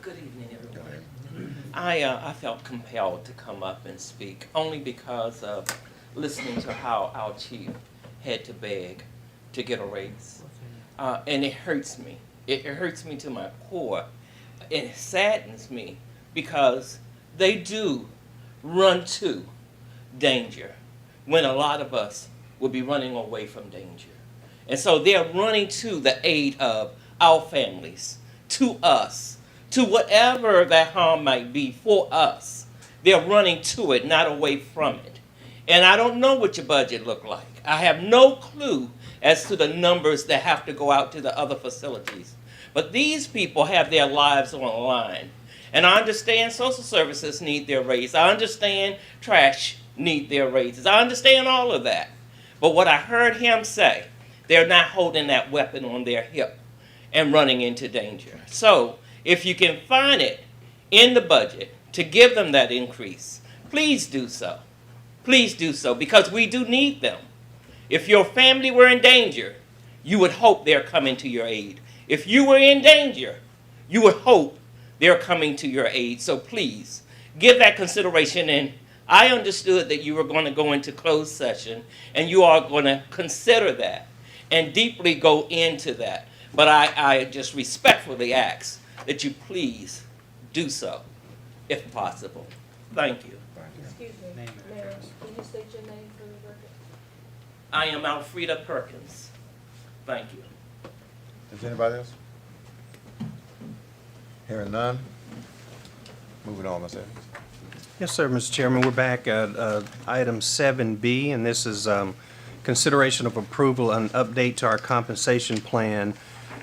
Good evening, everyone. I felt compelled to come up and speak only because of listening to how our chief had to beg to get a raise. And it hurts me. It hurts me to my core. It saddens me because they do run to danger when a lot of us will be running away from danger. And so they're running to the aid of our families, to us, to whatever that harm might be for us. They're running to it, not away from it. And I don't know what your budget look like. I have no clue as to the numbers that have to go out to the other facilities. But these people have their lives on the line. And I understand social services need their raise. I understand trash need their raises. I understand all of that. But what I heard him say, they're not holding that weapon on their hip and running into danger. So if you can find it in the budget to give them that increase, please do so. Please do so, because we do need them. If your family were in danger, you would hope they're coming to your aid. If you were in danger, you would hope they're coming to your aid. So please, give that consideration. And I understood that you were going to go into closed session, and you are going to consider that and deeply go into that. But I just respectfully ask that you please do so, if possible. Thank you. Excuse me, Mayor, can you state your name for the record? I am Alfreda Perkins. Thank you. Is anybody else? Hearing none. Moving on, Ms. Evans. Yes, sir, Mr. Chairman. We're back at item 7B, and this is consideration of approval and update to our compensation plan.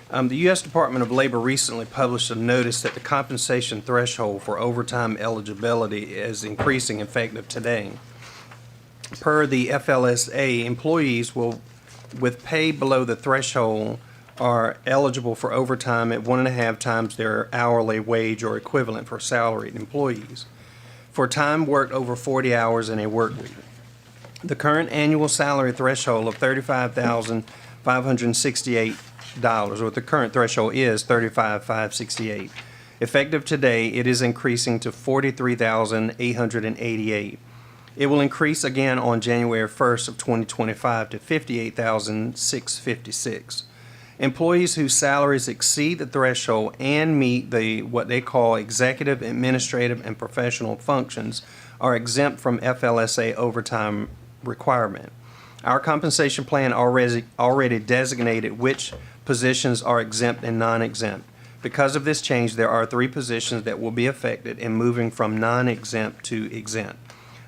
The U.S. Department of Labor recently published a notice that the compensation threshold for overtime eligibility is increasing effective today. Per the FLSA, employees with pay below the threshold are eligible for overtime at 1.5 times their hourly wage or equivalent for salaried employees for time worked over 40 hours in a work week. The current annual salary threshold of $35,568, or the current threshold is $35,568. Effective today, it is increasing to $43,888. It will increase again on January 1st of 2025 to $58,656. Employees whose salaries exceed the threshold and meet what they call executive, administrative, and professional functions are exempt from FLSA overtime requirement. Our compensation plan already designated which positions are exempt and non-exempt. Because of this change, there are 3 positions that will be affected in moving from non-exempt to exempt.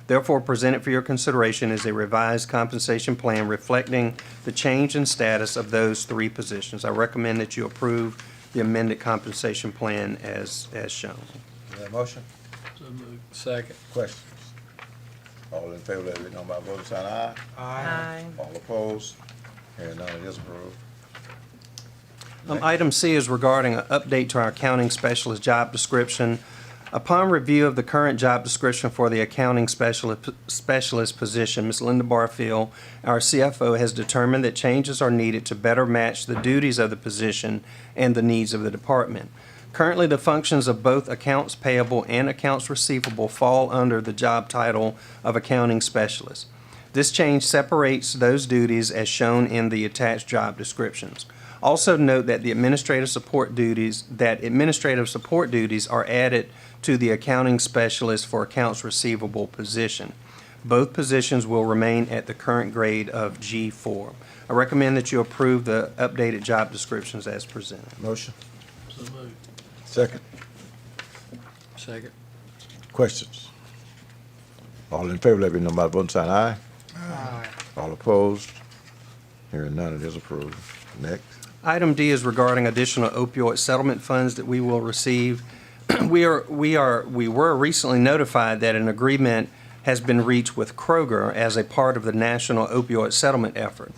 Therefore, presented for your consideration is a revised compensation plan reflecting the change in status of those 3 positions. I recommend that you approve the amended compensation plan as shown. Is there a motion? So moved. Second. Questions? All in favor, let it be known by voting sign aye. Aye. All opposed? Hearing none, it is approved. Item C is regarding an update to our accounting specialist job description. Upon review of the current job description for the accounting specialist position, Ms. Linda Barfield, our CFO, has determined that changes are needed to better match the duties of the position and the needs of the department. Currently, the functions of both accounts payable and accounts receivable fall under the job title of accounting specialist. This change separates those duties as shown in the attached job descriptions. Also note that the administrative support duties are added to the accounting specialist for accounts receivable position. Both positions will remain at the current grade of G4. I recommend that you approve the updated job descriptions as presented. Motion? So moved. Second. Second. Questions? All in favor, let it be known by voting sign aye. Aye. All opposed? Hearing none, it is approved. Next. Item D is regarding additional opioid settlement funds that we will receive. We were recently notified that an agreement has been reached with Kroger as a part of the national opioid settlement effort.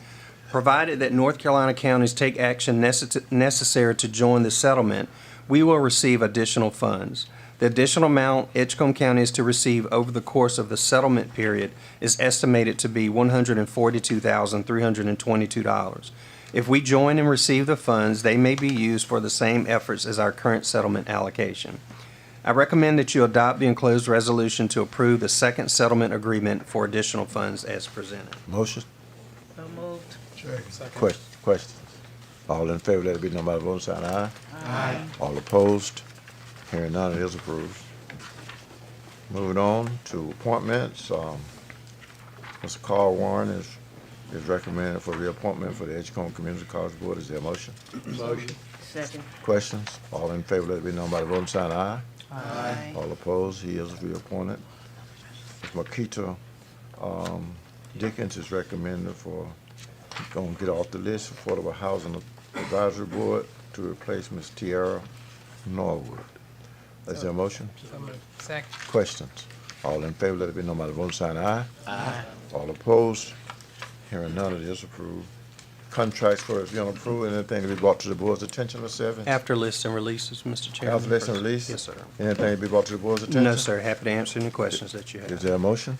Provided that North Carolina counties take action necessary to join the settlement, we will receive additional funds. The additional amount Edgecombe County is to receive over the course of the settlement period is estimated to be $142,322. If we join and receive the funds, they may be used for the same efforts as our current settlement allocation. I recommend that you adopt the enclosed resolution to approve the second settlement agreement for additional funds as presented. Motion? So moved. Second. Questions? All in favor, let it be known by voting sign aye. Aye. All opposed? Hearing none, it is approved. Moving on to appointments. Mr. Carl Warren is is recommended for reappointment for the Edgecombe Community College Board. Is there a motion? Motion. Second. Questions? All in favor, let it be known by the voting sign aye. Aye. All opposed, he is reappointed. Ms. Makita Dickens is recommended for, going to get off the list, Affordable Housing Advisory Board to replace Ms. Tiara Norwood. Is there a motion? Second. Questions? All in favor, let it be known by the voting sign aye. Aye. All opposed, hearing none, it is approved. Contracts for if you don't approve, anything to be brought to the board's attention, Mr. Evans? After list and releases, Mr. Chairman. After list and release? Yes, sir. Anything to be brought to the board's attention? No, sir. Happy to answer any questions that you have. Is there a motion?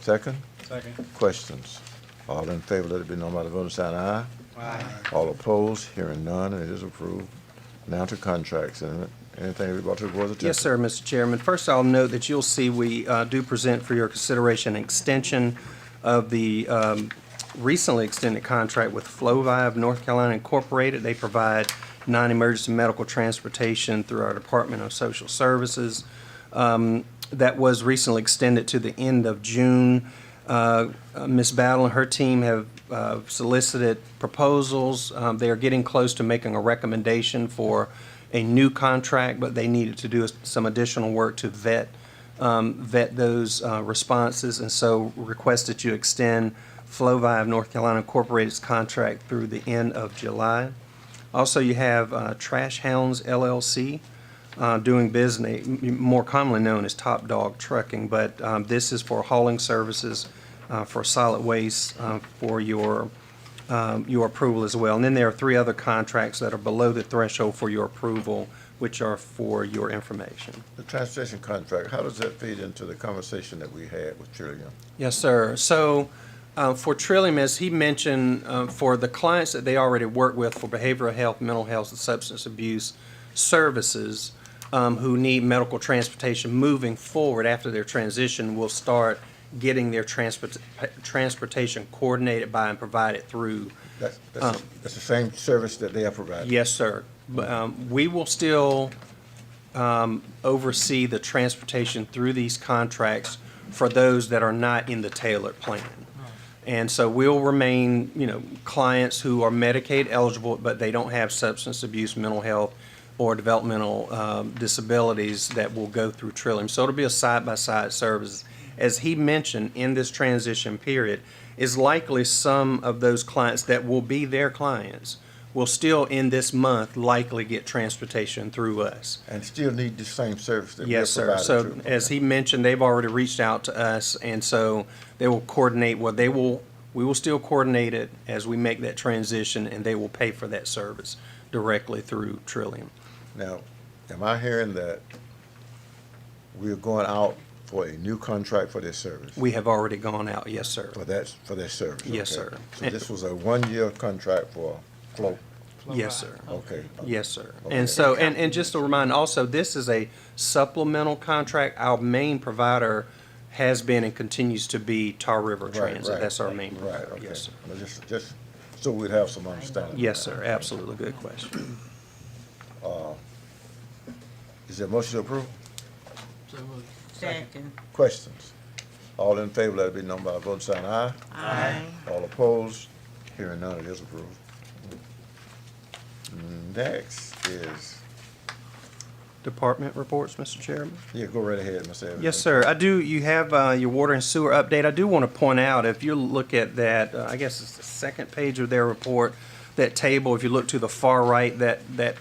Second? Second. Questions? All in favor, let it be known by the voting sign aye. Aye. All opposed, hearing none, and it is approved. Now to contracts, anything to be brought to the board's attention? Yes, sir, Mr. Chairman. First, I'll note that you'll see we do present for your consideration an extension of the recently extended contract with FlowVi of North Carolina Incorporated. They provide non-emergency medical transportation through our Department of Social Services. That was recently extended to the end of June. Ms. Battle and her team have solicited proposals. They are getting close to making a recommendation for a new contract, but they needed to do some additional work to vet those responses, and so request that you extend FlowVi of North Carolina Incorporated's contract through the end of July. Also, you have Trash Hounds LLC doing business, more commonly known as Top Dog Trucking, but this is for hauling services for solid waste for your approval as well. And then there are 3 other contracts that are below the threshold for your approval, which are for your information. The transportation contract, how does that feed into the conversation that we had with Trillium? Yes, sir. So for Trillium, as he mentioned, for the clients that they already work with for behavioral health, mental health, and substance abuse services who need medical transportation moving forward after their transition will start getting their transportation coordinated by and provided through. That's the same service that they are providing? Yes, sir. We will still oversee the transportation through these contracts for those that are not in the tailored plan. And so we'll remain, clients who are Medicaid eligible, but they don't have substance abuse, mental health, or developmental disabilities that will go through Trillium. So it'll be a side-by-side service. As he mentioned, in this transition period, is likely some of those clients that will be their clients will still, in this month, likely get transportation through us. And still need the same service that Yes, we're sir. providing So to? as he mentioned, they've already reached out to us, and so they will coordinate, we will still coordinate it as we make that transition, and they will pay for that service directly through Trillium. Now, am I hearing that we're going out for a new contract for this service? We have already gone out, yes, sir. For that service? Yes, okay. sir. So this was a 1-year contract for Flow? Yes, sir. Okay. Yes, sir. Okay. And so, and just a reminder, also, this is a supplemental contract. Our main provider has been and continues to be Tar River Transit. That's our main provider. Right, okay. Yes, sir. Well, just so we'd have some understanding. Yes, sir. Absolutely. Good question. Is there a motion to approve? Second. Questions? All in favor, let it be known by a vote sign aye. Aye. All opposed? Hearing none, it is approved. Next is, Department reports, Mr. Chairman. yeah, go right ahead, Mr. Evans. Yes, sir. You have your water and sewer update. I do want to point out, if you look at that, I guess it's the second page of their report, that table, if you look to the far right, that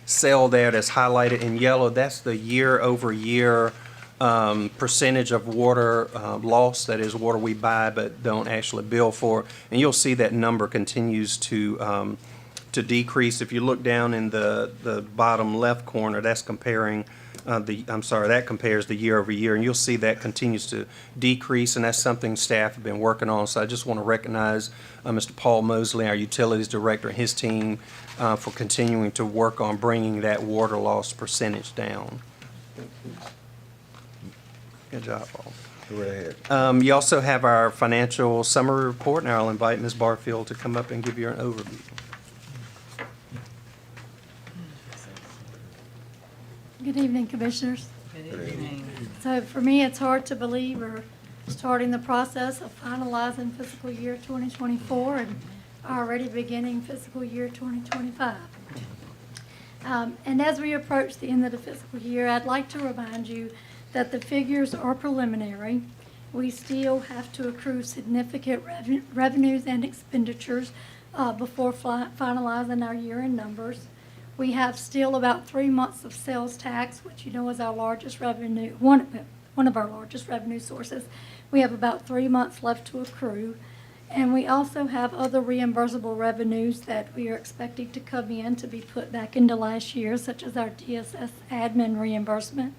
cell there that's highlighted in yellow, that's the year-over-year percentage of water loss, that is water we buy but don't actually bill for. And you'll see that number continues to decrease. If you look down in the bottom left corner, that's comparing that compares the year over year, and you'll see that continues to decrease, and that's something staff have been working on. So I just want to recognize Mr. Paul Mosley, our utilities director, and his team for continuing to work on bringing that water loss percentage down. Good job, Paul. Go right ahead. You also have our financial summary report, and I'll invite Ms. Barfield to come up and give you an overview. Good evening, Commissioners. Good evening. So for me, it's hard to believe or starting the process of finalizing fiscal year 2024 and already beginning fiscal year 2025. And as we approach the end of the fiscal year, I'd like to remind you that the figures are preliminary. We still have to accrue significant revenues and expenditures before finalizing our year-end numbers. We have still about 3 months of sales tax, which you know is our largest revenue, one of our largest revenue sources. We have about 3 months left to accrue. And we also have other reimbursable revenues that we are expecting to come in to be put back into last year, such as our DSS admin reimbursement.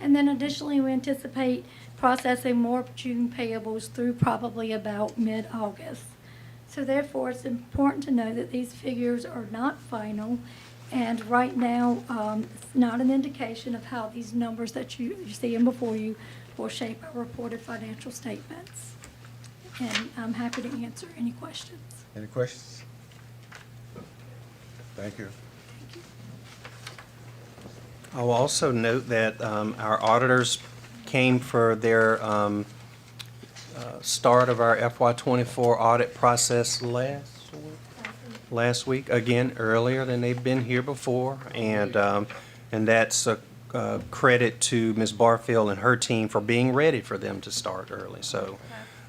And then additionally, we anticipate processing more June payables through probably about mid-August. So therefore, it's important to know that these figures are not final, and right now, it's not an indication of how these numbers that you're seeing before you will shape our reported financial statements. And I'm happy to answer any questions. Any questions? Thank you. I will also note that our auditors came for their start of our FY24 audit process last week, again, earlier than they've been here before, and that's a credit to Ms. Barfield and her team for being ready for them to start early. So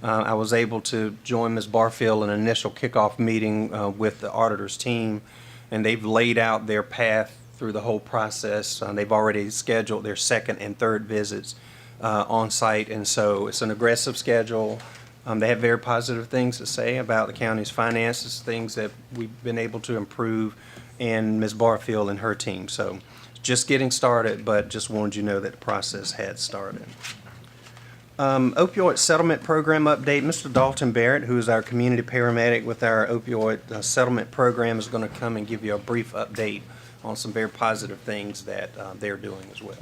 I was able to join Ms. Barfield in an initial kickoff meeting with the auditors team, and they've laid out their path through the whole process. They've already scheduled their second and third visits on site, and so it's an aggressive schedule. They have very positive things to say about the county's finances, things that we've been able to improve, and Ms. Barfield and her team. So just getting started, but just wanted you to know that the process had started. Opioid settlement program update. Mr. Dalton Barrett, who is our community paramedic with our opioid settlement program, is going to come and give you a brief update on some very positive things that they're doing as well.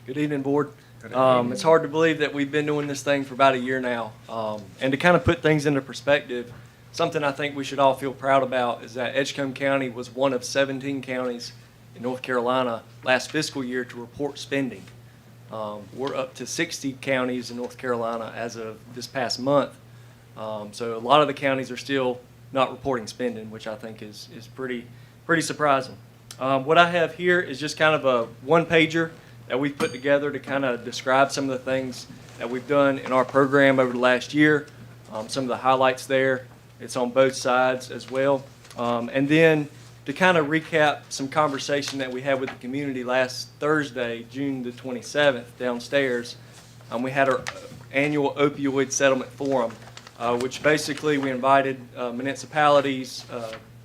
Good evening, Board. It's hard to believe that we've been doing this thing for about a year now. And to kind of put things into perspective, something I think we should all feel proud about is that Edgecombe County was one of 17 counties in North Carolina last fiscal year to report spending. We're up to 60 counties in North Carolina as of this past month. So a lot of the counties are still not reporting spending, which I think is pretty surprising. What I have here is just kind of a one-pager that we've put together to kind of describe some of the things that we've done in our program over the last year, some of the highlights there. It's on both sides as well. And then to kind of recap some conversation that we had with the community last Thursday, June the 27th, downstairs, we had our annual opioid settlement forum, which basically we invited municipalities,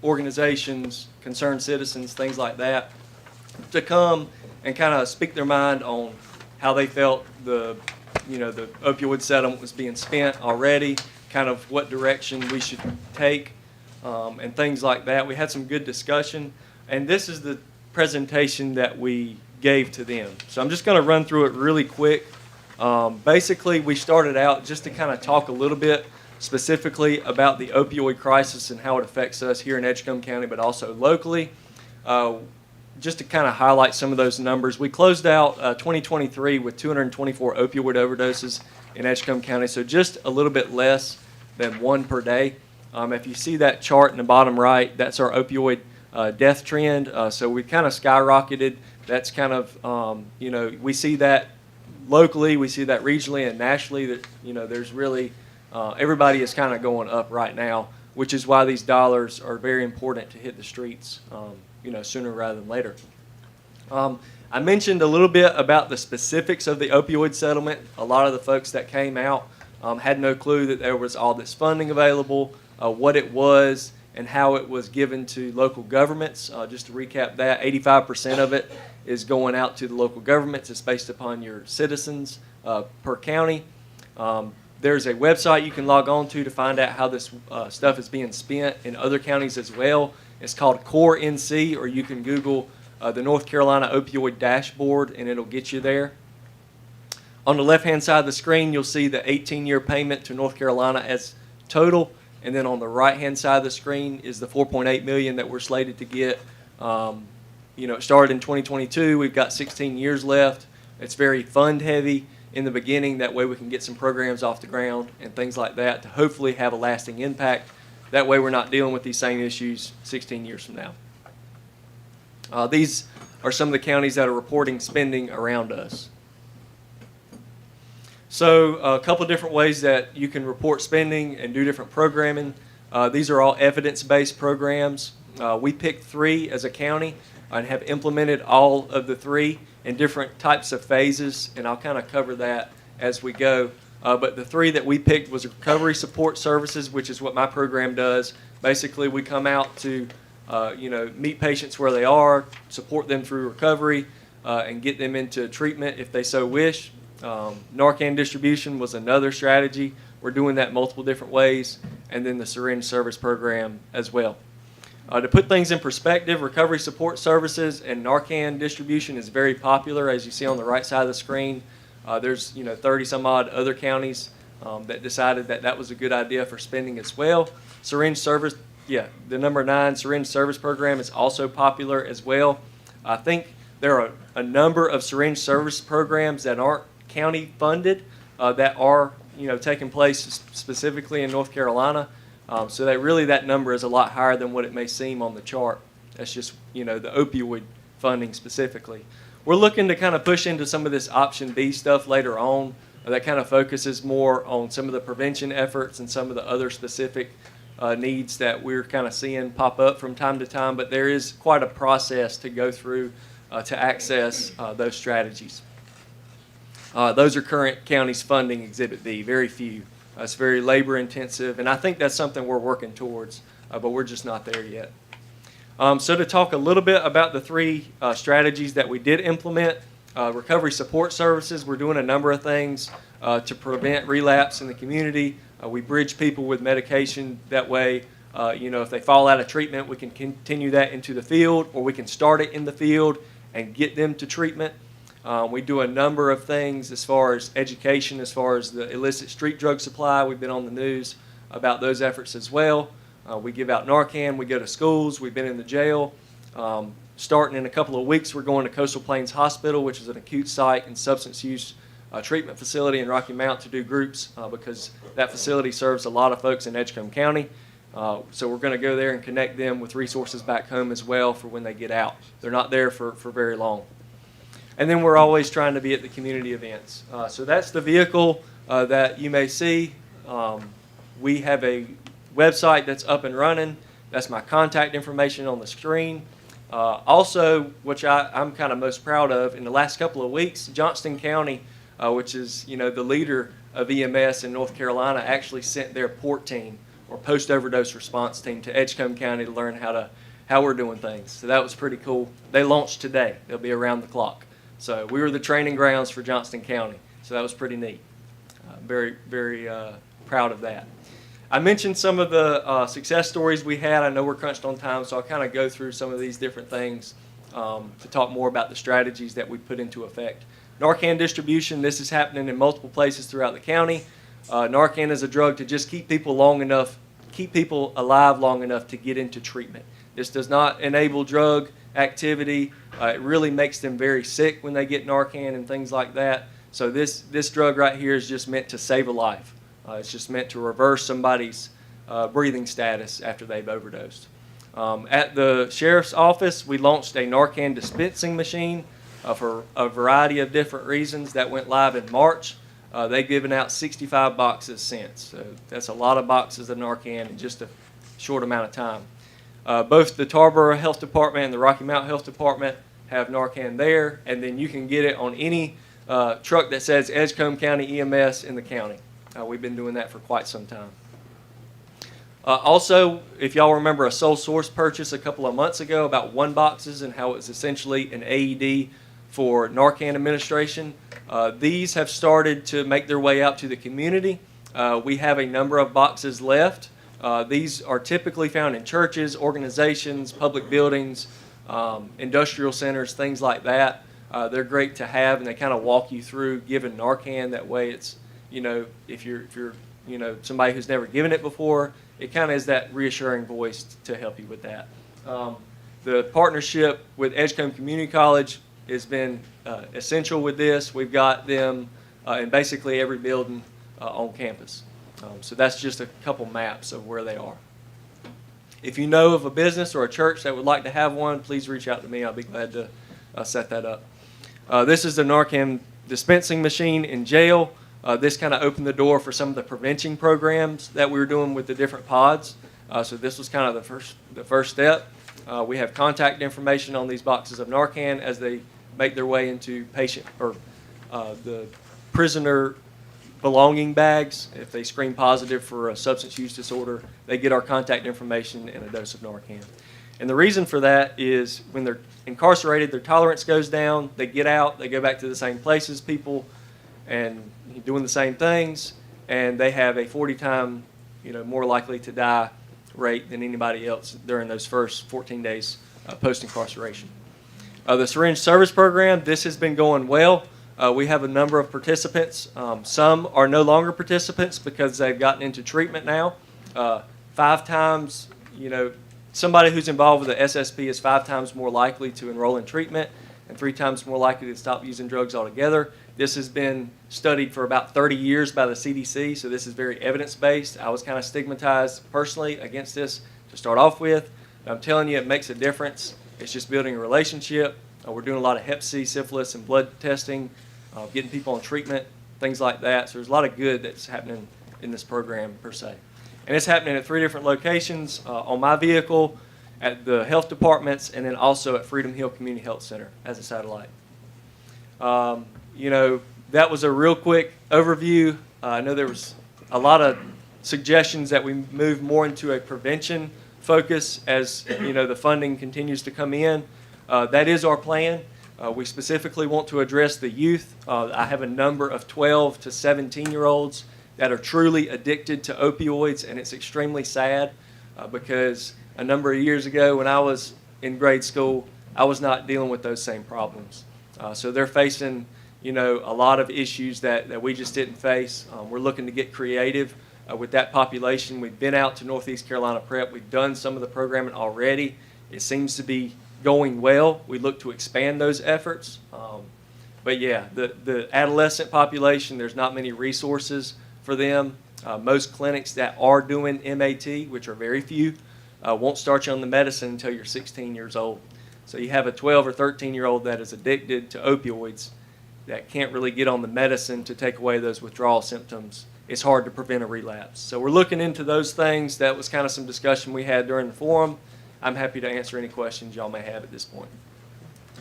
organizations, concerned citizens, things like that, to come and kind of speak their mind on how they felt the opioid settlement was being spent already, kind of what direction we should take, and things like that. We had some good discussion, and this is the presentation that we gave to them. So I'm just going to run through it really quick. Basically, we started out just to kind of talk a little bit specifically about the opioid crisis and how it affects us here in Edgecombe County, but also locally. Just to kind of highlight some of those numbers, we closed out 2023 with 224 opioid overdoses in Edgecombe County, so just a little bit less than one per day. If you see that chart in the bottom right, that's our opioid death trend. So we kind of skyrocketed. That's kind of, we see that locally, we see that regionally and nationally, that, there's really, everybody is kind of going up right now, which is why these dollars are very important to hit the streets, sooner rather than later. I mentioned a little bit about the specifics of the opioid settlement. A lot of the folks that came out had no clue that there was all this funding available, what it was, and how it was given to local governments. Just to recap that, 85% of it is going out to the local governments. It's based upon your citizens per county. There's a website you can log on to find out how this stuff is being spent in other counties as well. It's called Core NC, or you can Google the North Carolina Opioid Dashboard, and it'll get you there. On the left-hand side of the screen, you'll see the 18-year payment to North Carolina as total, and then on the right-hand side of the screen is the $4.8 million that we're slated to get. It started in 2022. We've got 16 years left. It's very fund-heavy, in the beginning. That way we can get some programs off the ground and things like that to hopefully have a lasting impact. That way we're not dealing with these same issues 16 years from now. These are some of the counties that are reporting spending around us. So a couple of different ways that you can report spending and do different programming. These are all evidence-based programs. We picked 3 as a county and have implemented all of the 3 in different types of phases, and I'll kind of cover that as we go. But the 3 that we picked was recovery support services, which is what my program does. Basically, we come out to meet patients where they are, support them through recovery, and get them into treatment if they so wish. Narcan distribution was another strategy. We're doing that multiple different ways, and then the syringe service program as well. To put things in perspective, recovery support services and Narcan distribution is very popular, as you see on the right side of the screen. There's 30 some odd other counties that decided that that was a good idea for spending as well. Syringe service, the number 9 syringe service program is also popular as well. I think there are a number of syringe service programs that aren't county funded that are taking place specifically in North Carolina. So that number is a lot higher than what it may seem on the chart. That's just the opioid funding specifically. We're looking to kind of push into some of this option B stuff later on that kind of focuses more on some of the prevention efforts and some of the other specific needs that we're kind of seeing pop up from time to time. But there is quite a process to go through to access those strategies. Those are current counties funding Exhibit B, very few. It's very labor intensive, and I think that's something we're working towards, but we're just not there yet. So to talk a little bit about the 3 strategies that we did implement, recovery support services, we're doing a number of things to prevent relapse in the community. We bridge people with medication. That way, if they fall out of treatment, we can continue that into the field, or we can start it in the field and get them to treatment. We do a number of things as far as education, as far as the illicit street drug supply. We've been on the news about those efforts as well. We give out Narcan. We go to schools. We've been in the jail. Starting in a couple of weeks, we're going to Coastal Plains Hospital, which is an acute psych and substance use treatment facility in Rocky Mount, to do groups because that facility serves a lot of folks in Edgecombe County. So we're going to go there and connect them with resources back home as well for when they get out. They're not there for very long. And then we're always trying to be at the community events. So that's the vehicle that you may see. We have a website that's up and running. That's my contact information on the screen. Also, which I'm kind of most proud of, in the last couple of weeks, Johnston County, which is the leader of EMS in North Carolina, actually sent their PORT team, or post-overdose response team, to Edgecombe County to learn how we're doing things. So that was pretty cool. They launched today. They'll be around the clock. So we were the training grounds for Johnston County. So that was pretty neat. Very, very proud of that. I mentioned some of the success stories we had. I know we're crunched on time, so I'll kind of go through some of these different things to talk more about the strategies that we put into effect. Narcan distribution, this is happening in multiple places throughout the county. Narcan is a drug to just keep people alive long enough to get into treatment. This does not enable drug activity. It really makes them very sick when they get Narcan and things like that. So this drug right here is just meant to save a life. It's just meant to reverse somebody's breathing status after they've overdosed. At the sheriff's office, we launched a Narcan dispensing machine for a variety of different reasons. That went live in March. They've given out 65 boxes since. So that's a lot of boxes of Narcan in just a short amount of time. Both the Tarboro Health Department and the Rocky Mount Health Department have Narcan there, and then you can get it on any truck that says Edgecombe County EMS in the county. We've been doing that for quite some time. Also, if y'all remember a sole source purchase a couple of months ago about 1 boxes and how it was essentially an AED for Narcan administration, these have started to make their way out to the community. We have a number of boxes left. These are typically found in churches, organizations, public buildings, industrial centers, things like that. They're great to have, and they kind of walk you through giving Narcan. That way it's, if you're somebody who's never given it before, it kind of is that reassuring voice to help you with that. The partnership with Edgecombe Community College has been essential with this. We've got them in basically every building on campus. So that's just a couple maps of where they are. If you know of a business or a church that would like to have one, please reach out to me. I'll be glad to set that up. This is the Narcan dispensing machine in jail. This kind of opened the door for some of the prevention programs that we were doing with the different pods. So this was kind of the first step. We have contact information on these boxes of Narcan as they make their way into patient or the prisoner belonging bags. If they screen positive for a substance use disorder, they get our contact information and a dose of Narcan. And the reason for that is when they're incarcerated, their tolerance goes down, they get out, they go back to the same places, people, and doing the same things, and they have a 40 time, more likely to die rate than anybody else during those first 14 days post-incarceration. The syringe service program, this has been going well. We have a number of participants. Some are no longer participants because they've gotten into treatment now. 5 times, somebody who's involved with the SSP is 5 times more likely to enroll in treatment and 3 times more likely to stop using drugs altogether. This has been studied for about 30 years by the CDC, so this is very evidence-based. I was kind of stigmatized personally against this to start off with. But I'm telling you, it makes a difference. It's just building a relationship. We're doing a lot of Hep C, syphilis, and blood testing, getting people on treatment, things like that. So there's a lot of good that's happening in this program per se. And it's happening at 3 different locations, on my vehicle, at the health departments, and then also at Freedom Hill Community Health Center as a satellite. That was a real quick overview. I know there was a lot of suggestions that we move more into a prevention focus as the funding continues to come in. That is our plan. We specifically want to address the youth. I have a number of 12 to 17-year-olds that are truly addicted to opioids, and it's extremely sad because a number of years ago when I was in grade school, I was not dealing with those same problems. So they're facing a lot of issues that we just didn't face. We're looking to get creative with that population. We've been out to Northeast Carolina Prep. We've done some of the programming already. It seems to be going well. We look to expand those efforts. But yeah, the adolescent population, there's not many resources for them. Most clinics that are doing MAT, which are very few, won't start you on the medicine until you're 16 years old. So you have a 12 or 13-year-old that is addicted to opioids that can't really get on the medicine to take away those withdrawal symptoms. It's hard to prevent a relapse. So we're looking into those things. That was kind of some discussion we had during the forum. I'm happy to answer any questions y'all may have at this point.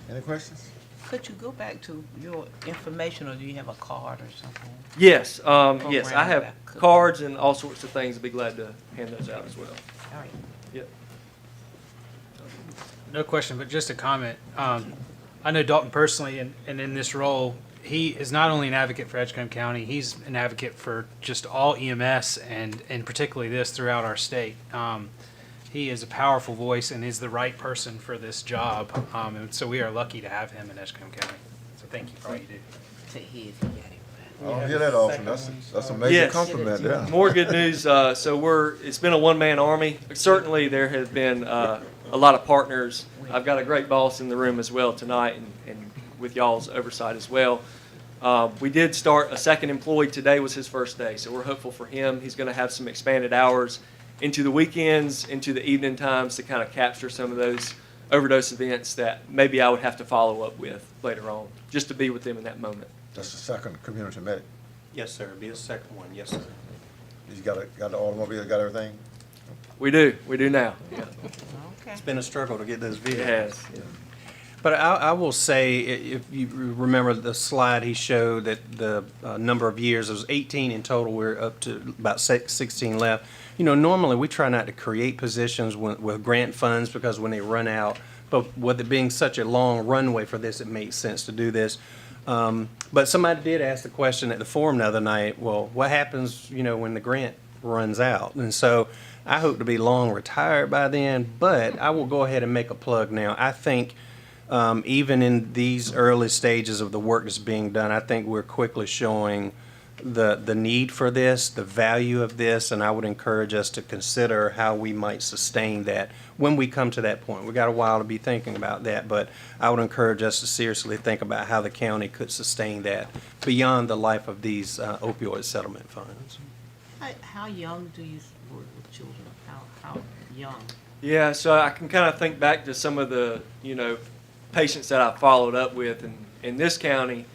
Any questions? Could you go back to your information, or do you have a card or something? Yes, yes, I have cards and all sorts of things. I'd be glad to hand those out as well. All right. Yep. No question, but just a comment. I know Dalton personally, and in this role, he is not only an advocate for Edgecombe County, he's an advocate for just all EMS and particularly this throughout our state. He is a powerful voice and is the right person for this job. And so we are lucky to have him in Edgecombe County. So thank you for all you do. Say he got it. I don't hear that often. That's a major compliment there. More good news. So it's been a one-man army. Certainly there have been a lot of partners. I've got a great boss in the room as well tonight, and with y'all's oversight as well. We did start a second employee. Today was his first day, so we're hopeful for him. He's going to have some expanded hours into the weekends, into the evening times to kind of capture some of those overdose events that maybe I would have to follow up with later on, just to be with them in that moment. That's the second community medic. Yes, sir. Be the second one. Yes, sir. He's got the automobile, got everything? We do now. Yeah. Okay. It's been a struggle to get those vehicles. It has. Yeah. But I will say, if you remember the slide he showed, that the number of years, it was 18 in total, we're up to about 16 left. Normally we try not to create positions with grant funds because when they run out, but with it being such a long runway for this, it makes sense to do this. But somebody did ask the question at the forum the other night, well, what happens, when the grant runs out? And so I hope to be long retired by then, but I will go ahead and make a plug now. I think even in these early stages of the work that's being done, I think we're quickly showing the need for this, the value of this, and I would encourage us to consider how we might sustain that when we come to that point. We got a while to be thinking about that, but I would encourage us to seriously think about how the county could sustain that beyond the life of these opioid settlement funds. How young do you work with children? How young? Yeah, so I can kind of think back to some of the, patients that I followed up with. And in this county,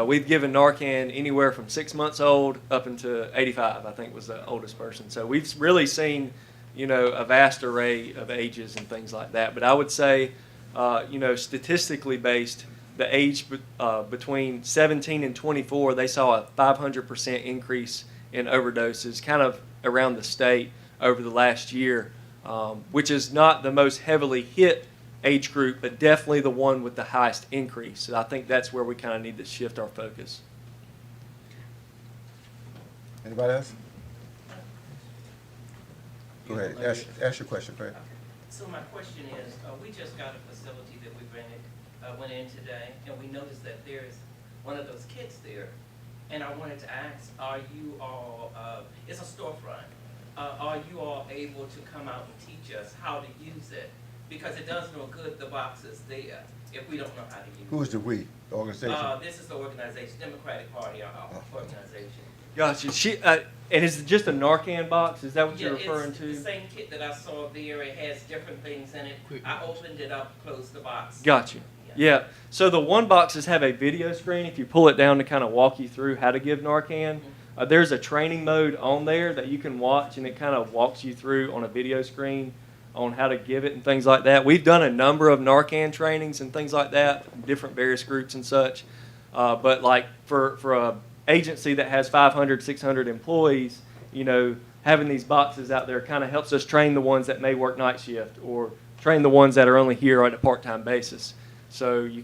we've given Narcan anywhere from 6 months old up into 85, I think was the oldest person. So we've really seen, a vast array of ages and things like that. But I would say, statistically based, the age between 17 and 24, they saw a 500% increase in overdoses kind of around the state over the last year, which is not the most heavily hit age group, but definitely the one with the highest increase. So I think that's where we kind of need to shift our focus. Anybody else? Go ahead, ask your question, go ahead. So my question is, we just got a facility that we went in today, and we noticed that there's one of those kids there. And I wanted to ask, are you all, it's a storefront, are you all able to come out and teach us how to use it? Because it does no good, the box is there, if we don't know how to use it. Who is the we, the organization? This is the organization, Democratic Party organization. Gotcha. And is it just a Narcan box? Is that what you're referring It's to? the same kit that I saw there. It has different things in it. I opened it up, closed the box. Gotcha. Yeah. So the one boxes have a video screen. If you pull it down to kind of walk you through how to give Narcan, there's a training mode on there that you can watch, and it kind of walks you through on a video screen on how to give it and things like that. We've done a number of Narcan trainings and things like that, different various groups and such. But like for a agency that has 500, 600 employees, having these boxes out there kind of helps us train the ones that may work night shift or train the ones that are only here on a part-time basis. So you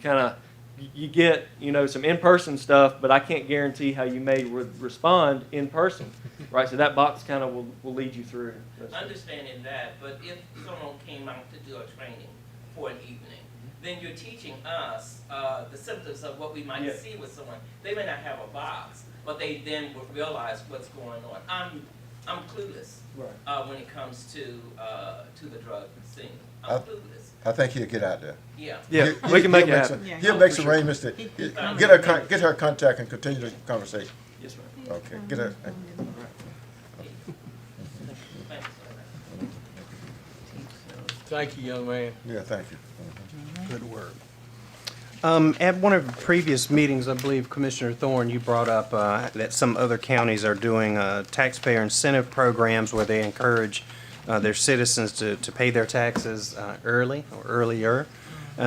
get, some in-person stuff, but I can't guarantee how you may respond in person, right? So that box kind of will lead you through. Understanding that, but if someone came out to do a training for an evening, then you're teaching us the symptoms of what we might see with someone. They may not have a box, but they then will realize what's going on. I'm clueless when it comes to the drug scene. I'm clueless. I think he'll get out there. Yeah. We can make it happen. He'll make some arrangements to get her contact and continue the conversation. Yes, ma'am. Okay, get her. Thank you, young man. Yeah, thank you. Good work. At one of the previous meetings, I believe, Commissioner Thorne, you brought up that some other counties are doing taxpayer incentive programs where they encourage their citizens to pay their taxes early or earlier.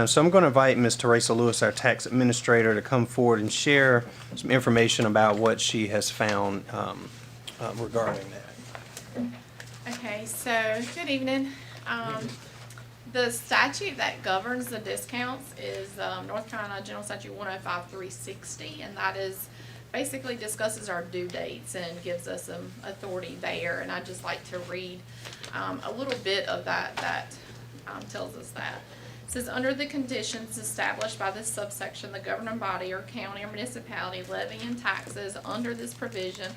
So I'm going to invite Ms. Teresa Lewis, our tax administrator, to come forward and share some information about what she has found regarding that. Okay, so good evening. The statute that governs the discounts is North Carolina General Statute 105-360, and that is basically discusses our due dates and gives us some authority there. And I'd just like to read a little bit of that tells us that. It says, under the conditions established by this subsection, the governing body or county or municipality levying taxes under this provision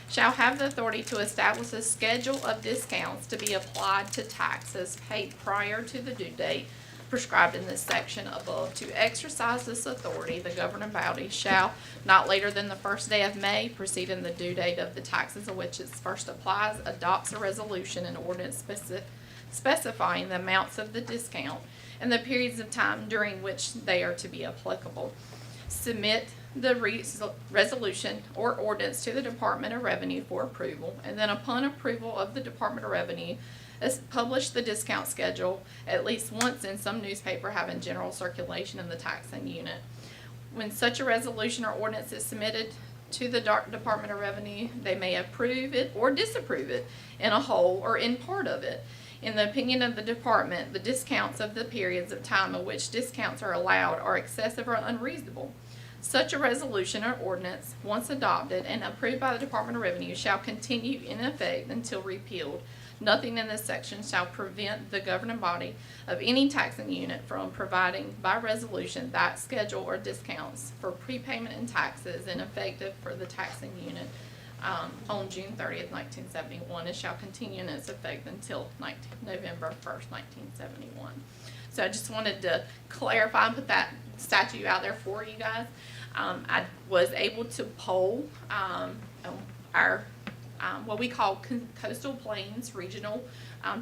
shall have the authority to establish a schedule of discounts to be applied to taxes paid prior to the due date prescribed in this section above. To exercise this authority, the governing body shall, not later than the first day of May, preceding the due date of the taxes of which it first applies, adopts a resolution and ordinance specifying the amounts of the discount and the periods of time during which they are to be applicable. Submit the resolution or ordinance to the Department of Revenue for approval, and then upon approval of the Department of Revenue, publish the discount schedule at least once in some newspaper having general circulation in the taxing unit. When such a resolution or ordinance is submitted to the Department of Revenue, they may approve it or disapprove it in a whole or in part of it. In the opinion of the department, the discounts of the periods of time in which discounts are allowed are excessive or unreasonable. Such a resolution or ordinance, once adopted and approved by the Department of Revenue, shall continue in effect until repealed. Nothing in this section shall prevent the governing body of any taxing unit from providing by resolution that schedule or discounts for prepayment and taxes and effective for the taxing unit on June 30th, 1971, and shall continue in its effect until November 1st, 1971. So I just wanted to clarify and put that statute out there for you guys. I was able to poll our what we call Coastal Plains Regional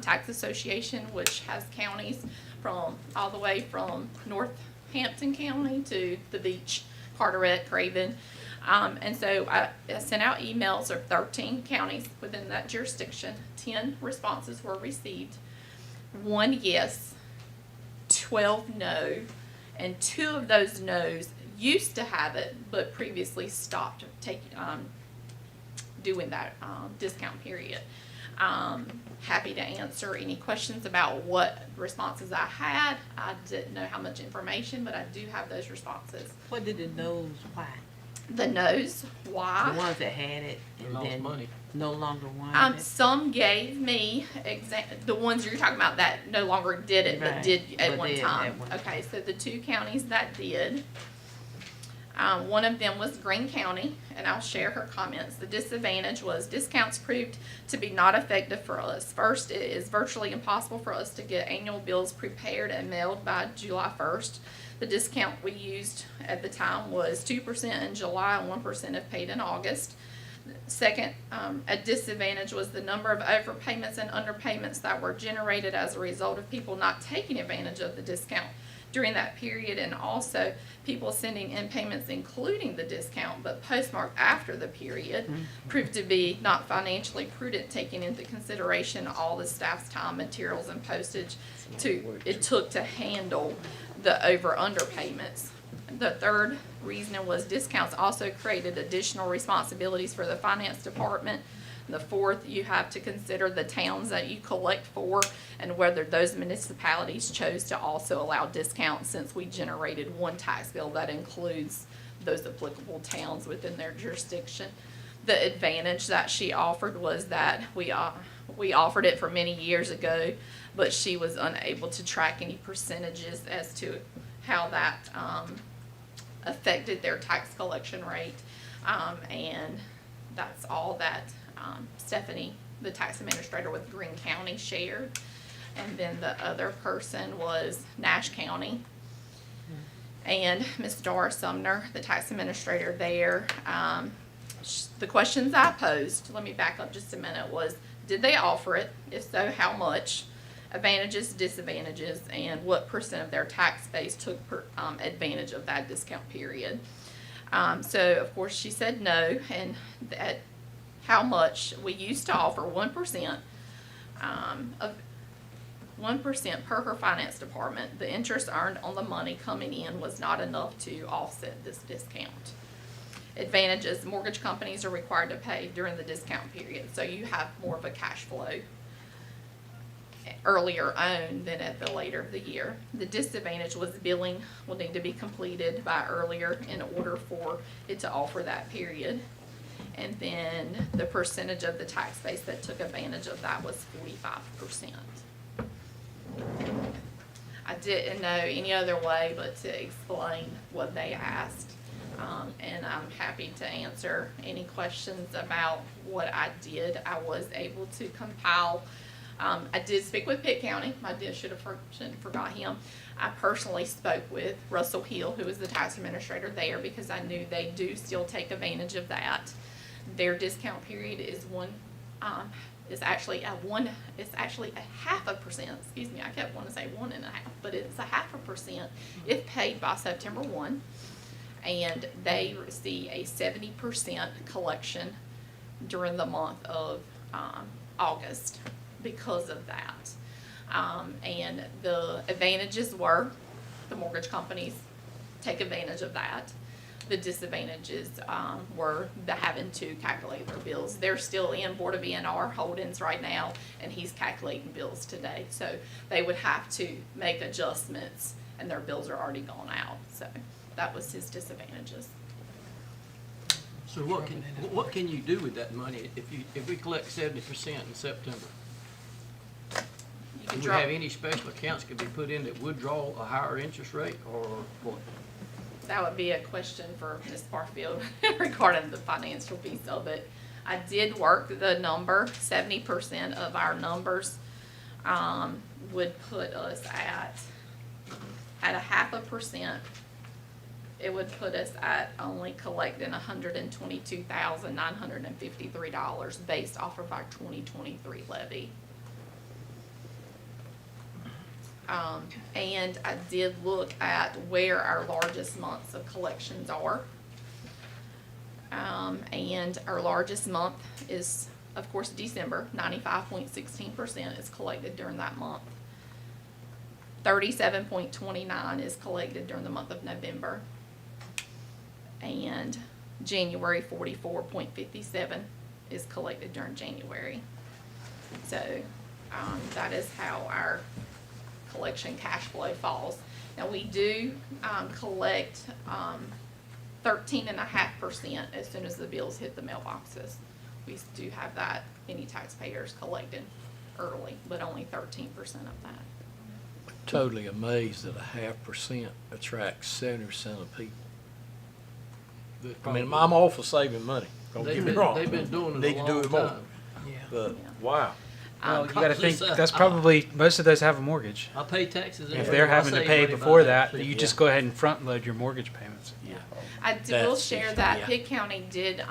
Tax Association, which has counties from all the way from Northampton County to the beach, Carteret, Craven. And so I sent out emails of 13 counties within that jurisdiction. 10 responses were received. 1 yes, 12 no, and 2 of those no's used to have it, but previously stopped doing that discount period. Happy to answer any questions about what responses I had. I didn't know how much information, but I do have those responses. What did the no's, why? The no's, why? The ones that had it and then no longer wanted it? Some gave me the ones you're talking about that no longer did it, but Right. did at But one did time. at one Okay, so the 2 counties that did, one of them was Greene County, and I'll share her comments. The disadvantage was discounts proved to be not effective for us. First, it is virtually impossible for us to get annual bills prepared and mailed by July 1st. The discount we used at the time was 2% in July and 1% if paid in August. Second, a disadvantage was the number of overpayments and underpayments that were generated as a result of people not taking advantage of the discount during that period, and also people sending in payments including the discount but postmarked after the period proved to be not financially prudent, taking into consideration all the staff's time, materials, and postage it took to handle the over-under payments. The third reason was discounts also created additional responsibilities for the finance department. The fourth, you have to consider the towns that you collect for and whether those municipalities chose to also allow discounts, since we generated one tax bill that includes those applicable towns within their jurisdiction. The advantage that she offered was that we offered it for many years ago, but she was unable to track any percentages as to how that affected their tax collection rate. And that's all that Stephanie, the tax administrator with Greene County, shared. And then the other person was Nash County. And Ms. Dora Sumner, the tax administrator there, the questions I posed, let me back up just a minute, was did they offer it? If so, how much? Advantages, disadvantages, and what percent of their tax base took advantage of that discount period. So of course she said no, and that how much we used to offer 1% of 1% per her finance department. The interest earned on the money coming in was not enough to offset this discount. Advantages, mortgage companies are required to pay during the discount period, so you have more of a cash flow earlier on than at the later of the year. The disadvantage was billing will need to be completed by earlier in order for it to offer that period. And then the percentage of the tax base that took advantage of that was 45%. I didn't know any other way but to explain what they asked. And I'm happy to answer any questions about what I did. I was able to compile. I did speak with Pitt County. I shouldn't forgot him. I personally spoke with Russell Hill, who is the tax administrator there, because I knew they do still take advantage of that. Their discount period is actually a 0.5%. Excuse me, I kept wanting to say 1.5, but it's 0.5% if paid by September 1, and they see a 70% collection during the month of August because of that. And the advantages were the mortgage companies take advantage of that. The disadvantages were the having to calculate their bills. They're still in Board of ENR holdings right now, and he's calculating bills today. So they would have to make adjustments, and their bills are already gone out. So that was his disadvantages. So what can you do with that money if we collect 70% in September? to Do we drop. have any special accounts could be put in that would draw a higher interest rate or what? That would be a question for Ms. Barfield regarding the financial piece of it. I did work the number, 70% of our numbers, would put us at 0.5%. It would put us at only collecting $122,953 based off of our 2023 levy. And I did look at where our largest months of collections are. And our largest month is, of course, December. 95.16% is collected during that month. 37.29 is collected during the month of November. And January, 44.57 is collected during January. So that is how our collection cash flow falls. Now, we do collect 13.5% as soon as the bills hit the mailboxes. We do have that, any taxpayers collected early, but only 13% of that. Totally amazed that 0.5% attracts 70% of people. I mean, I'm all for saving money. Don't get me wrong. They've been doing it Need a to do long it more. time. But, wow. Well, you gotta think, that's probably, most of those have a mortgage. I pay taxes. If they're having to pay before that, you just go ahead and front load your mortgage payments. Yeah. I will share that Pitt County did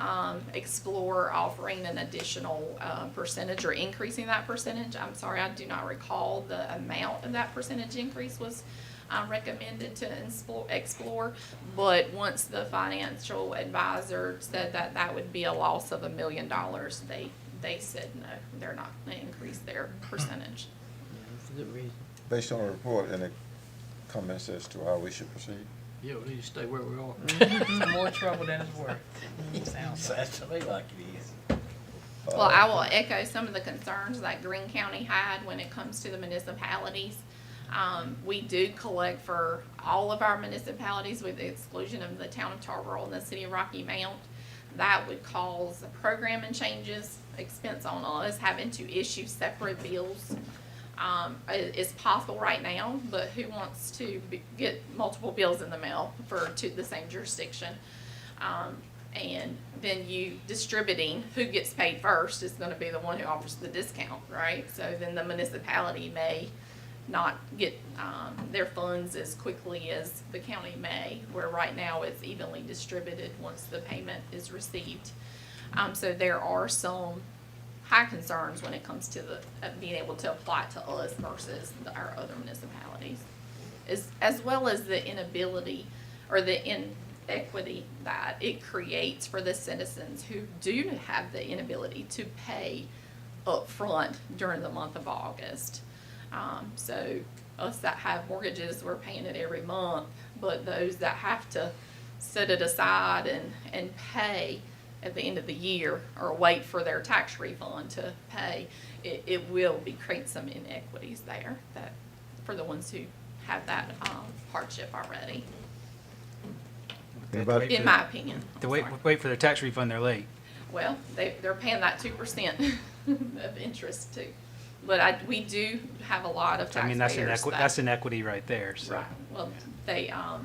explore offering an additional percentage or increasing that percentage. I'm sorry, I do not recall the amount of that percentage increase was recommended to explore. But once the financial advisor said that that would be a loss of $1 million, they said no, they're not going to increase their percentage. That's a good reason. Based on the report, any comments as to how we should proceed? Yeah, we need to stay where we are. It's more trouble than it's worth. Sounds to me like it is. Well, I will echo some of the concerns that Greene County had when it comes to the municipalities. We do collect for all of our municipalities with the exclusion of the town of Tarboro and the city of Rocky Mount. That would cause programming changes, expense on us, having to issue separate bills. It's possible right now, but who wants to get multiple bills in the mail to the same jurisdiction? And then you distributing who gets paid first is going to be the one who offers the discount, right? So then the municipality may not get their funds as quickly as the county may, where right now it's evenly distributed once the payment is received. So there are some high concerns when it comes to the being able to apply to us versus our other municipalities, as well as the inability or the inequity that it creates for the citizens who do have the inability to pay up front during the month of August. So us that have mortgages, we're paying it every month, but those that have to set it aside and pay at the end of the year or wait for their tax refund to pay, it will create some inequities there that for the ones who have that hardship already. Anybody? In my opinion. To wait for their tax refund, they're late. Well, they're paying that 2% of interest too. But we do have a lot of taxpayers. I mean, that's inequity right there, so. Right, well, they, I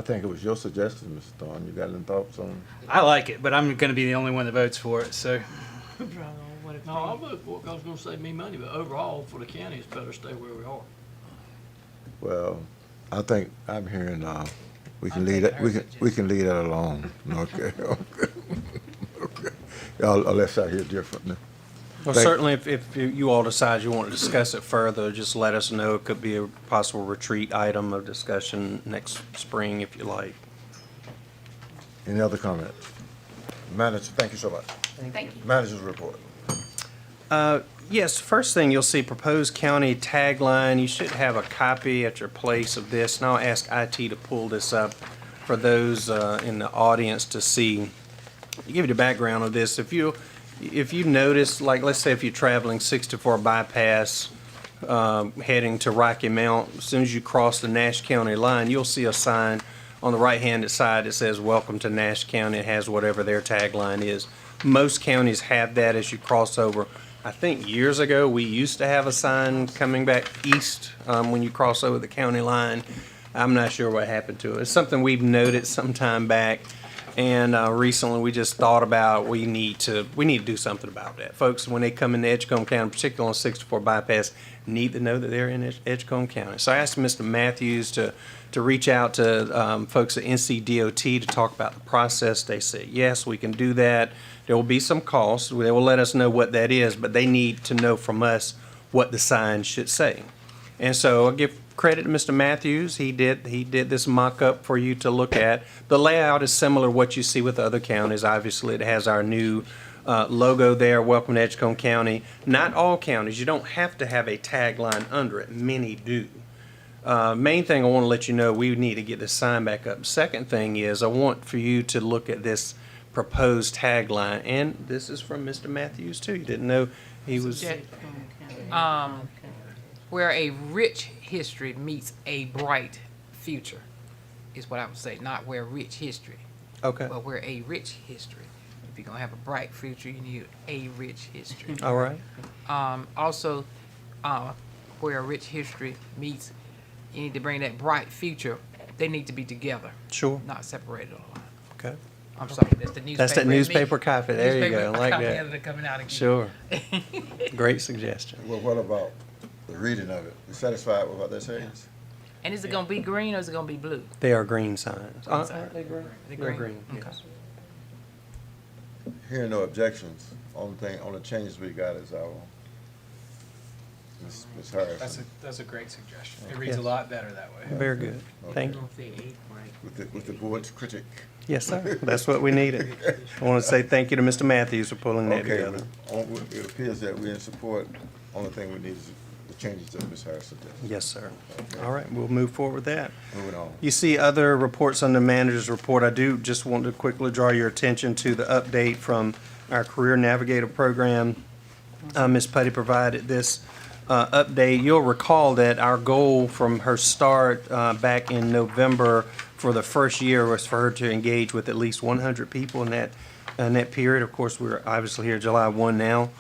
think it was your suggestion, Mr. Thorne. You got any thoughts on it? I like it, but I'm gonna be the only one that votes for it, so. No, I'll vote for it because it's going to save me money, but overall, for the county, it's better to stay where we are. Well, I think I'm hearing, we can leave it, we can leave that alone. Okay, okay. Okay. Unless I hear differently. Well, certainly, if you all decide you want to discuss it further, just let us know. It could be a possible retreat item of discussion next spring, if you like. Any other comments? Manager, thank you so much. thank you. Manager's report. Yes, first thing you'll see proposed county tagline. You should have a copy at your place of this, and I'll ask IT to pull this up for those in the audience to see. To give you the background of this, if you notice, like let's say if you're traveling 64 bypass heading to Rocky Mount, as soon as you cross the Nash County line, you'll see a sign on the right-hand side that says "Welcome to Nash County." It has whatever their tagline is. Most counties have that as you cross over. I think years ago, we used to have a sign coming back east when you cross over the county line. I'm not sure what happened to it. It's something we've noted some time back, and recently we just thought about we need to do something about that. Folks, when they come into Edgecombe County, particularly on 64 bypass, need to know that they're in Edgecombe County. So I asked Mr. Matthews to reach out to folks at NCDOT to talk about the process. They said, yes, we can do that. There will be some costs. They will let us know what that is, but they need to know from us what the sign should say. And so I'll give credit to Mr. Matthews. He did this mock-up for you to look at. The layout is similar to what you see with other counties. Obviously, it has our new logo there, Welcome to Edgecombe County. Not all counties. You don't have to have a tagline under it. Many do. Main thing I want to let you know, we need to get this sign back up. Second thing is I want for you to look at this proposed tagline, and this is from Mr. Matthews too. You didn't know he was. Where a rich history meets a bright future is what I would say, not where rich history. Okay. But where a rich history. If you're gonna have a bright future, you need a rich history. All right. Also, where a rich history meets, you need to bring that bright future. They need to be together. Sure. Not separated a lot. Okay. I'm sorry, that's the newspaper. That's that in me. newspaper copy. There you go. I like Copy that. editor coming out again. Sure. Great suggestion. Well, what about the reading of it? You satisfied with what that says? And is it gonna be green or is it gonna be blue? They are green signs. Aren't they green? They're They're green. green. Okay. Yes. Hearing no objections, only changes we got is our Ms. Harrison. That's a great suggestion. It reads Yes. a lot better that way. Very good. Thank you. With the board's critic. Yes, sir. That's what we needed. I want to say thank you to Mr. Matthews for pulling that Okay, together. it appears that we're in support. Only thing we need is the changes that Ms. Harrison did. Yes, sir. All right, we'll move forward with that. Moving on. You see other reports on the manager's report. I do just want to quickly draw your attention to the update from our Career Navigator program. Ms. Putty provided this update. You'll recall that our goal from her start back in November for the first year was for her to engage with at least 100 people in that period. Of course, we're obviously here July 1 now.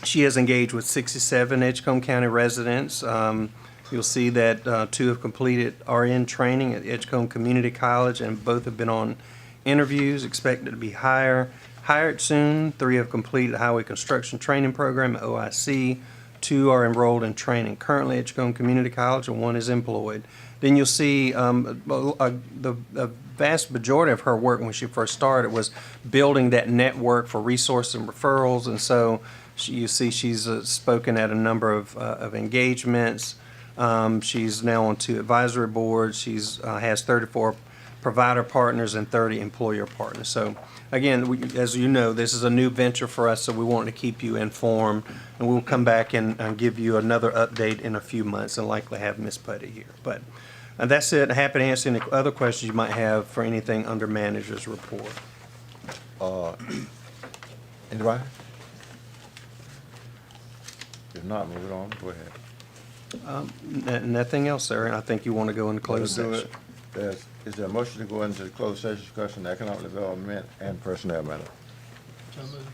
She has engaged with 67 Edgecombe County residents. You'll see that 2 have completed RN training at Edgecombe Community College, and both have been on interviews, expected to be hired soon. 3 have completed the Highway Construction Training Program at OIC. 2 are enrolled in training currently at Edgecombe Community College, and 1 is employed. Then you'll see the vast majority of her work when she first started was building that network for resource and referrals, and so you see she's spoken at a number of engagements. She's now on 2 advisory boards. She's has 34 provider partners and 30 employer partners. So again, as you know, this is a new venture for us, so we want to keep you informed, and we'll come back and give you another update in a few months and likely have Ms. Putty here. But that's it. Happy to answer any other questions you might have for anything under manager's report. Anybody? If not, move it on. Go ahead. Nothing else, sir. I think you want to go into closed Let's do session. it. Is there a motion to go into the closed session discussion, economic development and personnel matter? So moved.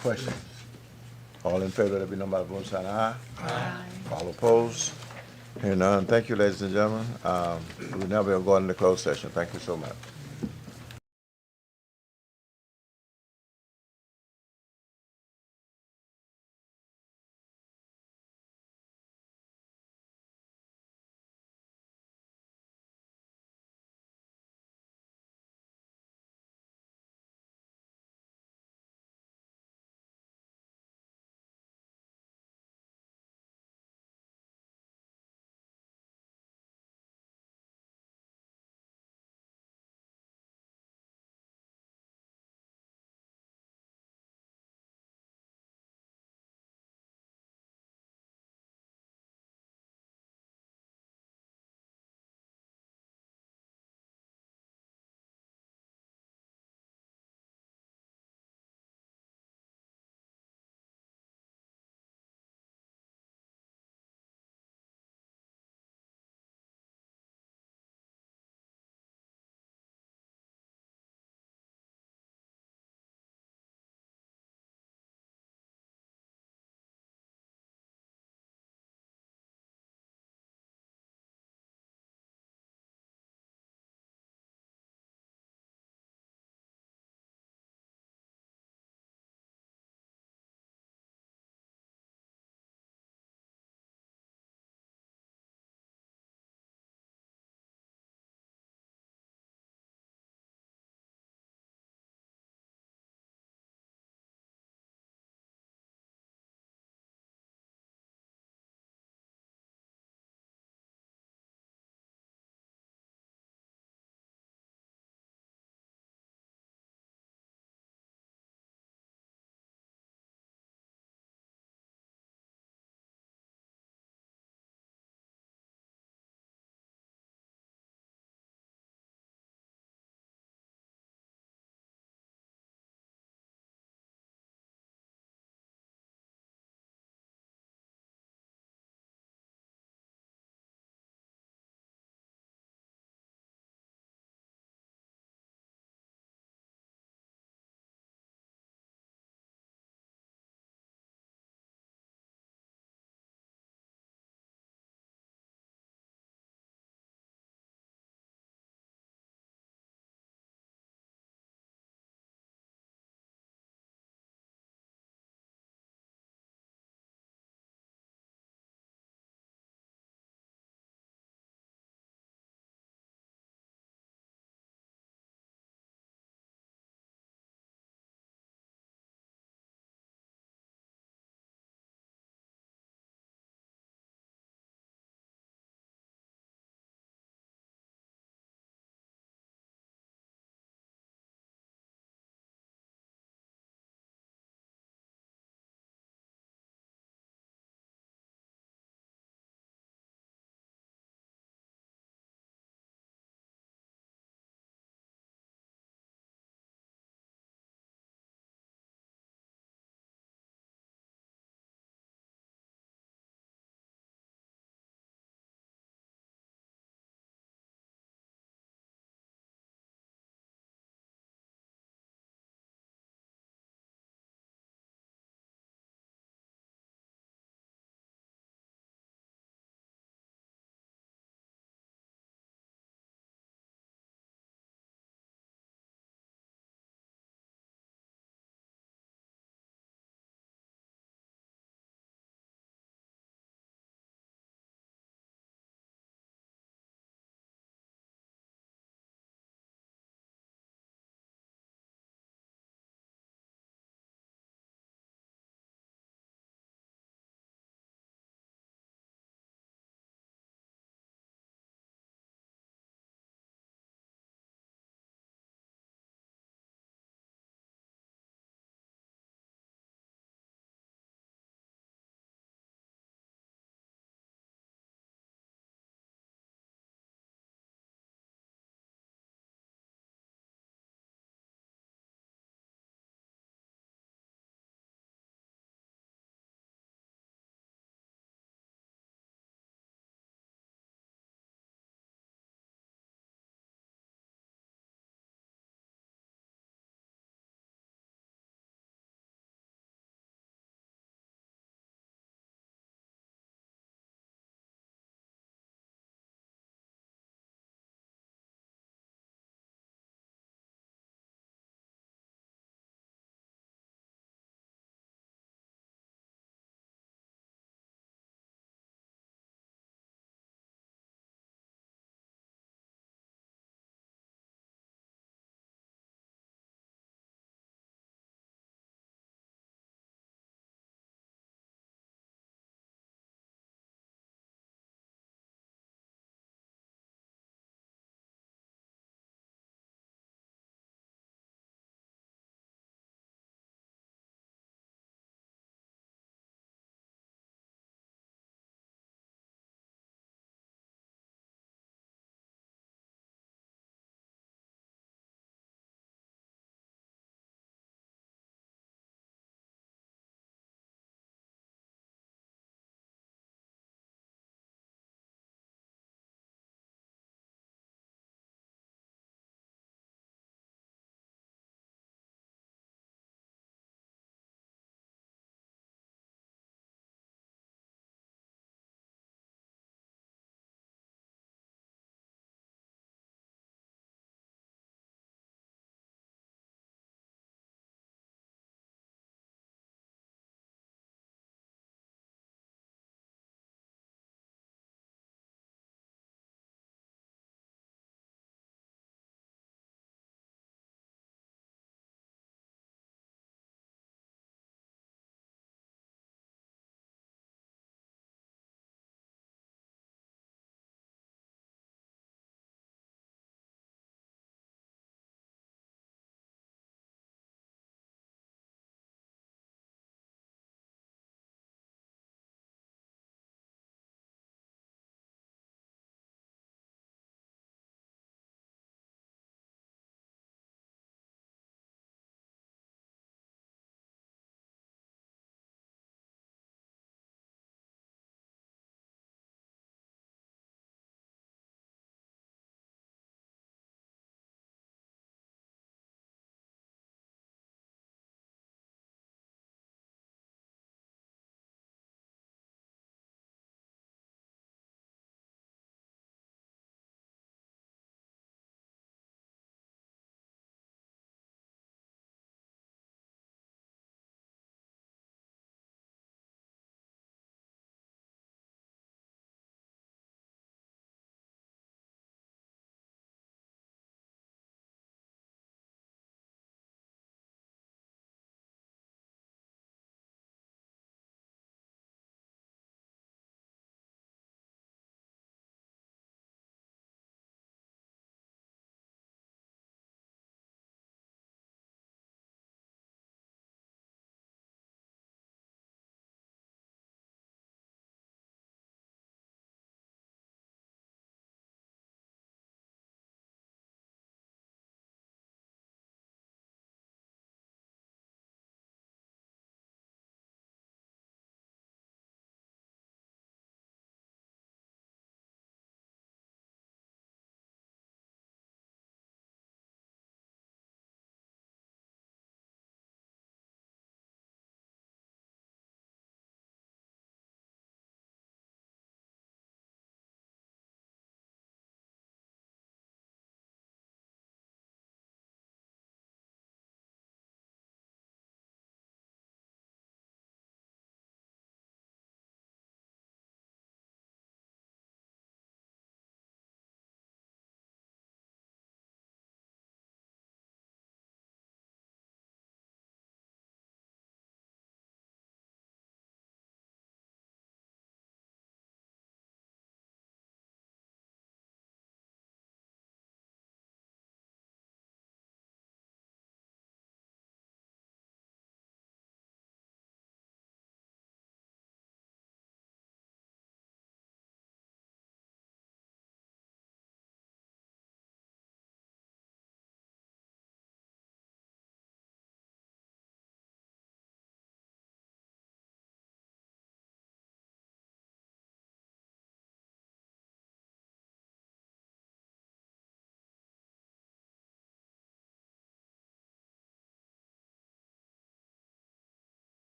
Questions? All in favor, let it be known by the vote sign aye. Aye. All opposed? Hearing none. Thank you, ladies and gentlemen. We will now be going into closed session. Thank you so much.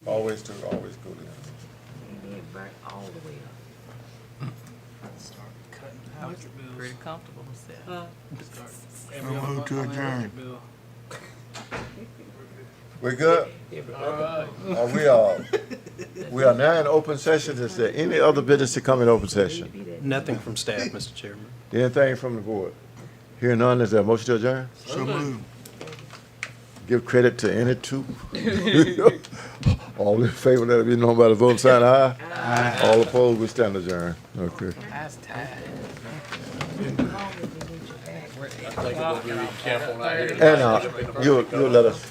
Always go there. It burnt all the way up. Pretty comfortable myself. Move to adjourn. We good? We are now in open session. Is there any other business to come in open session? Nothing from staff, Mr. Chairman. Anything from the board? Hearing none, is there a motion to adjourn? So moved. Give credit to any two. All in favor, let it be known by the vote sign aye. Aye. All opposed, we stand adjourned. Okay. That's tired. I think it would be careful not here. And you'll let us.